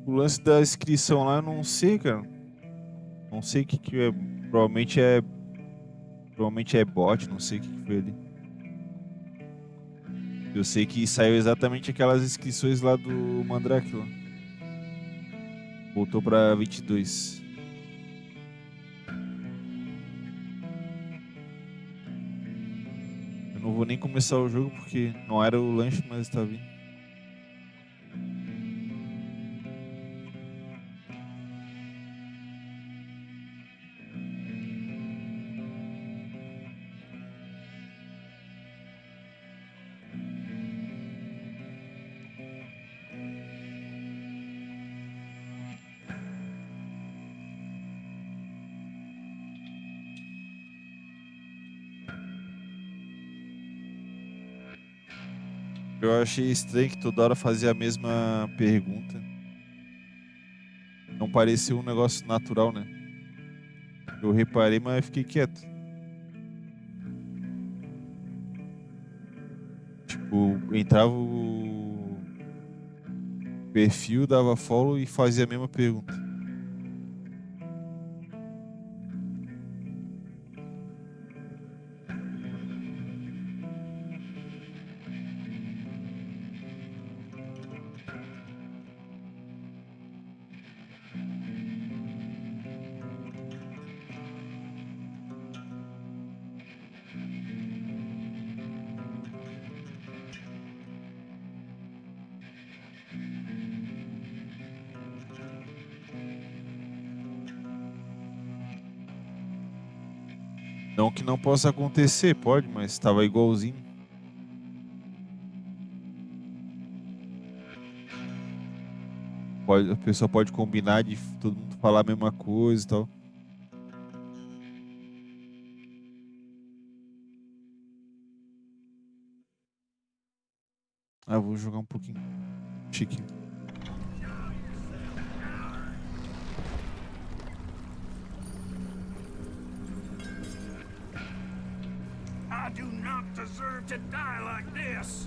O lance da inscrição lá, eu não sei, cara. Não sei o que é. Provavelmente é. Provavelmente é bot, não sei o que foi ali. Eu sei que saiu exatamente aquelas inscrições lá do Mandrake lá. Voltou pra 22. Eu não vou nem começar o jogo porque não era o lanche, mas tá vindo. Eu achei estranho que toda hora fazia a mesma pergunta. Não parecia um negócio natural, né? Eu reparei, mas fiquei quieto. Tipo, entrava o perfil, dava follow e fazia a mesma pergunta. Não que não possa acontecer, pode, mas estava igualzinho. A pessoa pode combinar de todo mundo falar a mesma coisa e tal. Ah, vou jogar um pouquinho. Chique. I do not deserve to die like this.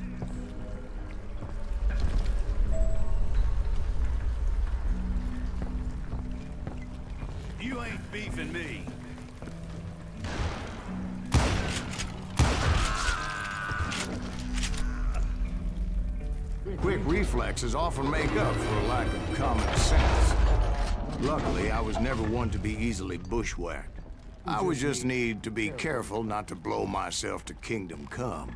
You ain't beefing me. Quick reflexes often make up for a lack of common sense. Luckily, I was never one to be easily bushwhacked. I would just need to be careful not to blow myself to kingdom come.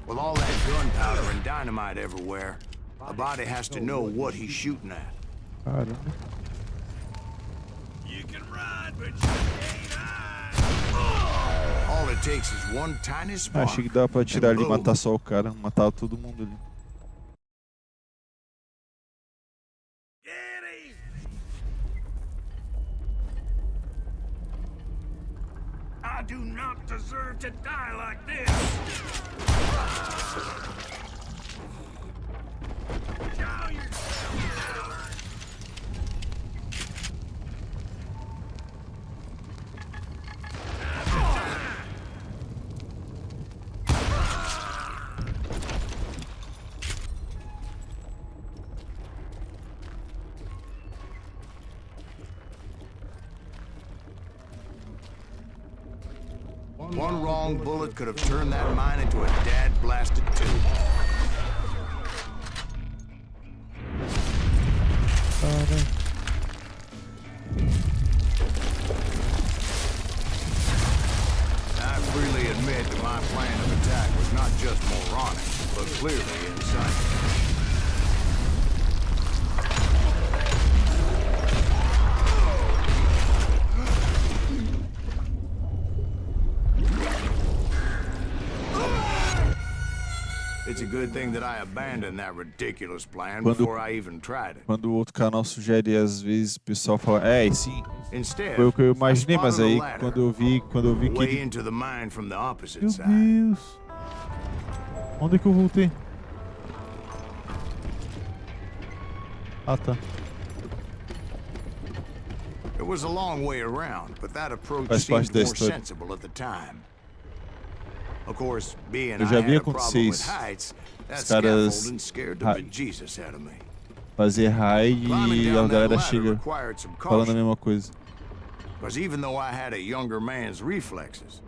With all that gunpowder and dynamite everywhere, a body has to know what he's shooting at. Caramba. You can ride, but you can't hide. All it takes is one tiny spark. Achei que dava pra atirar ali e and boom. matar só o cara. Matar todo mundo ali. Get him! I do not deserve to die like this. Show yourself. One wrong bullet could have turned that mine into a dad-blasted tube. I freely admit that my plan of attack was not just moronic, but clearly insane. It's a good thing that I abandoned that ridiculous plan Quando- before I even tried it. Quando o outro canal sugere, às vezes o pessoal fala, sim, Instead, foi o que eu I imaginei, mas spotted aí a ladder quando eu vi que way ele... into the mine from the opposite Meu side. Deus! Onde é que eu voltei? Ah, tá. It was a long way around, but that approach Faz parte seemed da more história. sensible at the time. Of course, being Eu já I vi had a acontecer problem with isso. heights, that Os caras scaffolding scared the ra- bejesus out of me. Fazer raid Climbing e a down that galera ladder chega required some falando a caution, mesma coisa. because even though I had a younger man's reflexes,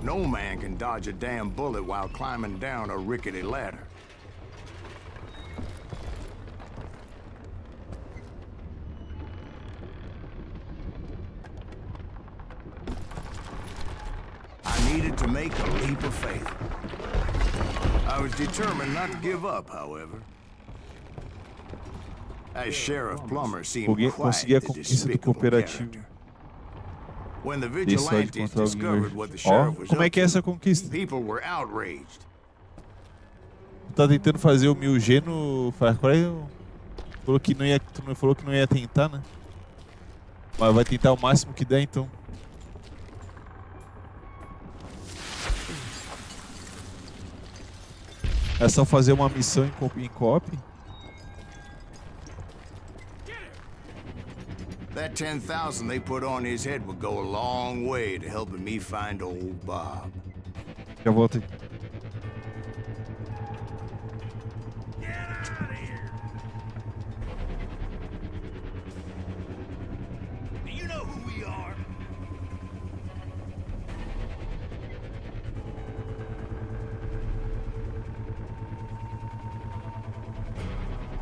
no man can dodge a damn bullet while climbing down a rickety ladder. I needed to make a leap of faith. I was determined not to give up, however. As Sheriff Plummer seemed quite Consegui a the conquista do despicable cooperativo. character. When the Dei sorte de vigilantes encontrar alguém discovered hoje. what the Ó, sheriff was como é up que é essa to, conquista? people were outraged. Tu tá tentando fazer o 1000G no Far Cry? Falou que não ia, tu não falou que não ia tentar, né? Mas vai tentar o máximo que der, então. É só fazer uma missão em co-op? That 10,000 they put on his head would go a long way to helping me find old Bob. Já voltei. Do you know who we are?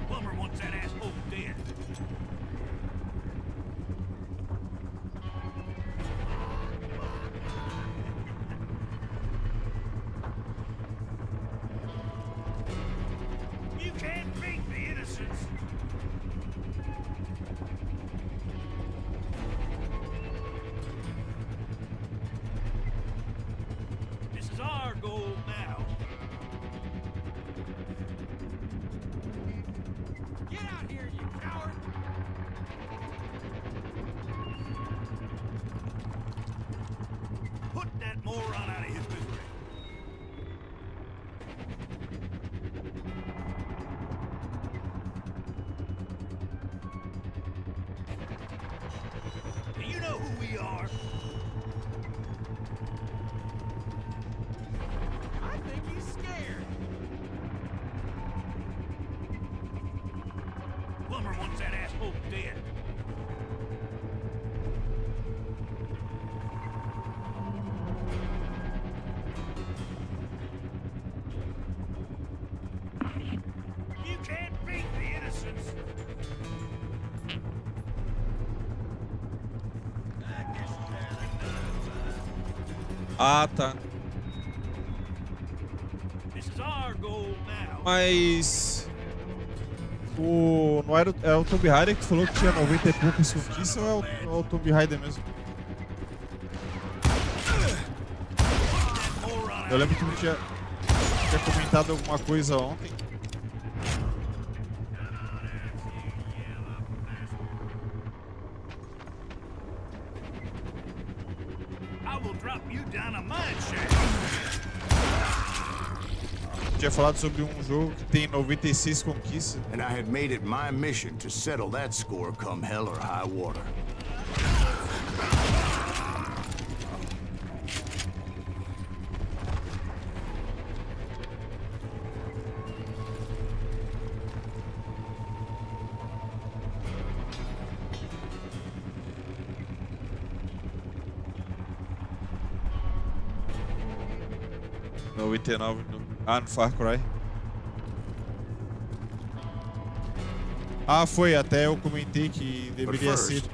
Plummer wants that asshole dead. You can't beat the innocents. This is our goal now. Get out here, you coward! Put that moron out of his misery. Do you know who we are? I think he's scared. Plummer wants that asshole dead. You can't beat the innocents. Ah, tá. This is our goal now. Mas... Não era, é o Tomb Raider que falou que tinha 90 e poucas conquistas ou é o Tomb Raider mesmo? Eu lembro que tu tinha comentado alguma coisa ontem. I will drop you down a mine shaft. Tinha falado sobre um jogo que tem 96 conquistas. And I had made it my mission to settle that score come hell or high water. No 89 no Far Cry. Ah, foi, até eu comentei que But deveria ser first,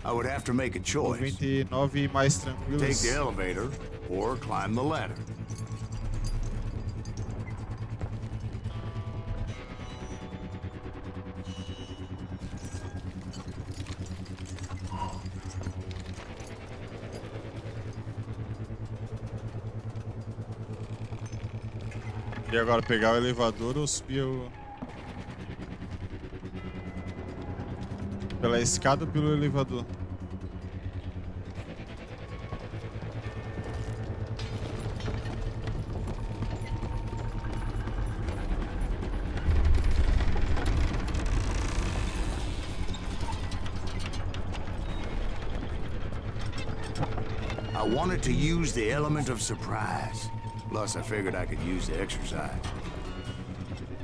I would have to make a choice. 99 mais Take tranquilos. the elevator or climb the ladder. E agora pegar o elevador ou subir pela escada ou pelo elevador? I wanted to use the element of surprise. Plus, I figured I could use the exercise.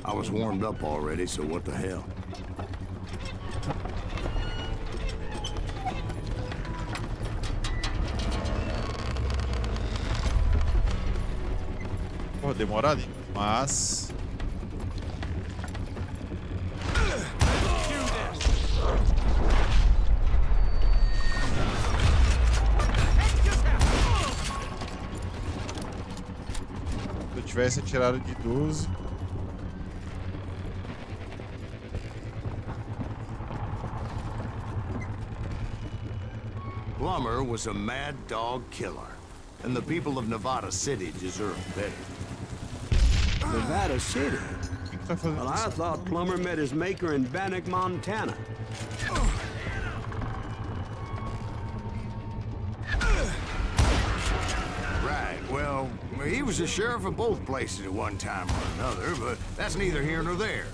I was warmed up already, so what the hell? Pô, demorado, hein? Mas... se eu tivesse tirado de 12... Plummer was a mad dog killer, and the people of Nevada City deserve better. Nevada City? O que tá fazendo Well, I isso? thought Plummer met his maker in Bannock, Montana. Right, well, he was the sheriff of both places at one time or another, but that's neither here nor there.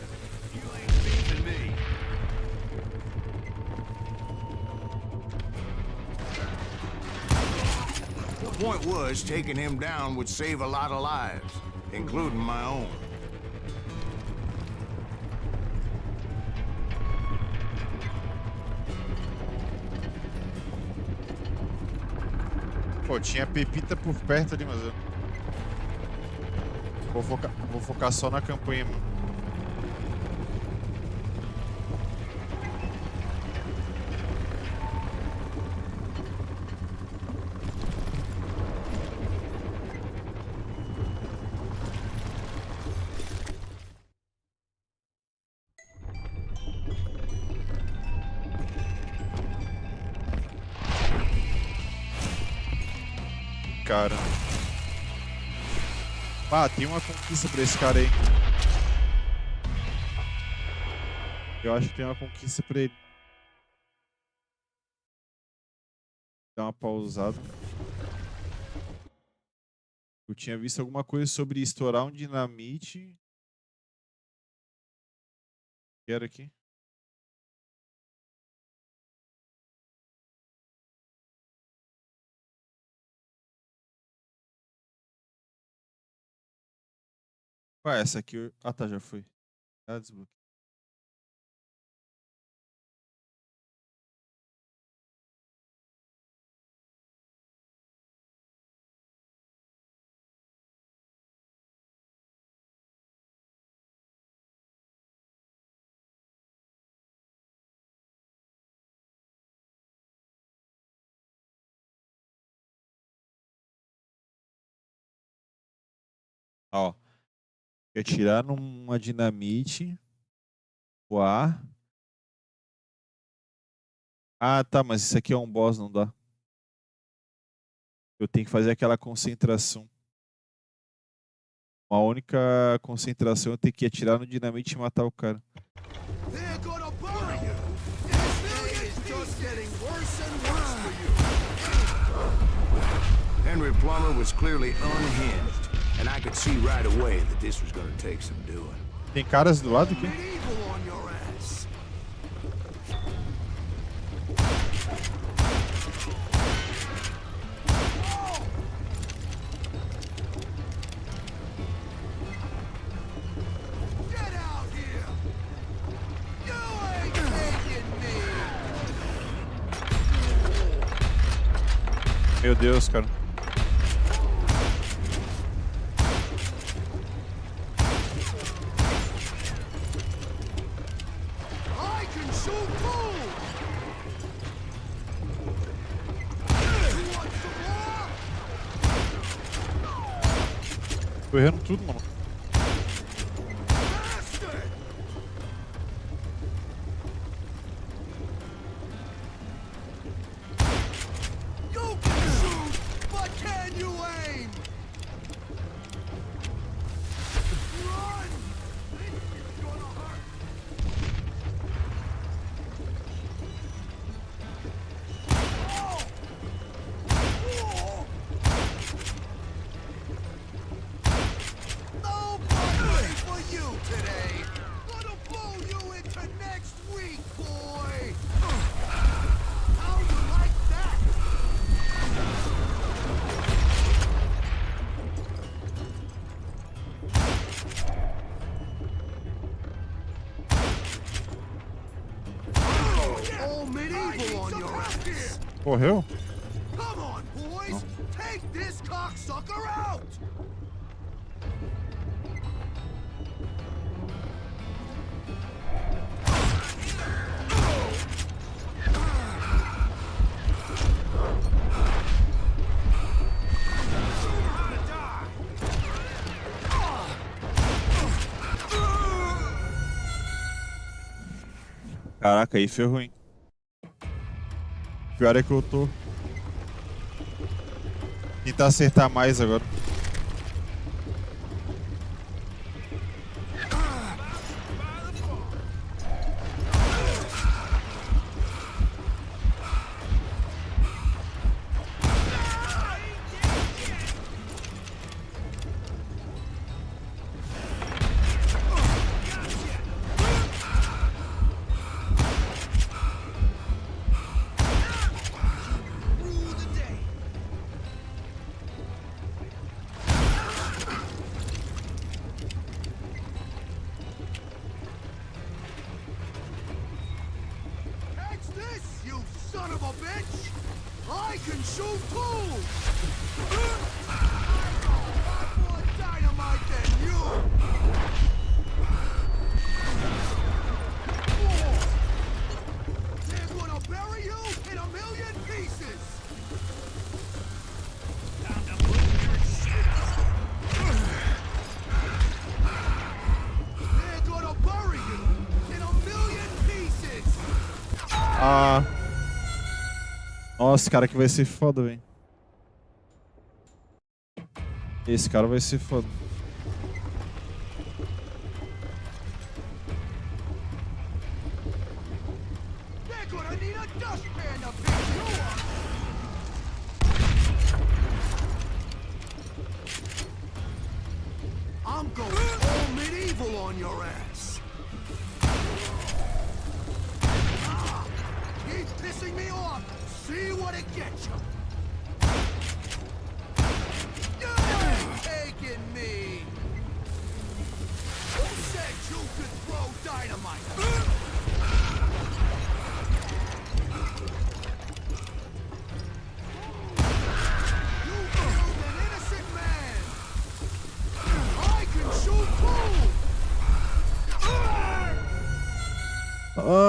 You ain't beefing me. The point was, taking him down would save a lot of lives, including my own. Pô, tinha pepita por perto ali, mas eu... Vou focar só na campanha, mano. Cara. Ah, tem uma conquista pra esse cara aí. Eu acho que tem uma conquista pra ele. Dá uma pausada. Eu tinha visto alguma coisa sobre estourar um dinamite. Que era aqui? Qual é essa aqui? Ah, tá, já foi. Ah, desbloqueei. Ó. Quer tirar numa dinamite. Voar. Ah, tá, mas isso aqui é um boss, não dá. Eu tenho que fazer aquela concentração. Uma única concentração eu tenho que atirar no dinamite e matar o cara. They're gonna bury you! This day is just getting worse and worse for you! Henry Plummer was clearly unhinged, and I could see right away that this was gonna take some doing. Tem caras do lado aqui? Medieval on your ass! Get out here! You ain't taking me! Meu Deus, cara. I can shoot too! You want some more? Tô errando tudo, mano. Bastard! You can shoot, but can you aim? Correu? Come on, boys! Take this cocksucker out! Caraca, aí foi ruim. Pior é que eu tô. Tentar acertar mais agora. Son of a bitch! I can shoot too! I'm more dynamite than you! They're gonna bury you in a million pieces! Time to move your shit up! They're gonna bury you in a million pieces! Ah. Nossa, cara que vai ser foda, velho. Esse cara vai ser foda. I'm going all medieval on your ass. Keep pissing me off. See what it gets you. You're taking me. Who said you could throw dynamite? You killed an innocent man. I can shoot too.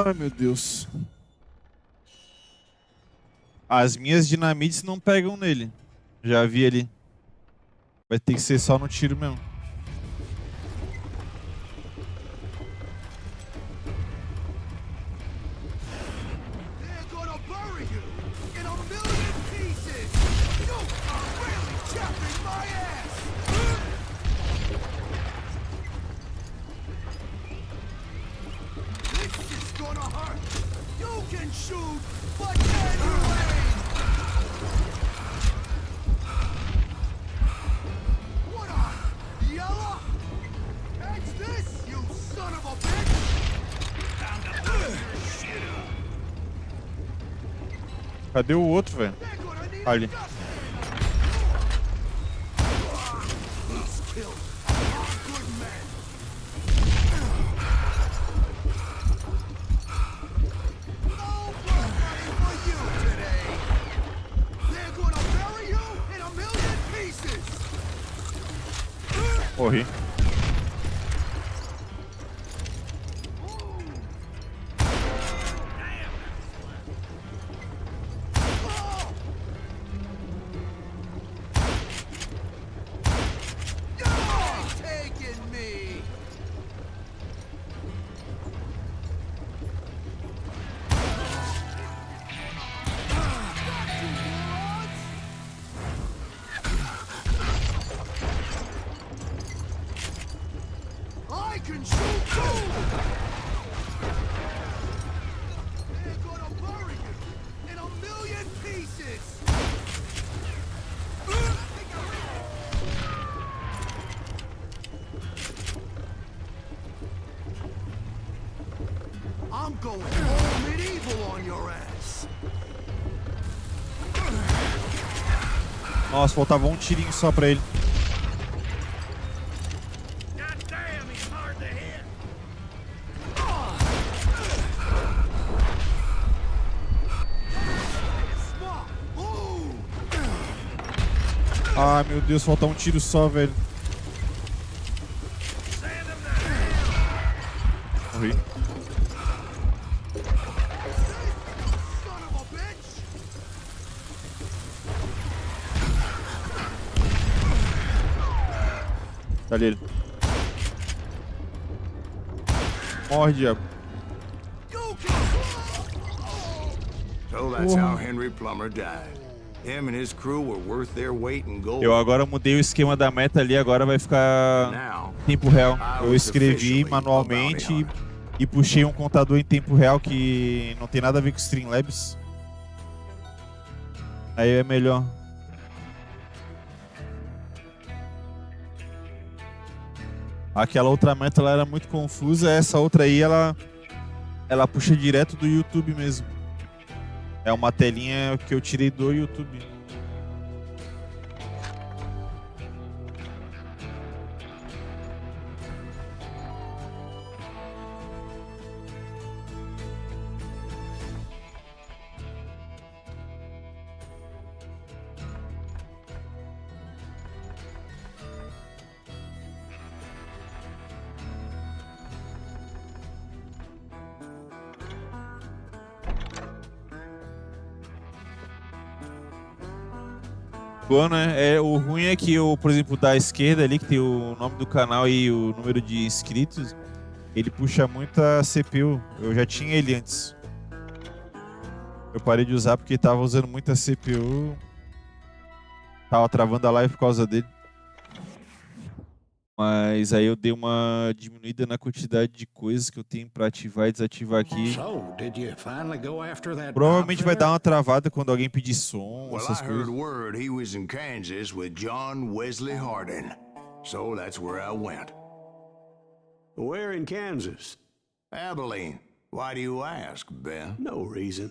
Ai, meu Deus. As minhas dinamites não pegam nele. Já vi ali. Vai ter que ser só no tiro mesmo. Cadê o outro, velho? Ali. Morri. I'm going all medieval on your ass. Nossa, faltava um tirinho só pra ele. Ah, meu Deus, falta um tiro só, velho. Morri. Cadê ele? Morre, diabo. So that's how Henry Plummer died. Him and his crew were worth their weight in gold. Eu agora mudei o esquema da meta ali, agora vai ficar em tempo real. Eu escrevi manualmente e puxei um contador em tempo real que não tem nada a ver com Streamlabs. Aí é melhor. Aquela outra meta ela era muito confusa, essa outra aí ela puxa direto do YouTube mesmo. É uma telinha que eu tirei do YouTube. Bom, né? O ruim é que, por exemplo, da esquerda ali, que tem o nome do canal e o número de inscritos, ele puxa muita CPU. Eu já tinha ele antes. Eu parei de usar porque tava usando muita CPU. Tava travando a live por causa dele. Mas aí eu dei uma diminuída na quantidade de coisas que eu tenho pra ativar e desativar aqui. Provavelmente vai dar uma travada quando alguém pedir som, Well, essas I coisas. heard word he was in Kansas with John Wesley Hardin. So that's where I went. Where in Kansas? Abilene. Why do you ask, Ben? No reason.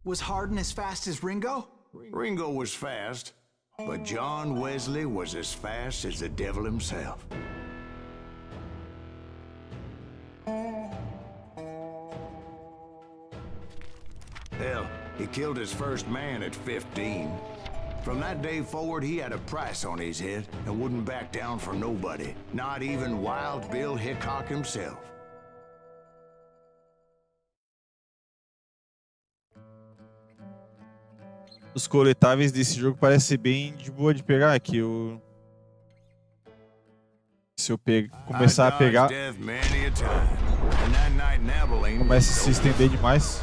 Was Hardin as fast as Ringo? Ringo was fast, but John Wesley was as fast as the devil himself. Hell, he killed his first man at 15. From that day forward, he had a price on his head and wouldn't back down for nobody, not even Wild Bill Hickok himself. Os coletáveis desse jogo parecem ser bem de boa de pegar aqui. Se eu começar a pegar, começa a se estender demais.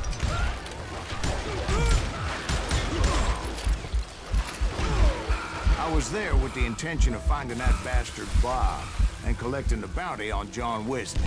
I was there with the intention of finding that bastard Bob and collecting the bounty on John Wesley.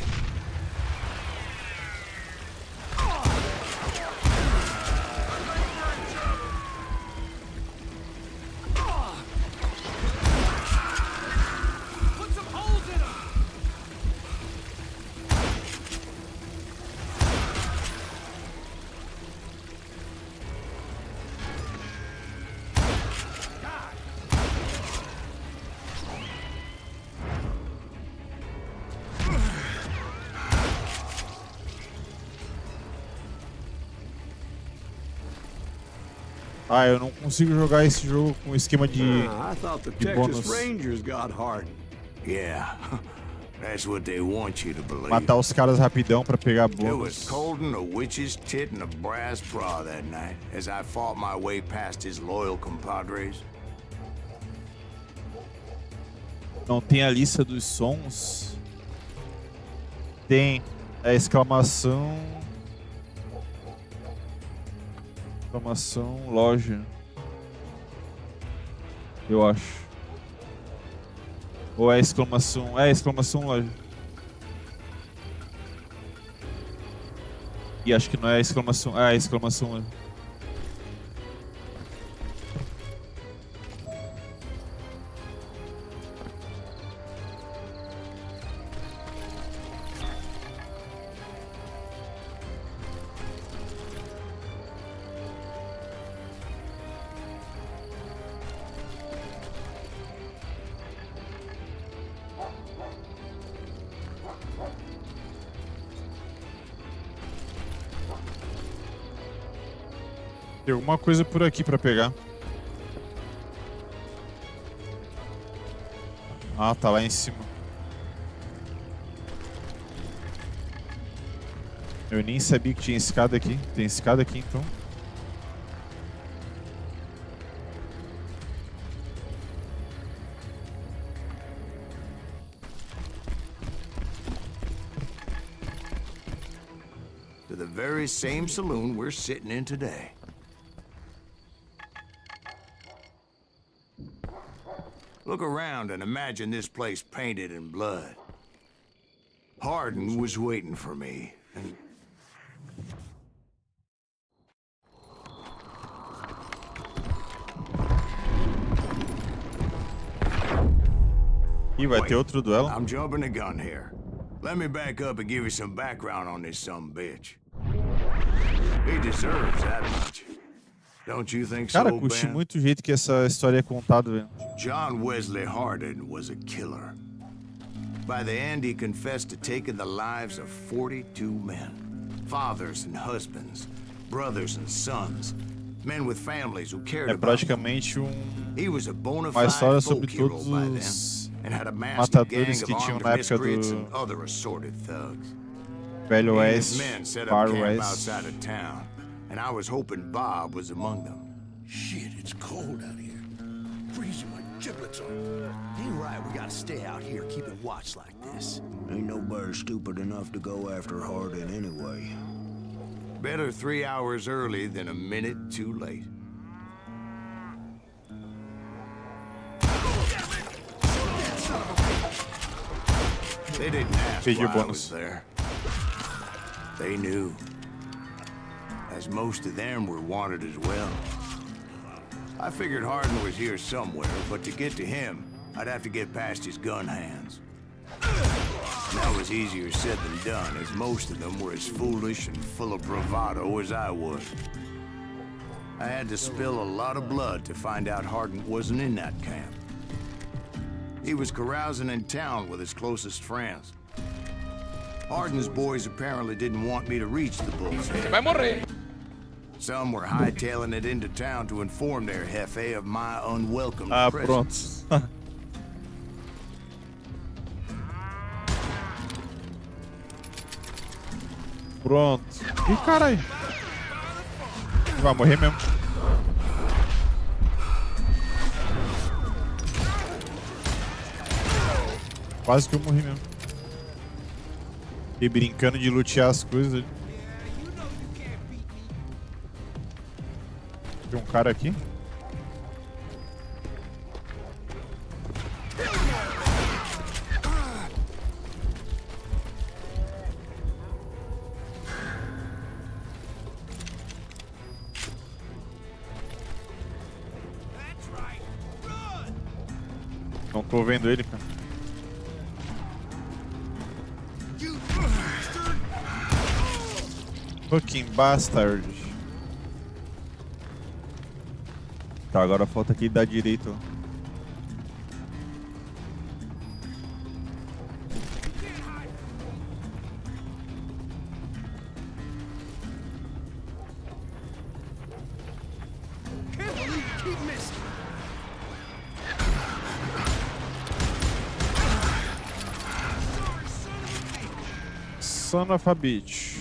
Ah, eu não consigo jogar esse jogo com esquema de I thought the Texas bônus. Rangers got Hardin. Yeah, that's what they want you to believe. Matar os caras rapidão pra pegar It was bônus. cold in a witch's tit and a brass bra that night as I fought my way past his loyal compadres. Não tem a lista dos sons? Tem a exclamação. Exclamação loja. Eu acho. Ou é exclamação. É exclamação loja. E acho que não é exclamação. Ah, é exclamação loja. Tem alguma coisa por aqui pra pegar. Ah, tá lá em cima. Eu nem sabia que tinha escada aqui. Tem escada aqui então. To the very same saloon we're sitting in today. Look around and imagine this place painted in blood. Hardin was waiting for me, and Ih, vai ter outro duelo. I'm jumping the gun here. Let me back up and give you some background on this sumbitch. He deserves that much. Don't you think Cara, so, curti Ben? muito o jeito que essa história é contada, velho. John Wesley Hardin was a killer. By the end, he confessed to taking the lives of 42 men. Fathers and husbands, brothers and sons, men with families who cared É about them. praticamente He was a bona uma história fide sobre folk hero todos by then, os and had a masked gang matadores of que tinham armed na época miscreants do and other assorted thugs. Velho He and his Oeste, men set up Far camp West. outside of town, and I was hoping Bob was among them. Shit, it's cold out here. Freezing my giblets off. Ain't right, we gotta stay out here keeping watch like this. Ain't nobody stupid enough to go after Hardin anyway. Better 3 hours early than a minute too late. They didn't ask Pedir why I bônus. was there. They knew. As most of them were wanted as well. I figured Hardin was here somewhere, but to get to him, I'd have to get past his gun hands. That was easier said than done, as most of them were as foolish and full of bravado as I was. I had to spill a lot of blood to find out Hardin wasn't in that camp. He was carousing in town with his closest friends. Hardin's boys apparently didn't want me to reach the bull's head. Some were hightailing it into town to inform their jefe of my unwelcome Ah, presence. pronto. Pronto. Ih, caralho. Vai morrer mesmo. Quase que eu morri mesmo. E brincando de lutear as coisas ali. Tem um cara aqui. Não tô vendo ele, cara. Fucking bastard. Tá, agora falta aqui dar direito. Son of a bitch.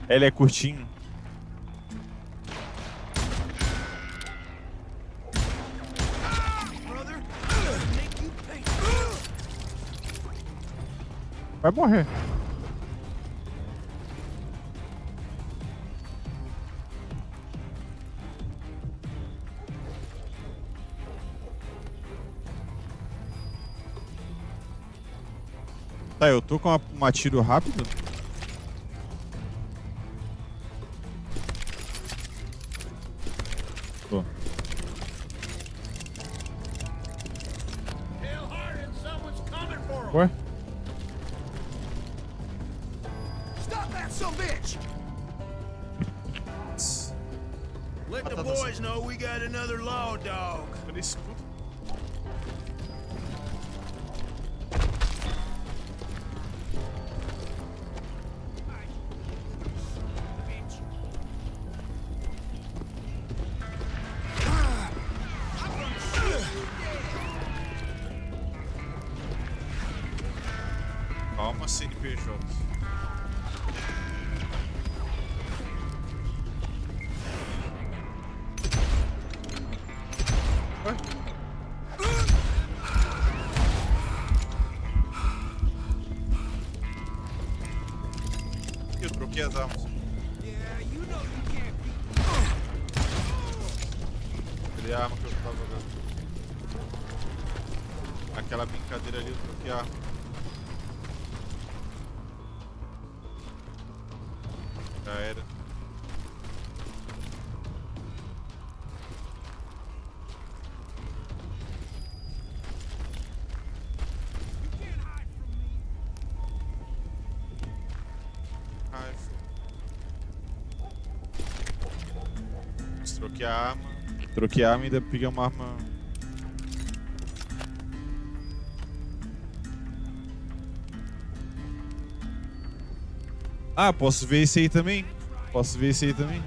Ele é curtinho. Vai morrer. Tá, eu tô com uma tiro rápido. Tô. Ué? Stop that sumbitch! Let the boys know we got another law dog. Calma, CNPJ. Ué? Eu troquei as armas. Cadê a arma que eu tava jogando? Aquela brincadeira ali, eu troquei a arma. Já era. Ai, troquei a arma. Troquei a arma e ainda peguei uma arma. Ah, posso ver esse aí também? Posso ver esse aí também?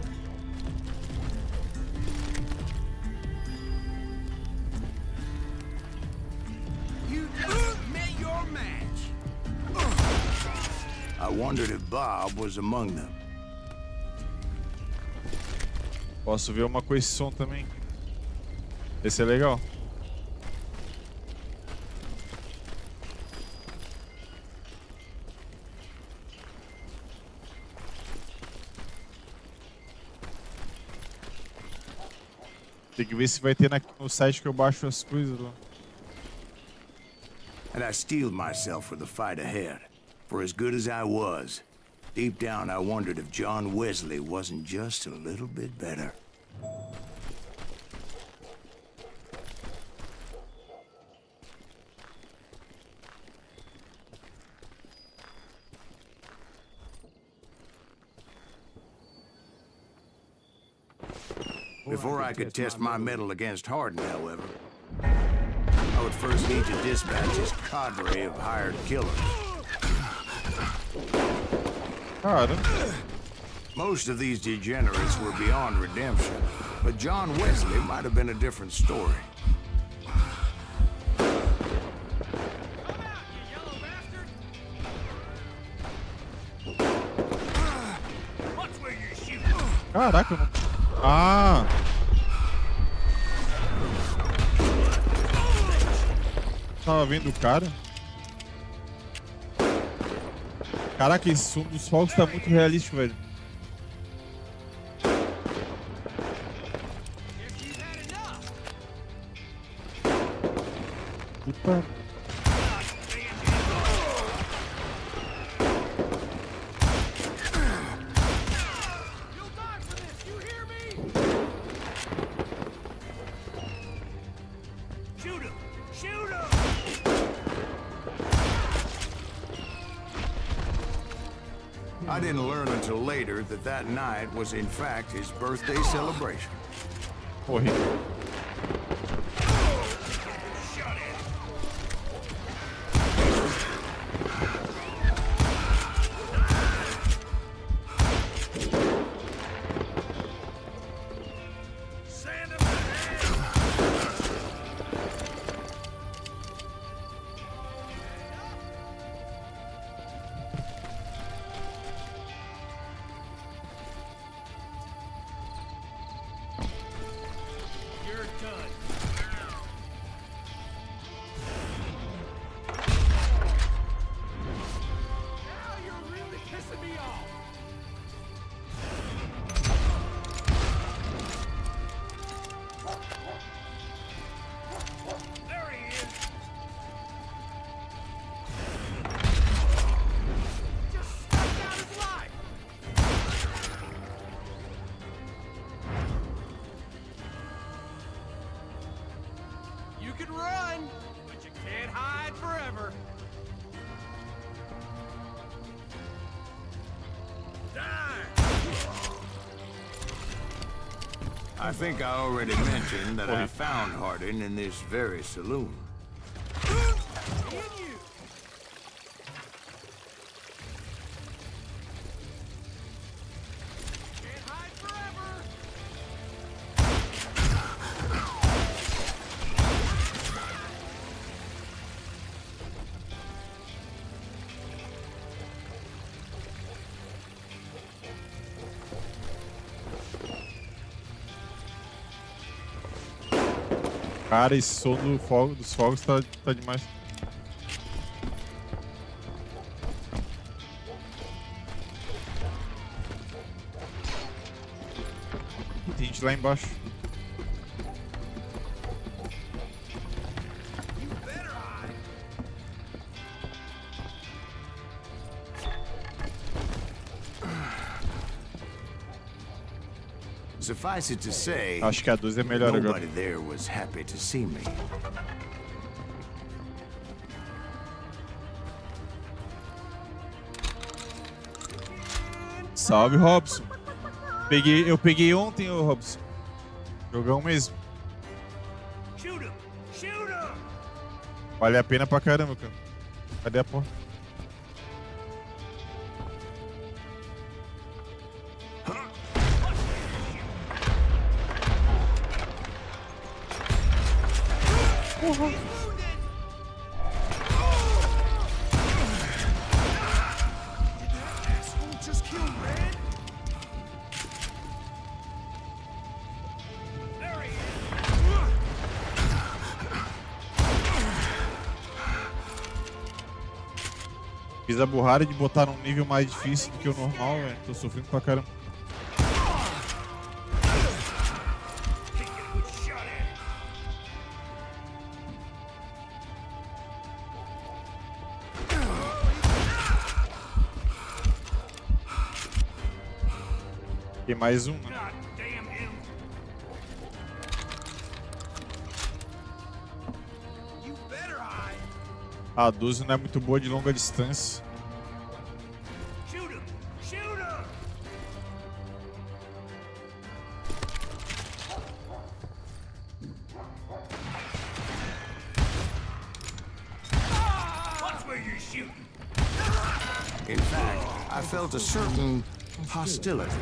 I wondered if Bob was among them. Posso ver uma com esse som também. Esse é legal. Tem que ver se vai ter no site que eu baixo as coisas lá. And I steeled myself for the fight ahead. For as good as I was, deep down I wondered if John Wesley wasn't just a little bit better. Before I could test my mettle against Hardin, however, I would first need to dispatch his cadre of hired killers. Cara, Most of these degenerates were beyond redemption, but John Wesley might have been a different story. caraca, eu não... Ah! Tava vendo o cara. Caraca, esse som dos fogos tá muito realístico, velho. Puta. I didn't learn until later that that night was in fact his birthday celebration. Morri. You can run, but you can't hide forever. I think I already mentioned that I found Hardin in this very saloon. Cara, esse som dos fogos tá demais. Tem gente lá embaixo. Suffice it to say, Acho que a 12 é melhor agora. nobody there was happy to see me. Salve, Robson. Eu peguei ontem, ô Robson. Jogão mesmo. Vale a pena pra caramba, cara. Cadê a porta? Porra. Fiz a burrada de botar num nível mais difícil do que o normal, velho. Tô sofrendo pra caramba. Tem mais um, né? A 12 não é muito boa de longa distância. In fact, I felt a certain hostility.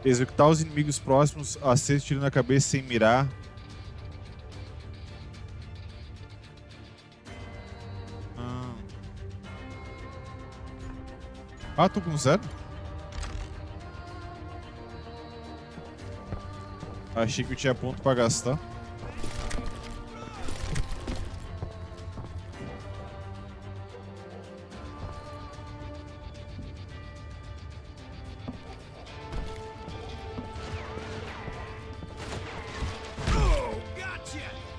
Executar os inimigos próximos, acertar tiro na cabeça sem mirar. Ah, tô com 0? Achei que eu tinha ponto pra gastar.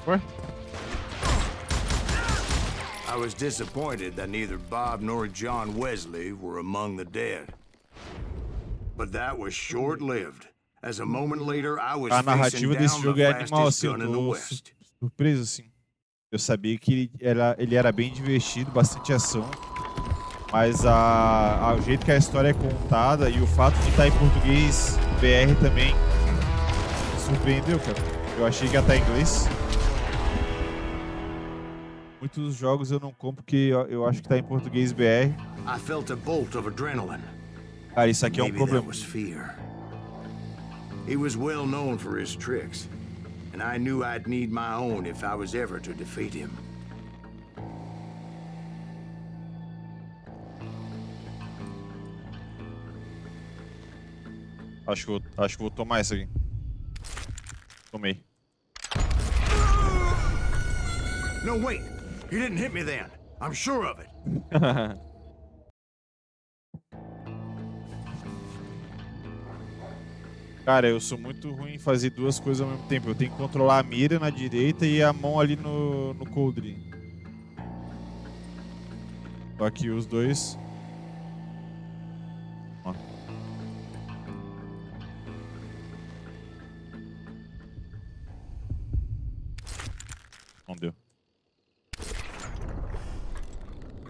Ué? I was disappointed that neither Bob nor John Wesley were among the dead. But that was short-lived. As a moment later, I was A facing narrativa down desse jogo the é animal, fastest assim, eu gun in the tô West. surpreso, assim. Eu sabia que ele era bem divertido, bastante ação. Mas o jeito que a história é contada e o fato de estar em português BR também me surpreendeu, cara. Eu achei que ia estar em inglês. Muitos jogos eu não compro porque eu acho que tá em português BR. I felt a bolt of adrenaline. Cara, isso aqui é um Maybe that problema. was fear. He was well known for his tricks, and I knew I'd need my own if I was ever to defeat him. Acho que vou tomar essa aqui. Tomei. No, wait! He didn't hit me then. I'm sure of it. Cara, eu sou muito ruim em fazer duas coisas ao mesmo tempo. Eu tenho que controlar a mira na direita e a mão ali no coldre. Tô aqui os dois. Ó. Não deu.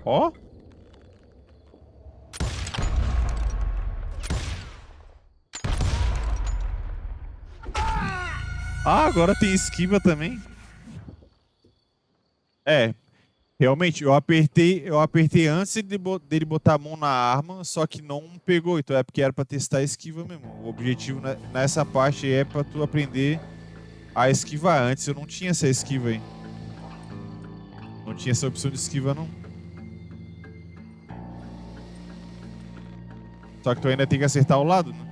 Ó. Ah, agora tem esquiva também. É, realmente, eu apertei antes dele botar a mão na arma, só que não pegou, então é porque era pra testar a esquiva mesmo. O objetivo nessa parte é pra tu aprender a esquivar. Antes eu não tinha essa esquiva aí. Não tinha essa opção de esquiva, não. Só que tu ainda tem que acertar o lado, né?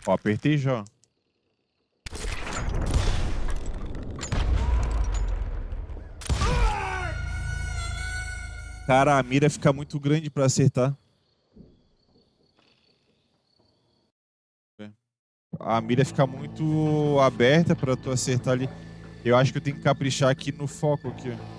Ó, apertei já. Cara, a mira fica muito grande pra acertar. A mira fica muito aberta pra tu acertar ali. Eu acho que eu tenho que caprichar aqui no foco aqui, ó.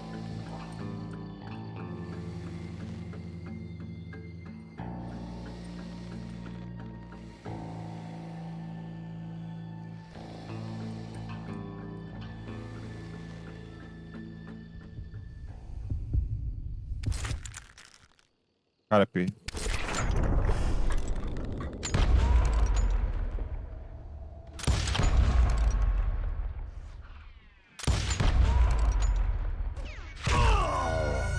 Cara, P.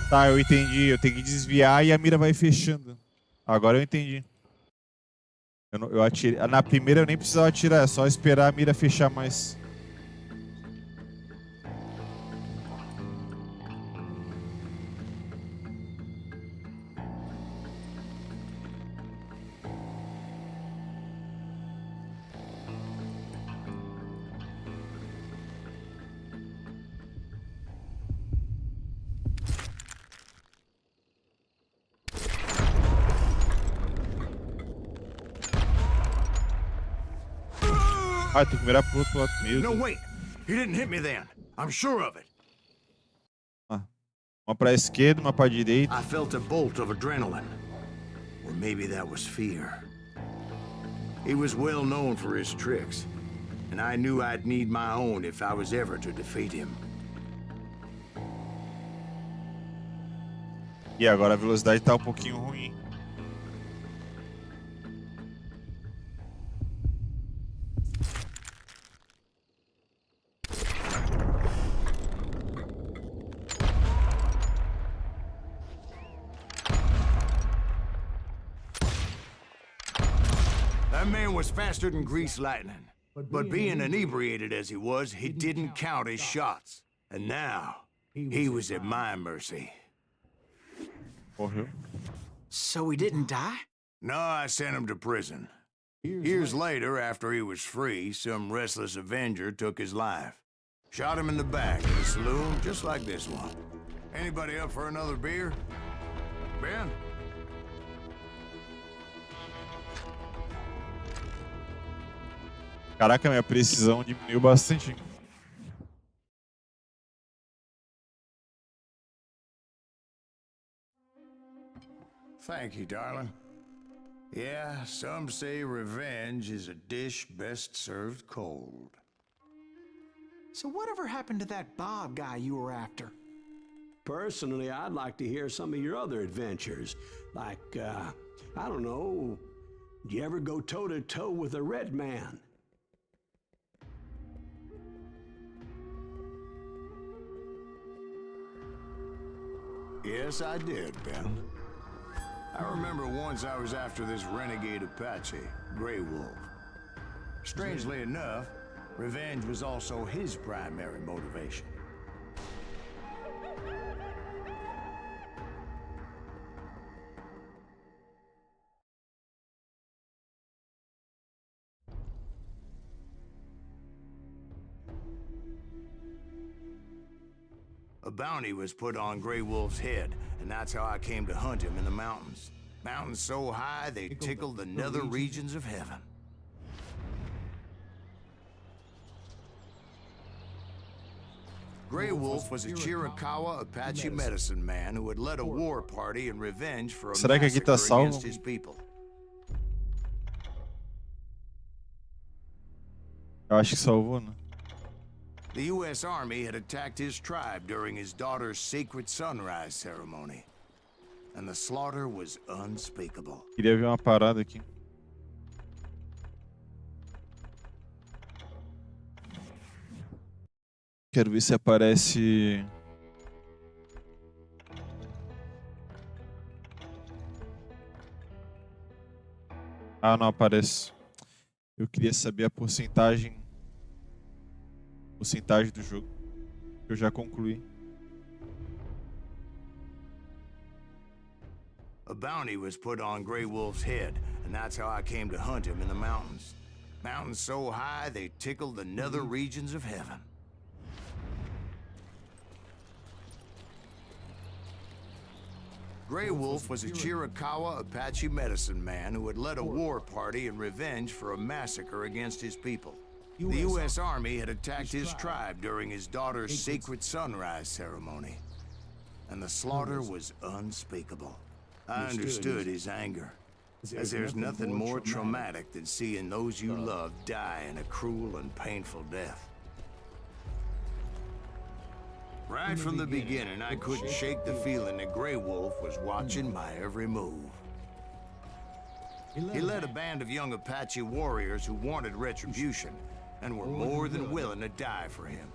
Tá, eu entendi. Eu tenho que desviar e a mira vai fechando. Agora eu entendi. Eu atirei. Na primeira eu nem precisava atirar, é só esperar a mira fechar mais. Ah, tem que mirar pro outro lado. Meu No, Deus. wait. He didn't hit me then. I'm sure of it. Ah, uma pra esquerda, uma pra direita. I felt a bolt of adrenaline. Or maybe that was fear. He was well known for his tricks, and I knew I'd need my own if I was ever to defeat him. E agora a velocidade tá um pouquinho ruim. That man was faster than greased lightning. But being inebriated as he was, he didn't count his shots. And now, he was at my mercy. Morreu. So he didn't die? No, I sent him to prison. Years later, after he was free, some restless Avenger took his life. Shot him in the back at a saloon just like this one. Anybody up for another beer? Ben? Caraca, minha precisão diminuiu bastante. Thank you, darling. Yeah, some say revenge is a dish best served cold. So whatever happened to that Bob guy you were after? Personally, I'd like to hear some of your other adventures. Like, I don't know, did you ever go toe-to-toe with a red man? Yes, I did, Ben. I remember once I was after this renegade Apache, Grey Wolf. Strangely enough, revenge was also his primary motivation. A bounty was put on Grey Wolf's head, and that's how I came to hunt him in the mountains. Mountains so high they tickled the nether regions of heaven. Grey Wolf was a Chiricahua Apache medicine man who had led a war party in revenge for a Será que aqui tá massacre salvo? against his people. Eu acho que salvou, né? The U.S. Army had attacked his tribe during his daughter's sacred sunrise ceremony, and the slaughter was unspeakable. Queria ver uma parada aqui. Quero ver se aparece... Ah, não aparece. Eu queria saber a porcentagem do jogo. Eu já concluí. A bounty was put on Grey Wolf's head, and that's how I came to hunt him in the mountains. Mountains so high they tickled the nether regions of heaven. Grey Wolf was a Chiricahua Apache medicine man who had led a war party in revenge for a massacre against his people. The U.S. Army had attacked his tribe during his daughter's sacred sunrise ceremony, and the slaughter was unspeakable. I understood his anger, as there's nothing more traumatic than seeing those you love die in a cruel and painful death. Right from the beginning, I couldn't shake the feeling that Grey Wolf was watching my every move. He led a band of young Apache warriors who wanted retribution and were more than willing to die for him.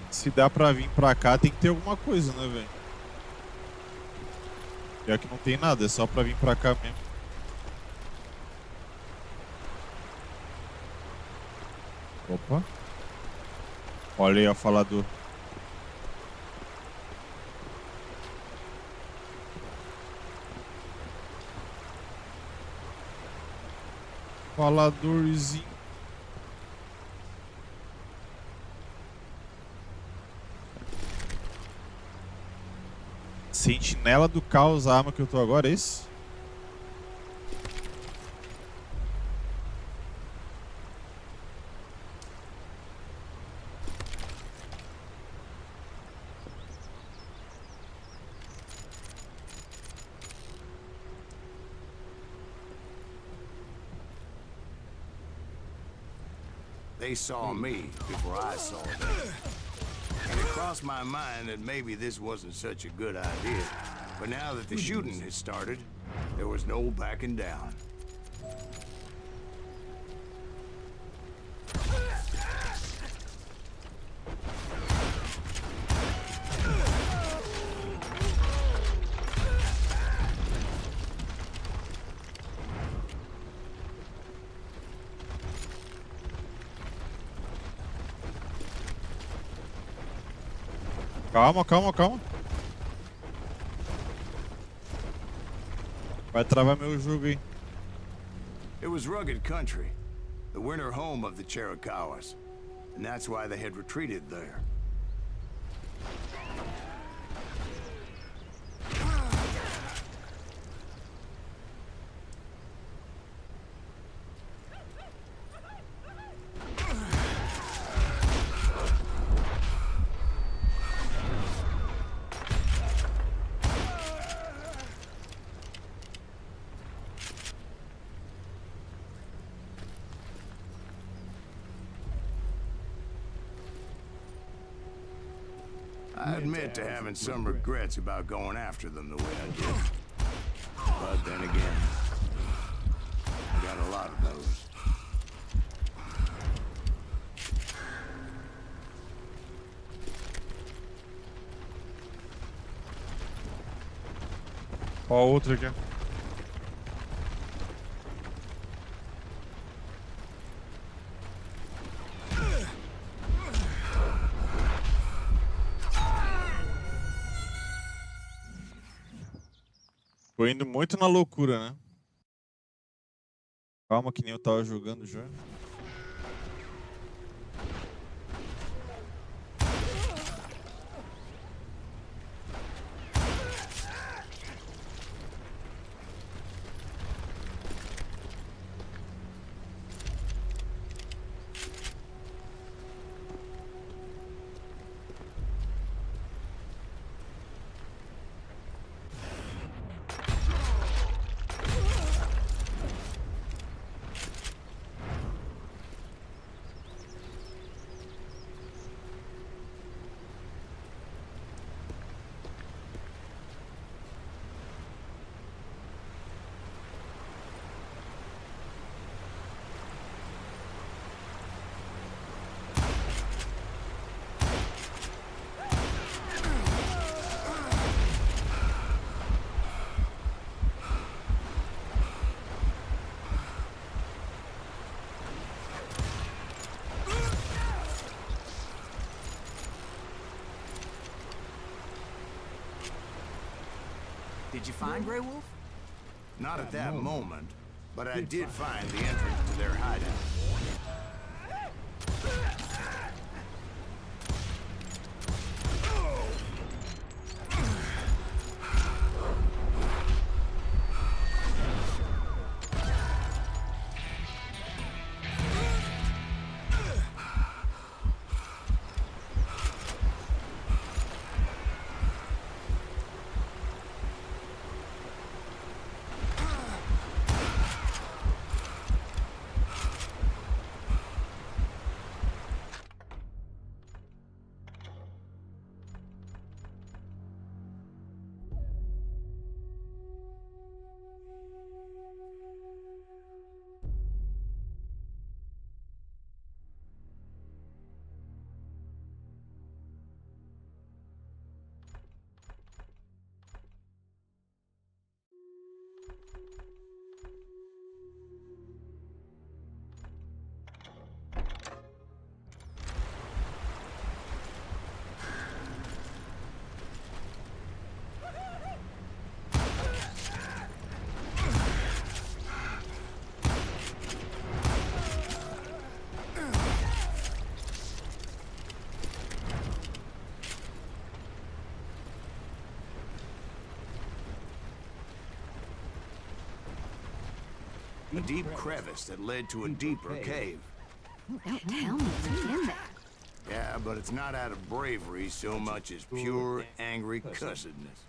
Se dá pra vir pra cá, tem que ter alguma coisa, né, velho? Pior que não tem nada, é só pra vir pra cá mesmo. Opa. Olha aí, ó, falador. Faladorzinho. Sentinela do Caos, a arma que eu tô agora, é isso? They saw me before I saw them. And it crossed my mind that maybe this wasn't such a good idea. But now that the shooting had started, there was no backing down. Calma, calma, calma. Vai travar meu jogo aí. It was rugged country, the winter home of the Chiricahuas, and that's why they had retreated there. I admit to having some regrets about going after them the way I did. But then again, I got a lot of those. Ó, outra aqui. Tô indo muito na loucura, né? Calma que nem eu tava jogando já. Did you find Grey Wolf? Not at that moment, but I did find the entrance to their hideout. A deep crevice that led to a deeper cave. Don't tell me what's in there. Yeah, but it's not out of bravery so much as pure, angry cussedness.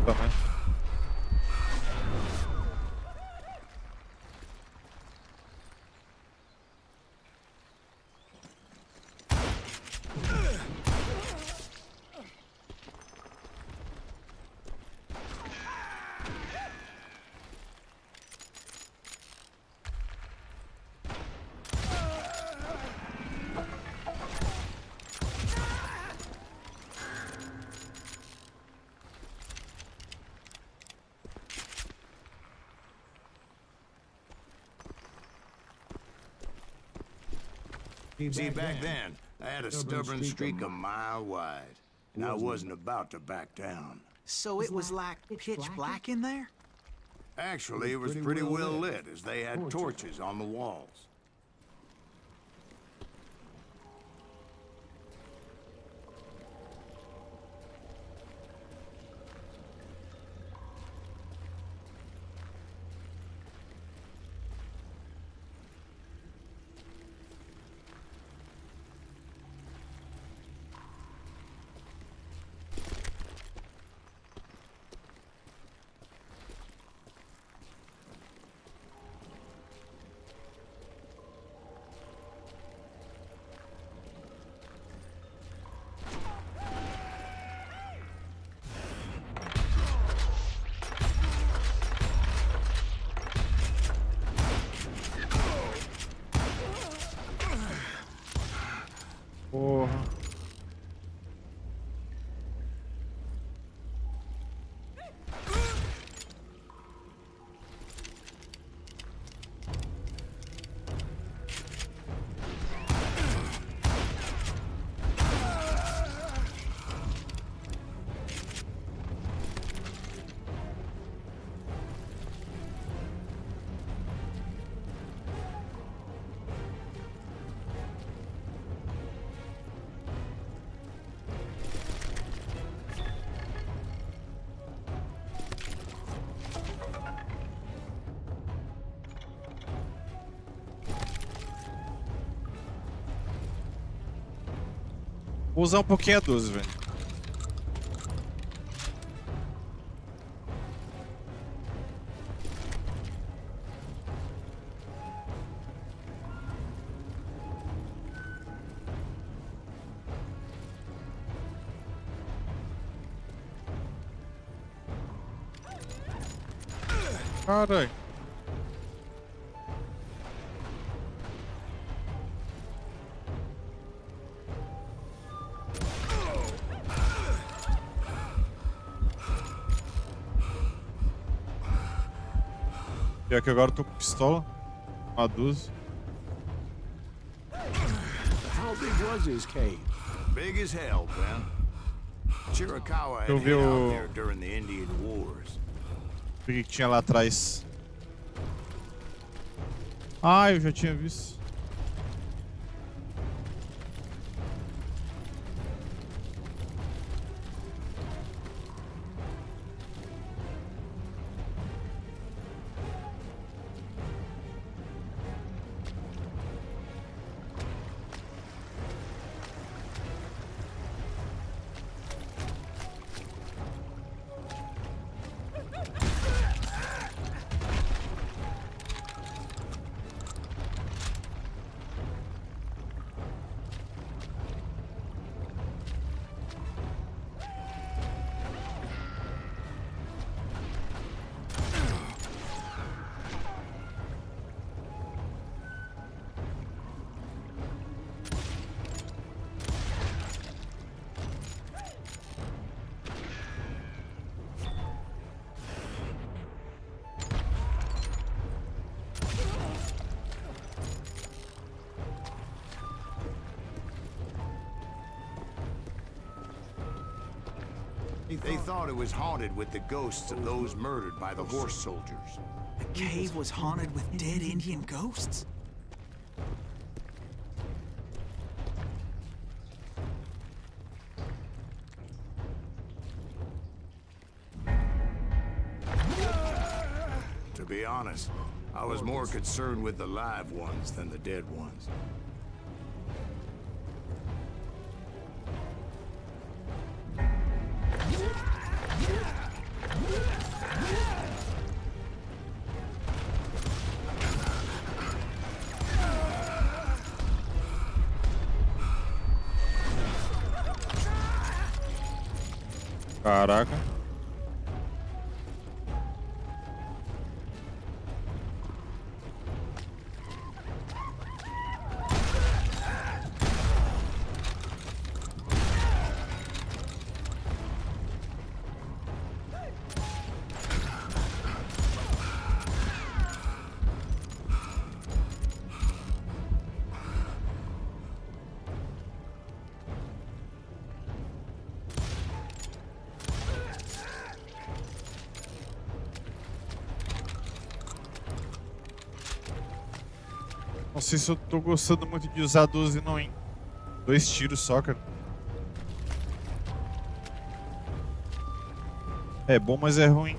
Também. See, back then, I had a stubborn streak a mile wide, and I wasn't about to back down. So it was like pitch black in there? Actually, it was pretty well lit, as they had torches on the walls. Porra. Vou usar um pouquinho a 12, velho. Caralho. Pior que agora eu tô com pistola. Uma 12. How big was his cave? Big as hell, Ben. Chiricahua had Eu hid vi out o- there during the Indian Wars. O que tinha lá atrás? Ah, eu já tinha visto. They thought it was haunted with the ghosts of those murdered by the horse soldiers. The cave was haunted with dead Indian ghosts? To be honest, I was more concerned with the live ones than the dead ones. Caraca. Não sei se eu tô gostando muito de usar 12 não, hein? 2 tiros só, cara. É bom, mas é ruim.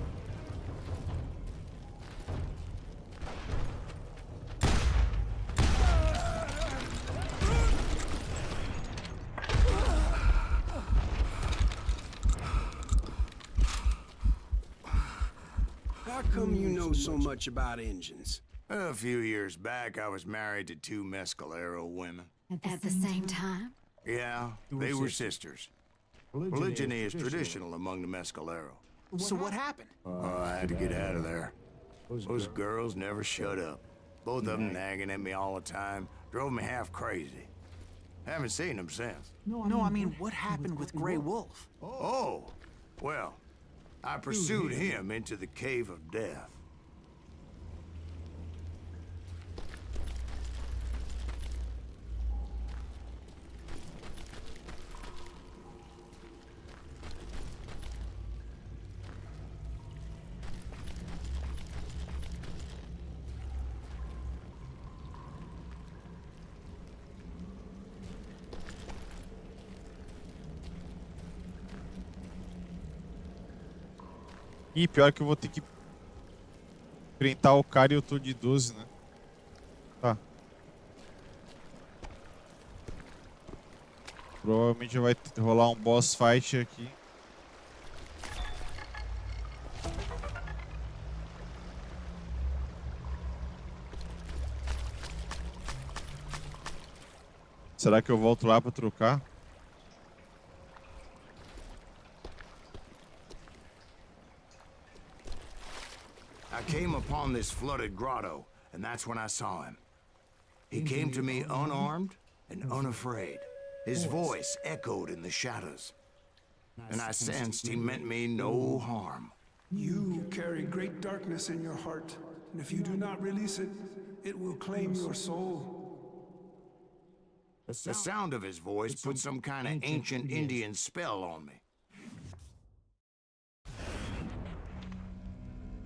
How come you know so much about engines? A few years back, I was married to 2 Mescalero women. At the same time? Yeah, they were sisters. Polygyny is traditional among the Mescalero. So what happened? Oh, I had to get out of there. Those girls never shut up. Both of them nagging at me all the time. Drove me half crazy. Haven't seen him since. No, I mean, what happened with Grey Wolf? Oh, well, I pursued him into the Cave of Death. Ih, pior que eu vou ter que enfrentar o cara e eu tô de 12, né? Tá. Provavelmente vai rolar um boss fight aqui. Será que eu volto lá pra trocar? I came upon this flooded grotto, and that's when I saw him. He came to me unarmed and unafraid. His voice echoed in the shadows, and I sensed he meant me no harm. You carry great darkness in your heart, and if you do not release it, it will claim your soul. The sound of his voice put some kind of ancient Indian spell on me.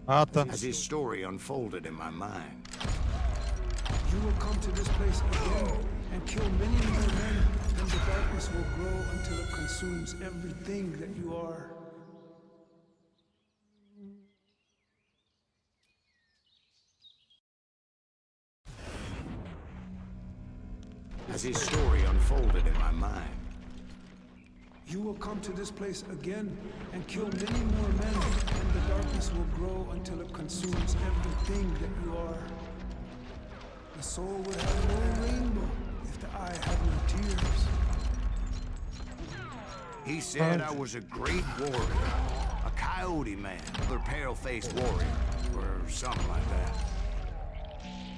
As his story unfolded in my mind. You will come to this place again and kill many more men, and the darkness will grow until it consumes everything that you are. As his story unfolded in my mind. You will come to this place again and kill many more men, and the darkness will grow until it consumes everything that you are. The soul will have no rainbow if the eye had no tears. He said I was a great warrior, a coyote man, another pale-faced warrior, or something like that.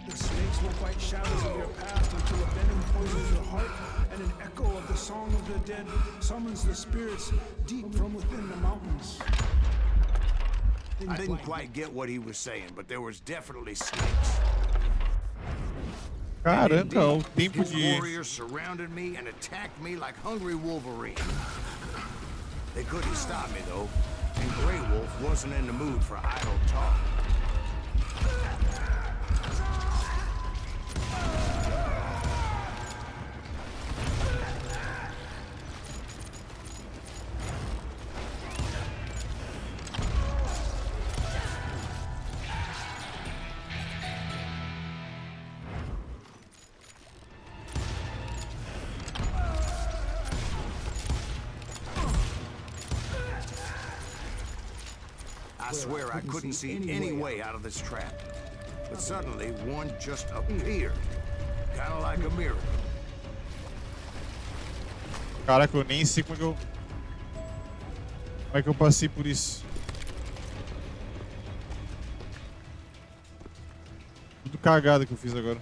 The snakes will bite shadows of your past until a venom poisons your heart, and an echo of the song of the dead summons the spirits deep from within the mountains. I didn't quite get what he was saying, but there was definitely snakes. Caramba, o tempo His de... warriors surrounded me and attacked me like hungry wolverines. They couldn't stop me, though, and Grey Wolf wasn't in the mood for idle talk. I swear I couldn't see any way out of this trap. But suddenly, one just appeared. Kind of like a miracle. Caraca, eu nem sei como é que eu passei por isso. Tudo cagada que eu fiz agora.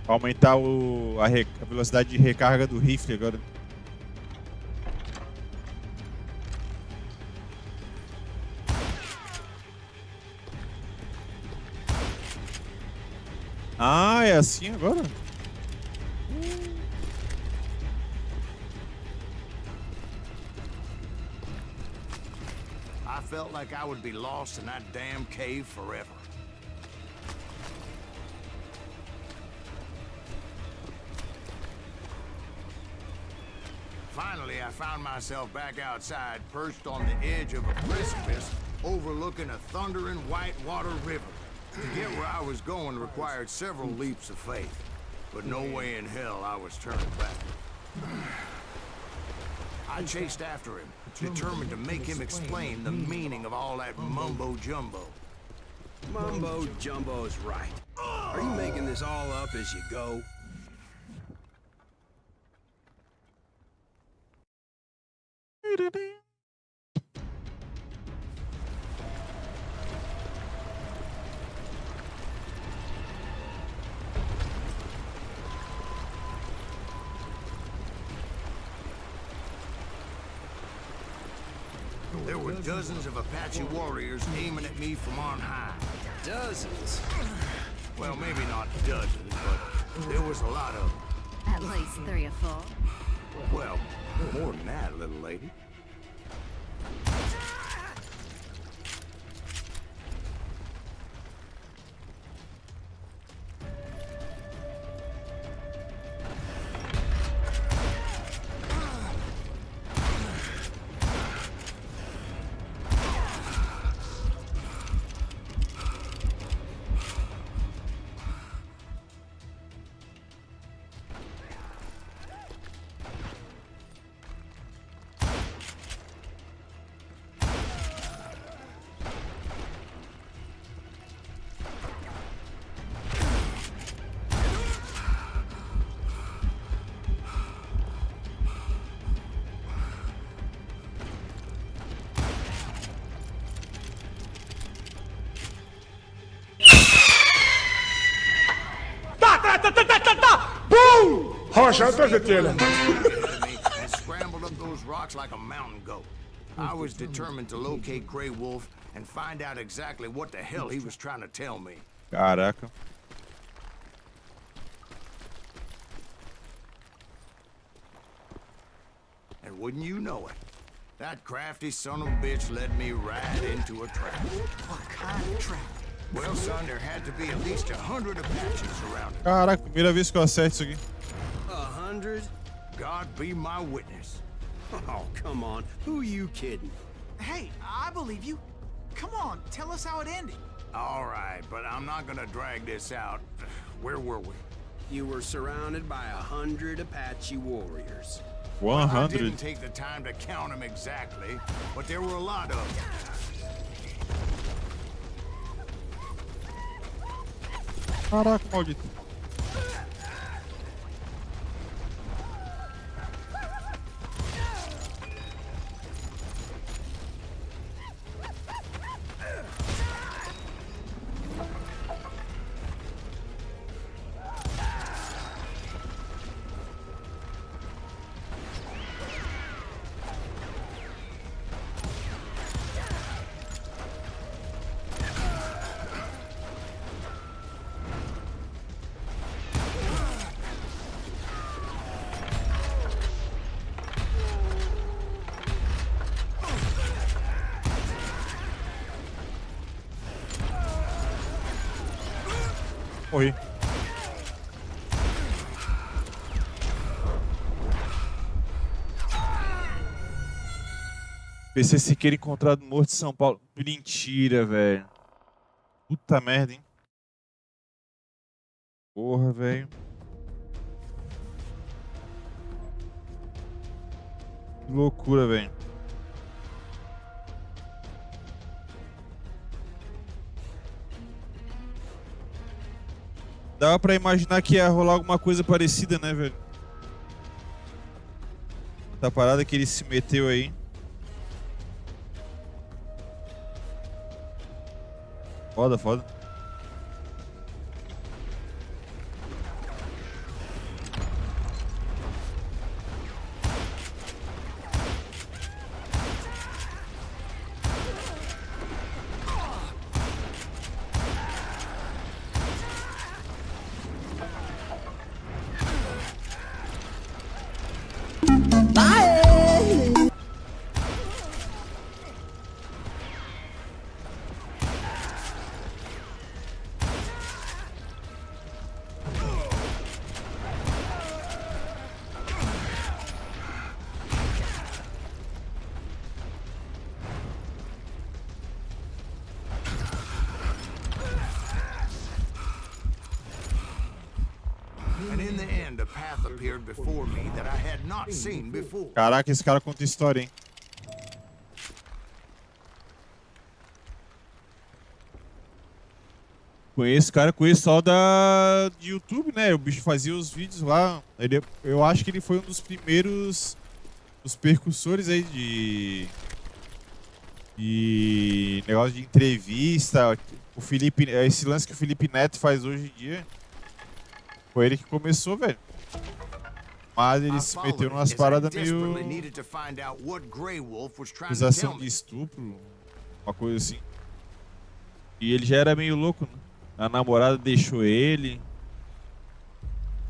Vou aumentar a velocidade de recarga do rifle agora. Ah, é assim agora? I felt like I would be lost in that damn cave forever. Finally, I found myself back outside, perched on the edge of a precipice, overlooking a thundering whitewater river. To get where I was going required several leaps of faith, but no way in hell I was turning back. I chased after him, determined to make him explain the meaning of all that mumbo-jumbo. Mumbo-jumbo's right. Are you making this all up as you go? There were dozens of Apache warriors aiming at me from on high. Dozens? Well, maybe not dozens, but there was a lot of them. At least 3 or 4. Well, more than that, little lady. Harsh, I does it, Taylor. And scrambled up those rocks like a mountain goat. I was determined to locate Grey Wolf and find out exactly what the hell he was trying to tell me. Caraca. And wouldn't you know it, that crafty son of a bitch led me right into a trap. What kind of trap? Well, son, there had to be at least 100 Apaches around it. Caraca, primeira vez que eu acerto isso aqui. 100? God be my witness. Oh, come on. Who you kidding? Hey, I believe you. Come on, tell us how it ended. All right, but I'm not gonna drag this out. Where were we? You were surrounded by 100 Apache warriors. I 100. didn't take the time to count them exactly, but there were a lot of them. Caraca, maldito. Morri. PC Siqueira encontrado morto em São Paulo. Mentira, velho. Puta merda, hein? Porra, velho. Que loucura, velho. Dava pra imaginar que ia rolar alguma coisa parecida, né, velho? Essa parada que ele se meteu aí. Foda, foda. And in the end, a path appeared before me that I had not seen before. Caraca, esse cara conta história, hein? Conheço, cara, conheço só de YouTube, né? O bicho fazia os vídeos lá. Eu acho que ele foi um dos primeiros os percussores aí de negócio de entrevista, o Felipe, esse lance que o Felipe Neto faz hoje em dia, foi ele que começou, velho. Mas ele se meteu umas paradas meio acusação de estupro, uma coisa assim. E ele já era meio louco, né? A namorada deixou ele.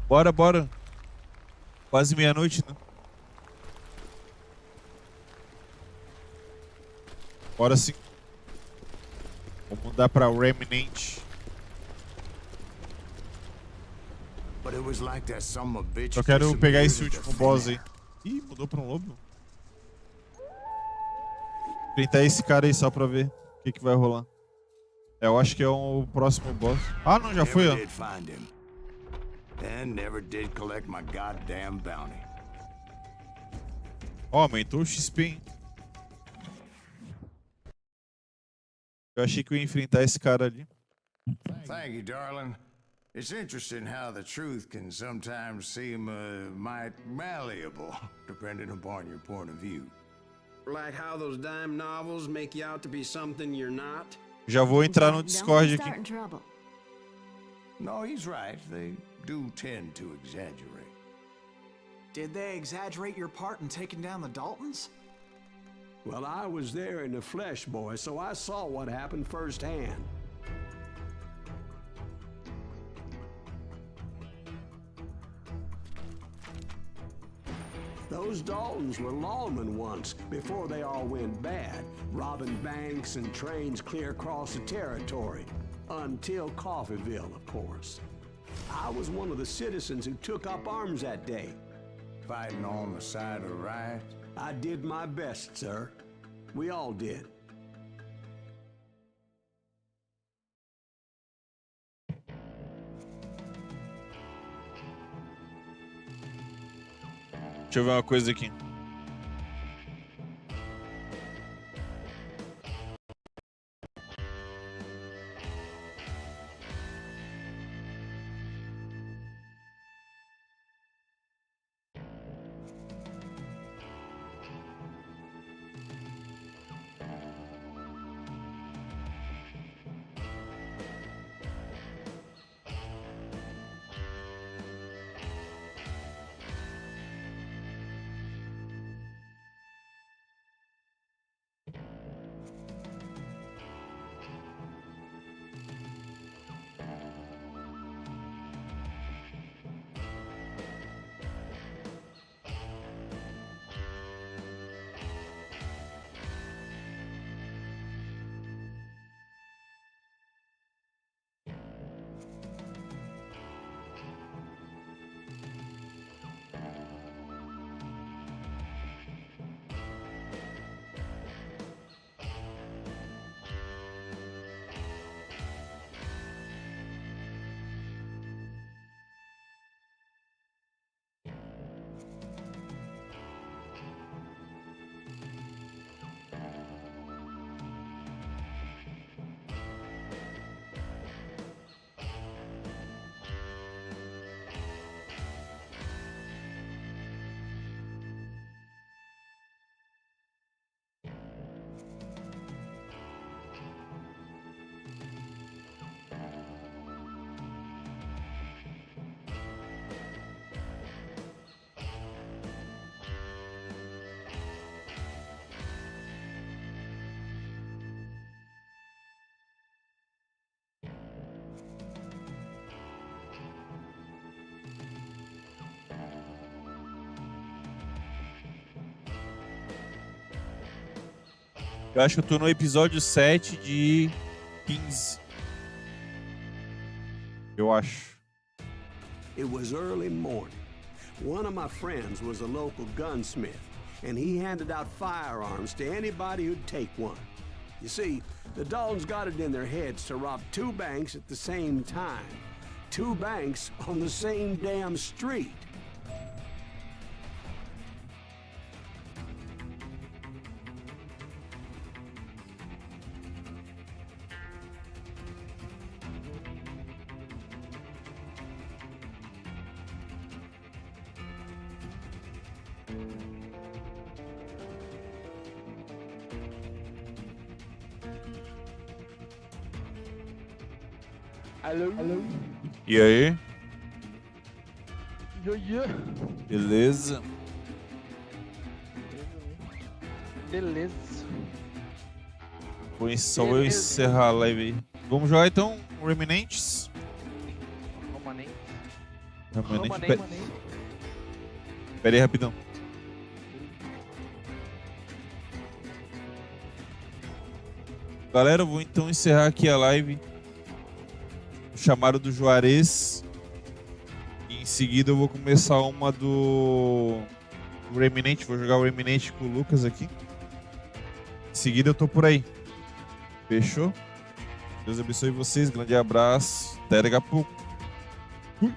Bora, bora. Quase meia-noite, né? Bora sim. Vamos mudar pra Remnant. Só quero pegar esse último boss aí. Ih, mudou pra um lobo. Enfrentar esse cara aí só pra ver o que vai rolar. É, eu acho que é o próximo boss. Ah, não, já foi, ó. Ó, aumentou o XP, hein? Eu achei que eu ia enfrentar esse cara ali. Thank you, darling. It's interesting how the truth can sometimes seem might malleable, depending upon your point of view. Like how those dime novels make you out to be something you're not? Já vou entrar no Discord aqui. No, he's right. They do tend to exaggerate. Did they exaggerate your part in taking down the Daltons? Well, I was there in the flesh, boy, so I saw what happened firsthand. Those Daltons were lawmen once, before they all went bad, robbing banks and trains clear across the territory. Until Coffeeville, of course. I was one of the citizens who took up arms that day. Fighting on the side of right? I did my best, sir. We all did. Deixa eu ver uma coisa aqui. Eu acho que eu tô no episódio 7 de 15. Eu acho. It was early morning. One of my friends was a local gunsmith, and he handed out firearms to anybody who'd take one. You see, the Daltons got it in their heads to rob two banks at the same time. Two banks on the same damn street. Alô? E aí? Joia. Beleza? Beleza. Só vou encerrar a live aí. Vamos jogar então Remanentes? Remanente. Pera aí, rapidão. Galera, eu vou então encerrar aqui a live. O chamado do Juarez. E em seguida eu vou começar uma do Remanente. Vou jogar o Remanente com o Lucas aqui. Em seguida eu tô por aí. Fechou? Deus abençoe vocês. Grande abraço. Até daqui a pouco. Fui.